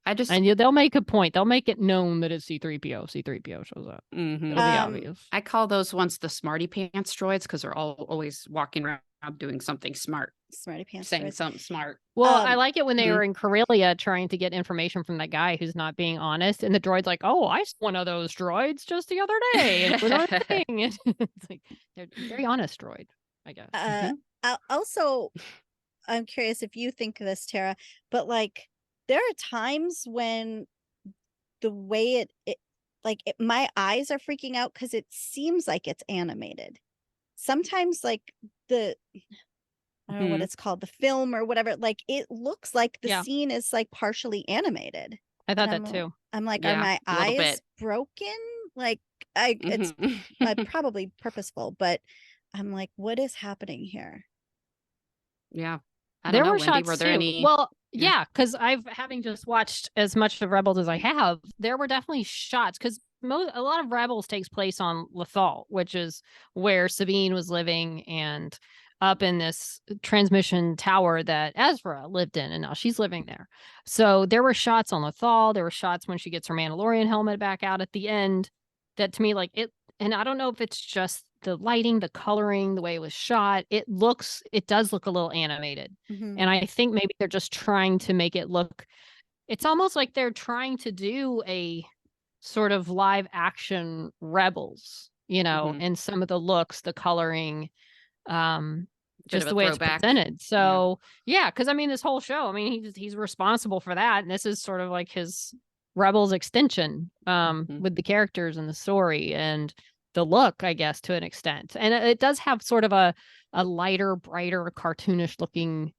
Speaker 4: They'll make a point. They'll make it known that it's C-3PO. C-3PO shows up. It'll be obvious.
Speaker 3: I call those ones the smarty pants droids because they're all always walking around doing something smart.
Speaker 2: Smarty pants
Speaker 3: saying
Speaker 2: droids.
Speaker 3: Something smart.
Speaker 4: Well, I like it when they were in Corellia trying to get information from that guy who's not being honest, and the droid's like, "Oh, I saw one of those droids just the other day." And it was our thing. It's like they're very honest droid, I guess.
Speaker 2: Also, I'm curious if you think this, Tara, but like there are times when the way my eyes are freaking out because it seems like it's animated. Sometimes like I don't know what it's called, the film or whatever, like it looks like the scene is like partially animated.
Speaker 4: I thought that too.
Speaker 2: I'm like, are my eyes broken? Like it's probably purposeful, but I'm like, what is happening here?
Speaker 3: Yeah.
Speaker 4: There were shots were there too. Any... Well, yeah, because having just watched as much of Rebels as I have, there were definitely shots because a lot of Rebels takes place on Lothal, which is where Sabine was living and up in this transmission tower that Ezra lived in, and now she's living there. So there were shots on Lothal. There were shots when she gets her Mandalorian helmet back out at the end that to me, like it, and I don't know if it's just the lighting, the coloring, the way it was shot, it does look a little animated. And I think maybe they're just trying to make it look, it's almost like they're trying to do a sort of live action Rebels, and some of the looks, the coloring, just the way it's presented. So yeah, because I mean, this whole show, I mean, he's responsible for that. And this is sort of like his Rebels extension with the characters and the story and the look, I guess, to an extent. And it does have sort of a lighter, brighter, cartoonish looking,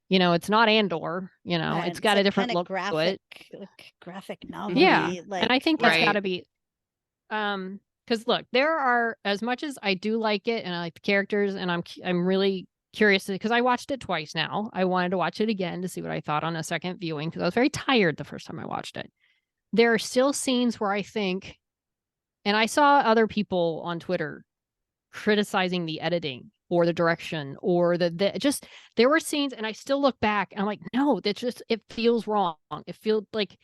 Speaker 4: it's not Andor, it's got a different look to it.
Speaker 2: Graphic novel.
Speaker 4: Yeah. And I think that's got to be, because look, there are, as much as I do like it and I like the characters and I'm really curious because I watched it twice now. I wanted to watch it again to see what I thought on a second viewing because I was very tired the first time I watched it. There are still scenes where I think, and I saw other people on Twitter criticizing the editing or the direction or the just, there were scenes, and I still look back and I'm like, no, that's just, it feels wrong. It feels like,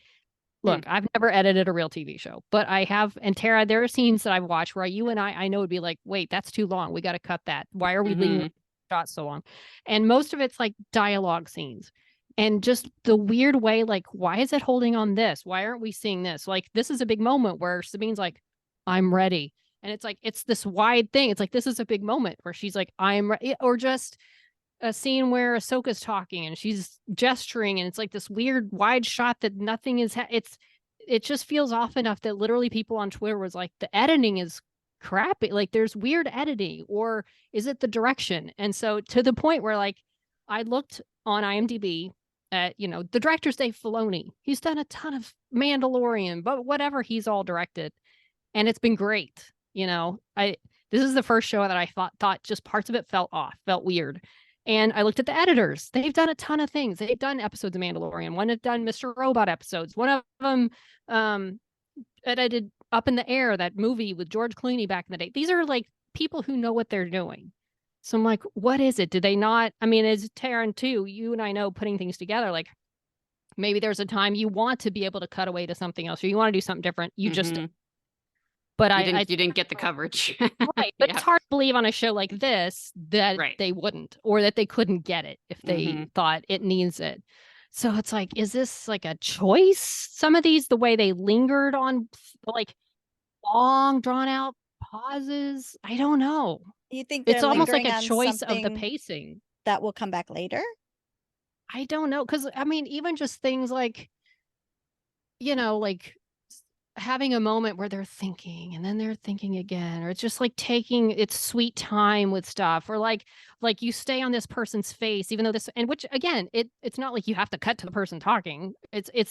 Speaker 4: look, I've never edited a real TV show, but I have. And Tara, there are scenes that I've watched where you and I know would be like, wait, that's too long. We got to cut that. Why are we leaving shots so long? And most of it's like dialogue scenes. And just the weird way, like, why is it holding on this? Why aren't we seeing this? Like, this is a big moment where Sabine's like, I'm ready. And it's like, it's this wide thing. It's like, this is a big moment where she's like, I'm ready. Or just a scene where Ahsoka's talking and she's gesturing, and it's like this weird wide shot that nothing is, it just feels off enough that literally people on Twitter was like, the editing is crappy. Like, there's weird editing, or is it the direction? And so to the point where, like, I looked on IMDb at, the director's Dave Filoni. He's done a ton of Mandalorian, but whatever he's all directed. And it's been great. This is the first show that I thought just parts of it felt off, felt weird. And I looked at the editors. They've done a ton of things. They've done episodes of Mandalorian. One have done Mr. Robot episodes. One of them edited Up in the Air, that movie with George Clooney back in the day. These are like people who know what they're doing. So I'm like, what is it? Did they not? I mean, as Taryn too, you and I know, putting things together, like maybe there's a time you want to be able to cut away to something else, or you want to do something different. You just, but
Speaker 3: you didn't get the coverage.
Speaker 4: Right. But it's hard to believe on a show like this that they wouldn't, or that they couldn't get it if they thought it needs it. So it's like, is this like a choice? Some of these, the way they lingered on like long drawn out pauses, I don't know.
Speaker 2: You think
Speaker 4: it's almost like a choice of the pacing
Speaker 2: that will come back later?
Speaker 4: I don't know. Because I mean, even just things like, like having a moment where they're thinking and then they're thinking again, or it's just like taking its sweet time with stuff, or like you stay on this person's face, even though this, and which again, it's not like you have to cut to the person talking.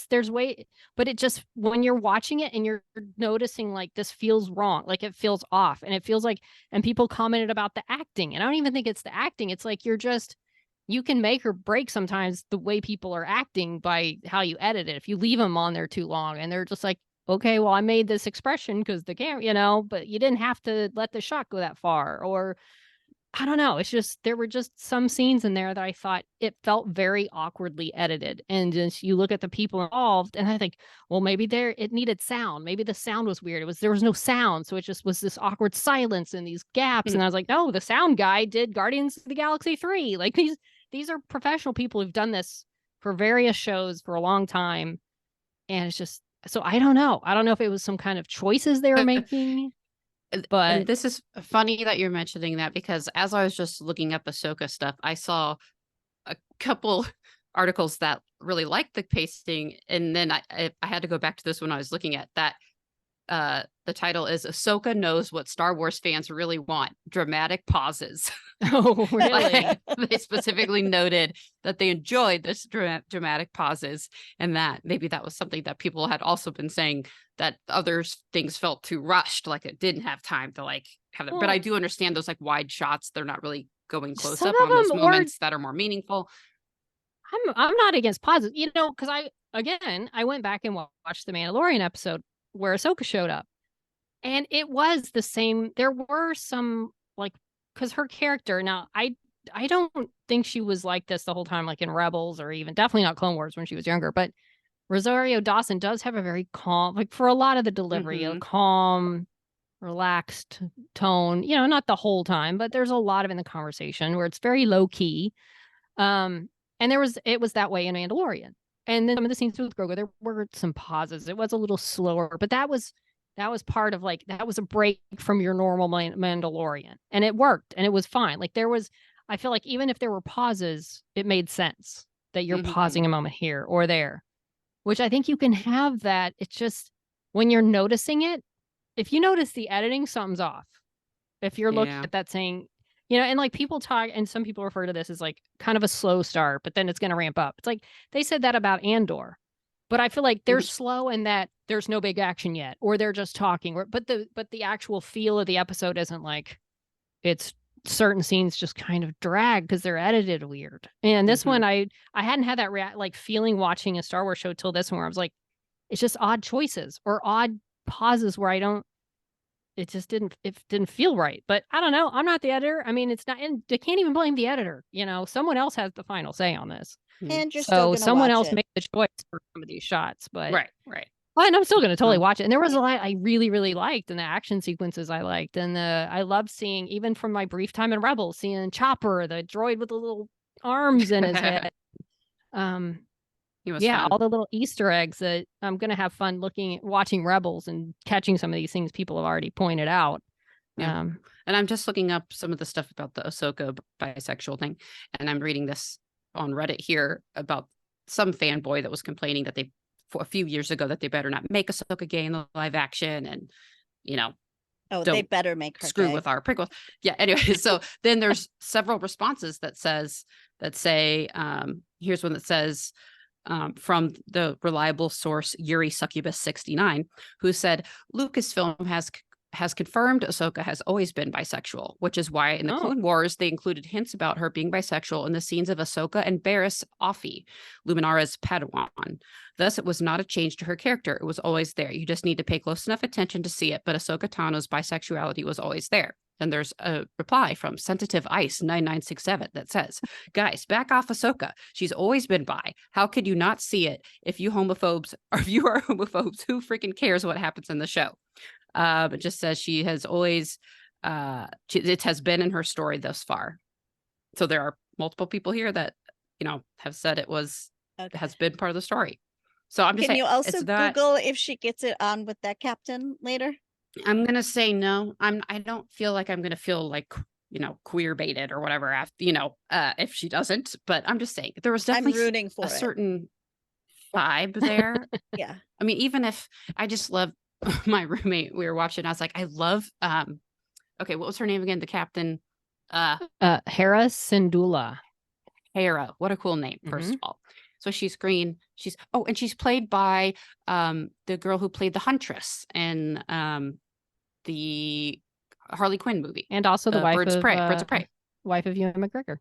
Speaker 4: There's way, but it just, when you're watching it and you're noticing like this feels wrong, like it feels off, and it feels like, and people commented about the acting, and I don't even think it's the acting. It's like, you can make or break sometimes the way people are acting by how you edit it. If you leave them on there too long and they're just like, okay, well, I made this expression because the camera, but you didn't have to let the shot go that far. Or I don't know. It's just, there were just some scenes in there that I thought it felt very awkwardly edited. And just, you look at the people involved and I think, well, maybe it needed sound. Maybe the sound was weird. There was no sound. So it just was this awkward silence and these gaps. And I was like, no, the sound guy did Guardians of the Galaxy 3. Like these are professional people who've done this for various shows for a long time. And it's just, so I don't know. I don't know if it was some kind of choices they were making. But
Speaker 3: and this is funny that you're mentioning that, because as I was just looking up Ahsoka stuff, I saw a couple articles that really liked the pacing. And then I had to go back to this when I was looking at that. The title is Ahsoka Knows What Star Wars Fans Really Want, Dramatic Pauses.
Speaker 4: Oh, really?
Speaker 3: They specifically noted that they enjoyed this dramatic pauses, and that maybe that was something that people had also been saying, that other things felt too rushed, like it didn't have time to like have it. But I do understand those like wide shots, they're not really going close up on those moments that are more meaningful.
Speaker 4: I'm not against pauses, because I went back and watched the Mandalorian episode where Ahsoka showed up, and it was the same. There were some like, because her character, now I don't think she was like this the whole time, like in Rebels or even definitely not Clone Wars when she was younger, but Rosario Dawson does have a very calm, like for a lot of the delivery, a calm, relaxed tone, not the whole time, but there's a lot of in the conversation where it's very low key. And it was that way in Mandalorian. And then some of the scenes with Grogu, there were some pauses. It was a little slower, but that was part of like, that was a break from your normal Mandalorian, and it worked and it was fine. Like I feel like even if there were pauses, it made sense that you're pausing a moment here or there, which I think you can have that. It's just when you're noticing it, if you notice the editing, something's off. If you're looking at that saying, and like people talk, and some people refer to this as like kind of a slow start, but then it's going to ramp up. It's like they said that about Andor, but I feel like they're slow in that there's no big action yet, or they're just talking, but the actual feel of the episode isn't like, it's certain scenes just kind of drag because they're edited weird. And this one, I hadn't had that like feeling watching a Star Wars show till this one, where I was like, it's just odd choices or odd pauses where I don't, it just didn't feel right. But I don't know. I'm not the editor. I mean, it's not, and they can't even blame the editor. Someone else has the final say on this.
Speaker 2: And you're still gonna
Speaker 4: someone
Speaker 2: watch
Speaker 4: else
Speaker 2: it.
Speaker 4: made the choice for some of these shots. But
Speaker 3: Right.
Speaker 4: and I'm still going to totally watch it. And there was a lot I really, really liked, and the action sequences I liked. And I loved seeing, even from my brief time in Rebels, seeing Chopper, the droid with the little arms in his head.
Speaker 3: He was
Speaker 4: Yeah,
Speaker 3: fun.
Speaker 4: all the little Easter eggs that I'm going to have fun watching Rebels and catching some of these things people have already pointed out.
Speaker 3: Yeah. And I'm just looking up some of the stuff about the Ahsoka bisexual thing. And I'm reading this on Reddit here about some fanboy that was complaining that for a few years ago, that they better not make Ahsoka gay in the live action. And,
Speaker 2: they better make her
Speaker 3: screw
Speaker 2: gay.
Speaker 3: with our prequels. Yeah. Anyway, so then there's several responses that say, here's one that says, from the reliable source Yuri Succubus 69, who said Lucasfilm has confirmed Ahsoka has always been bisexual, which is why in the Clone Wars they included hints about her being bisexual in the scenes of Ahsoka and Barriss Offee, Luminara's Padawan. Thus, it was not a change to her character. It was always there. You just need to pay close enough attention to see it, but Ahsoka Tano's bisexuality was always there. And there's a reply from Sensitive Ice 9967 that says, guys, back off Ahsoka. She's always been bi. How could you not see it if you are homophobes? Who freaking cares what happens in the show? It just says she has always, it has been in her story thus far. So there are multiple people here that, have said it has been part of the story. So I'm just saying.
Speaker 2: Can you also Google if she gets it on with that captain later?
Speaker 3: I'm going to say no. I don't feel like I'm going to feel like, queer baited or whatever after, if she doesn't, but I'm just saying there was definitely
Speaker 2: I'm rooting for
Speaker 3: a certain vibe there.
Speaker 2: Yeah.
Speaker 3: I mean, even if I just love my roommate, we were watching, I was like, I love, okay, what was her name again? The captain,
Speaker 4: Hera Syndulla.
Speaker 3: Hera. What a cool name, first of all. So she's green. And she's played by the girl who played the Huntress in the Harley Quinn movie.
Speaker 4: And also the wife
Speaker 3: Birds
Speaker 4: of
Speaker 3: Prey.
Speaker 4: Wife of Ewan McGregor.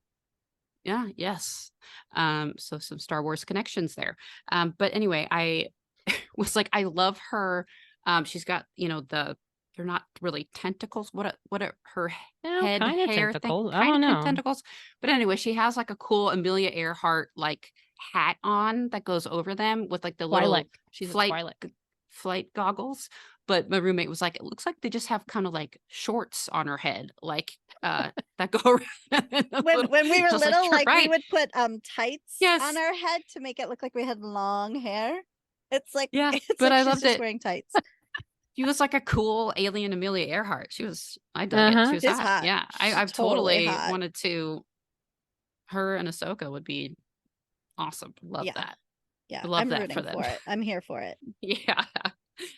Speaker 3: Yeah, yes. So some Star Wars connections there. But anyway, I was like, I love her. She's got, they're not really tentacles. What are her head hair
Speaker 4: tentacles?
Speaker 3: thing?
Speaker 4: I don't know.
Speaker 3: Tentacles. But anyway, she has like a cool Amelia Earhart like hat on that goes over them with like the little flight goggles. But my roommate was like, it looks like they just have kind of like shorts on her head, like that go around.
Speaker 2: when we were little, like
Speaker 3: right.
Speaker 2: we would put tights
Speaker 3: Yes.
Speaker 2: on our head to make it look like we had long hair. It's like,
Speaker 3: yeah,
Speaker 2: it's
Speaker 3: but
Speaker 2: like
Speaker 3: I
Speaker 2: she's
Speaker 3: loved
Speaker 2: just
Speaker 3: it.
Speaker 2: wearing tights.
Speaker 3: She was like a cool alien Amelia Earhart. I dug it. She was
Speaker 2: She's
Speaker 3: hot.
Speaker 2: hot.
Speaker 3: Yeah,
Speaker 2: She's
Speaker 3: I've
Speaker 2: totally
Speaker 3: totally
Speaker 2: hot.
Speaker 3: wanted to. Her and Ahsoka would be awesome. Love
Speaker 2: Yeah.
Speaker 3: that.
Speaker 2: Yeah,
Speaker 3: I love
Speaker 2: I'm
Speaker 3: that
Speaker 2: rooting
Speaker 3: for them.
Speaker 2: it. I'm here for it.
Speaker 3: Yeah. I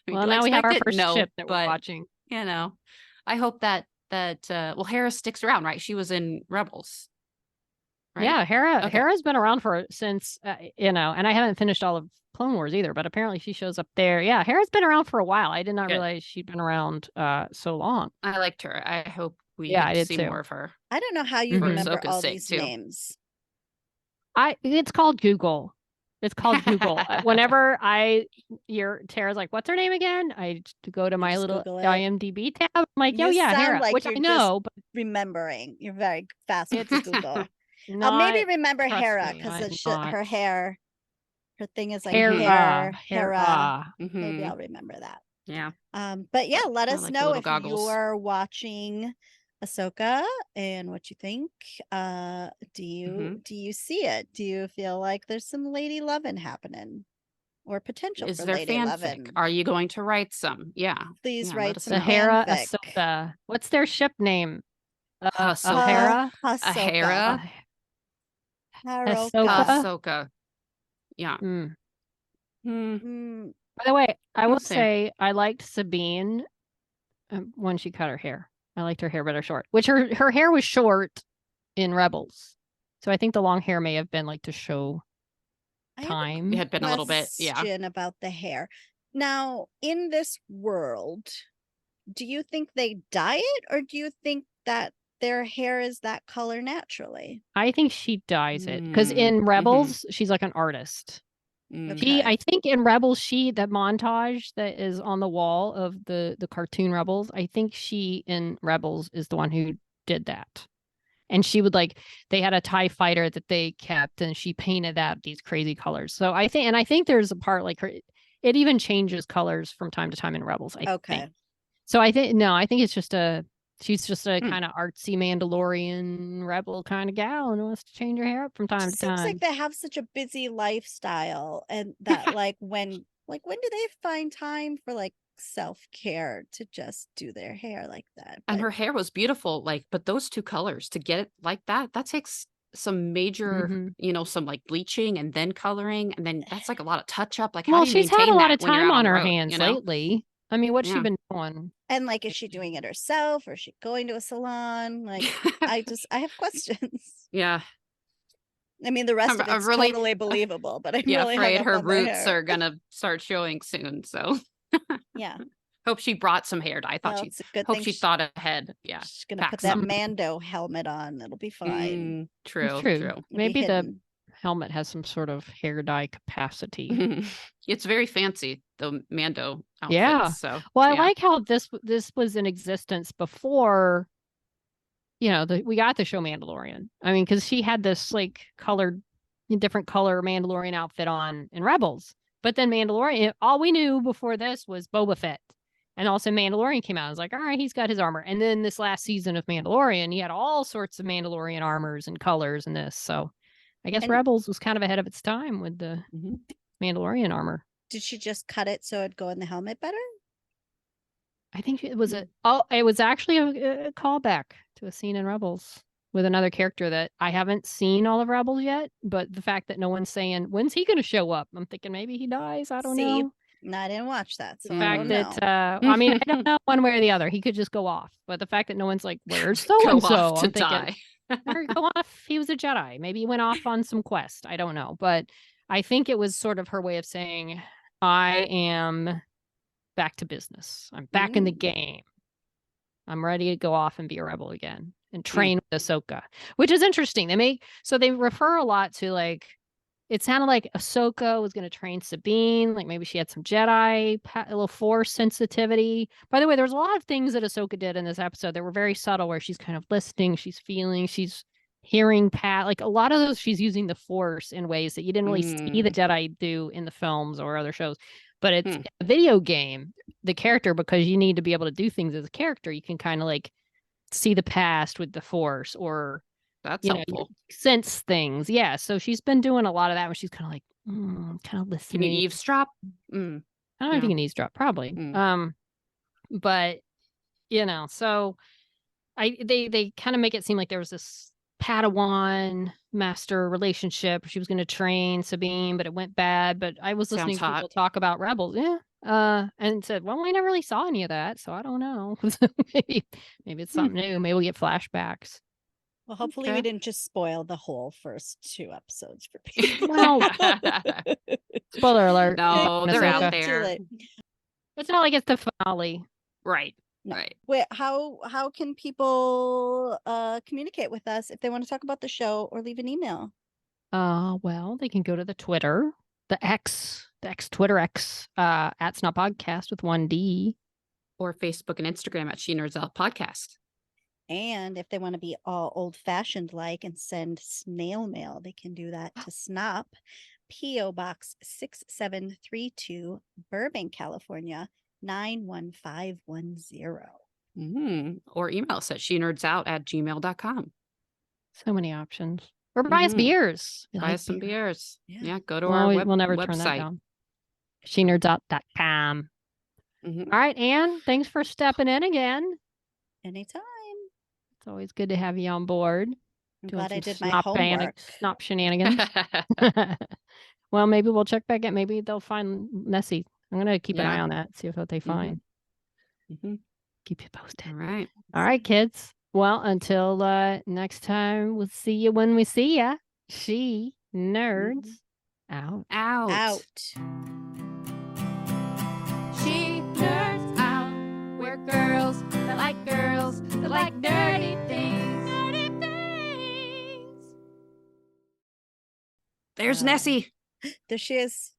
Speaker 3: mean,
Speaker 4: Well,
Speaker 3: do I
Speaker 4: now we have our
Speaker 3: expect it?
Speaker 4: first
Speaker 3: No,
Speaker 4: ship that we're
Speaker 3: but,
Speaker 4: watching.
Speaker 3: I hope that Hera sticks around, right? She was in Rebels. Right?
Speaker 4: Yeah,
Speaker 3: Okay.
Speaker 4: Hera's been around since and I haven't finished all of Clone Wars either, but apparently she shows up there. Yeah, Hera's been around for a while. I did not realize she'd been around so long.
Speaker 3: I liked her. I hope we
Speaker 4: I did
Speaker 3: see
Speaker 4: too.
Speaker 3: more of her.
Speaker 2: I don't know how you
Speaker 3: For
Speaker 2: remember
Speaker 3: Ahsoka's
Speaker 2: all
Speaker 3: sake,
Speaker 2: these
Speaker 3: too.
Speaker 2: names.
Speaker 4: It's called Google. It's called Google. Whenever Tara's like, what's her name again? I go to my
Speaker 2: just
Speaker 4: little
Speaker 2: Google it.
Speaker 4: IMDb tab. I'm like,
Speaker 2: You
Speaker 4: yeah,
Speaker 2: sound
Speaker 4: Hera,
Speaker 2: like
Speaker 4: which I
Speaker 2: you're
Speaker 4: know, but
Speaker 2: Remembering. You're very fast with the Google.
Speaker 4: not,
Speaker 2: I'll maybe remember
Speaker 4: trust
Speaker 2: Hera
Speaker 4: me,
Speaker 2: because
Speaker 4: I'm
Speaker 2: her hair, her thing is like
Speaker 4: Hera.
Speaker 2: Hera.
Speaker 3: Mhm.
Speaker 2: Maybe I'll remember that.
Speaker 3: Yeah.
Speaker 2: But yeah, let
Speaker 3: I
Speaker 2: us
Speaker 3: like the
Speaker 2: know
Speaker 3: little
Speaker 2: if
Speaker 3: goggles.
Speaker 2: you're watching Ahsoka and what you think. Do you see it? Do you feel like there's some lady loving happening or potential
Speaker 3: Is
Speaker 2: for
Speaker 3: there
Speaker 2: lady
Speaker 3: fanfic?
Speaker 2: loving?
Speaker 3: Are you going to write some? Yeah.
Speaker 2: Please
Speaker 3: Yeah,
Speaker 2: write
Speaker 3: let us
Speaker 2: some
Speaker 4: the
Speaker 3: know.
Speaker 4: Hera
Speaker 2: fanfic.
Speaker 4: Ahsoka. What's their ship name?
Speaker 3: Ahsoka.
Speaker 4: Ahsoka.
Speaker 3: Hera.
Speaker 2: Haroka.
Speaker 4: Ahsoka.
Speaker 3: Ahsoka. Yeah.
Speaker 4: Mm.
Speaker 2: Mm,
Speaker 4: By the way, I will
Speaker 3: We'll see.
Speaker 4: say I liked Sabine when she cut her hair. I liked her hair better short, which her hair was short in Rebels. So I think the long hair may have been like to show
Speaker 2: I have a
Speaker 4: time.
Speaker 3: It had been a little bit. Yeah.
Speaker 2: question about the hair. Now, in this world, do you think they dye it or do you think that their hair is that color naturally?
Speaker 4: I think she dyes it because in Rebels she's like an artist.
Speaker 2: Okay.
Speaker 4: I think in Rebels, that montage that is on the wall of the cartoon Rebels, I think she in Rebels is the one who did that. And she would they had a TIE fighter that they kept and she painted that these crazy colors. So I think there's a part it even changes colors from time to time in Rebels. I think. So I think it's just she's just a kind of artsy Mandalorian rebel kind of gal and wants to change her hair up from time to time.
Speaker 2: Seems like they have such a busy lifestyle and that when do they find time for self-care to just do their hair like that?
Speaker 3: And her hair was beautiful, but those two colors to get it like that takes some major, some bleaching and then coloring. And then that's a lot of touch up. How do you
Speaker 4: she's had
Speaker 3: maintain
Speaker 4: a lot
Speaker 3: that
Speaker 4: of
Speaker 3: when you're
Speaker 4: time
Speaker 3: out
Speaker 4: on her
Speaker 3: the road,
Speaker 4: hands lately. I mean, what's she been doing?
Speaker 2: And is she doing it herself or is she going to a salon? I have questions.
Speaker 3: Yeah.
Speaker 2: I mean, the rest of it's really, totally believable, but I'm really
Speaker 3: afraid her roots
Speaker 2: hair.
Speaker 3: are going to start showing soon. So
Speaker 2: yeah.
Speaker 3: Hope she brought some hair dye. I thought she thought ahead. Yeah.
Speaker 2: She's going to put that Mando helmet on. It'll be fine.
Speaker 3: True.
Speaker 4: Maybe the helmet has some sort of hair dye capacity.
Speaker 3: It's very fancy, the Mando outfit.
Speaker 4: Yeah.
Speaker 3: So
Speaker 4: I like how this was in existence before, we got the show Mandalorian. I mean, because she had this different color Mandalorian outfit on in Rebels. But then Mandalorian, all we knew before this was Boba Fett. And also Mandalorian came out. I was like, all right, he's got his armor. And then this last season of Mandalorian, he had all sorts of Mandalorian armors and colors in this. So I guess Rebels was kind of ahead of its time with the Mandalorian armor.
Speaker 2: Did she just cut it so it'd go in the helmet better?
Speaker 4: I think it was it was actually a callback to a scene in Rebels with another character that I haven't seen all of Rebels yet. But the fact that no one's saying, when's he going to show up? I'm thinking maybe he dies. I don't know.
Speaker 2: No, I didn't watch that. So
Speaker 4: the fact that I mean, I don't know one way or the other. He could just go off. But the fact that no one's like, where's so and so? I'm thinking, go off. He was a Jedi. Maybe he went off on some quest. I don't know. But I think it was sort of her way of saying, I am back to business. I'm back in the game. I'm ready to go off and be a rebel again and train with Ahsoka, which is interesting. They refer a lot to it sounded like Ahsoka was going to train Sabine. Maybe she had some Jedi, a little Force sensitivity. By the way, there was a lot of things that Ahsoka did in this episode that were very subtle, where she's kind of listening, she's feeling, she's hearing a lot of those, she's using the Force in ways that you didn't really see the Jedi do in the films or other shows. But it's a video game, the character, because you need to be able to do things as a character. You can kind of see the past with the Force, or
Speaker 3: that's helpful.
Speaker 4: Sense things. Yeah. So she's been doing a lot of that when she's kind of kind of listening.
Speaker 3: Can you eavesdrop?
Speaker 4: I don't know if you can eavesdrop, probably. But so they kind of make it seem like there was this Padawan master relationship. She was going to train Sabine, but it went bad. But I was listening to people talk about Rebels. Yeah. And said, well, we never really saw any of that. So I don't know. maybe it's something new. Maybe we'll get flashbacks.
Speaker 2: Well, hopefully we didn't just spoil the whole first 2 episodes for people.
Speaker 4: Well, spoiler alert.
Speaker 3: No, they're out there.
Speaker 4: It's not like it's the finale.
Speaker 3: Right.
Speaker 2: No.
Speaker 3: Right.
Speaker 2: Wait, how can people communicate with us if they want to talk about the show or leave an email?
Speaker 4: Well, they can go to the Twitter, the Twitter X, at Snot Podcast with 1D.
Speaker 3: Or Facebook and Instagram at She Nerds Out Podcast.
Speaker 2: And if they want to be all old-fashioned and send snail mail, they can do that to Snop, P.O. Box 6732, Burbank, California, 91510.
Speaker 3: Or email us at shenerdzOut@gmail.com.
Speaker 4: So many options. Or buy us beers.
Speaker 3: Buy us some beers. Yeah, go to
Speaker 4: our
Speaker 3: we'll never
Speaker 4: website.
Speaker 3: Turn that down.
Speaker 4: shenerdzOut.com. All right, Anne, thanks for stepping in again.
Speaker 2: Anytime.
Speaker 4: It's always good to have you on board.
Speaker 2: I'm glad I did my homework.
Speaker 4: Snop shenanigans. Well, maybe we'll check back at. Maybe they'll find Nessie. I'm gonna keep an eye on that. See what they find. Keep you posted. All right, kids. Well, until next time, we'll see you when we see ya. She nerds out.
Speaker 1: She nerds out. We're girls that like dirty things. Dirty things.
Speaker 3: There's Nessie.
Speaker 2: There she is.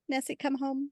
Speaker 2: Nessie come home?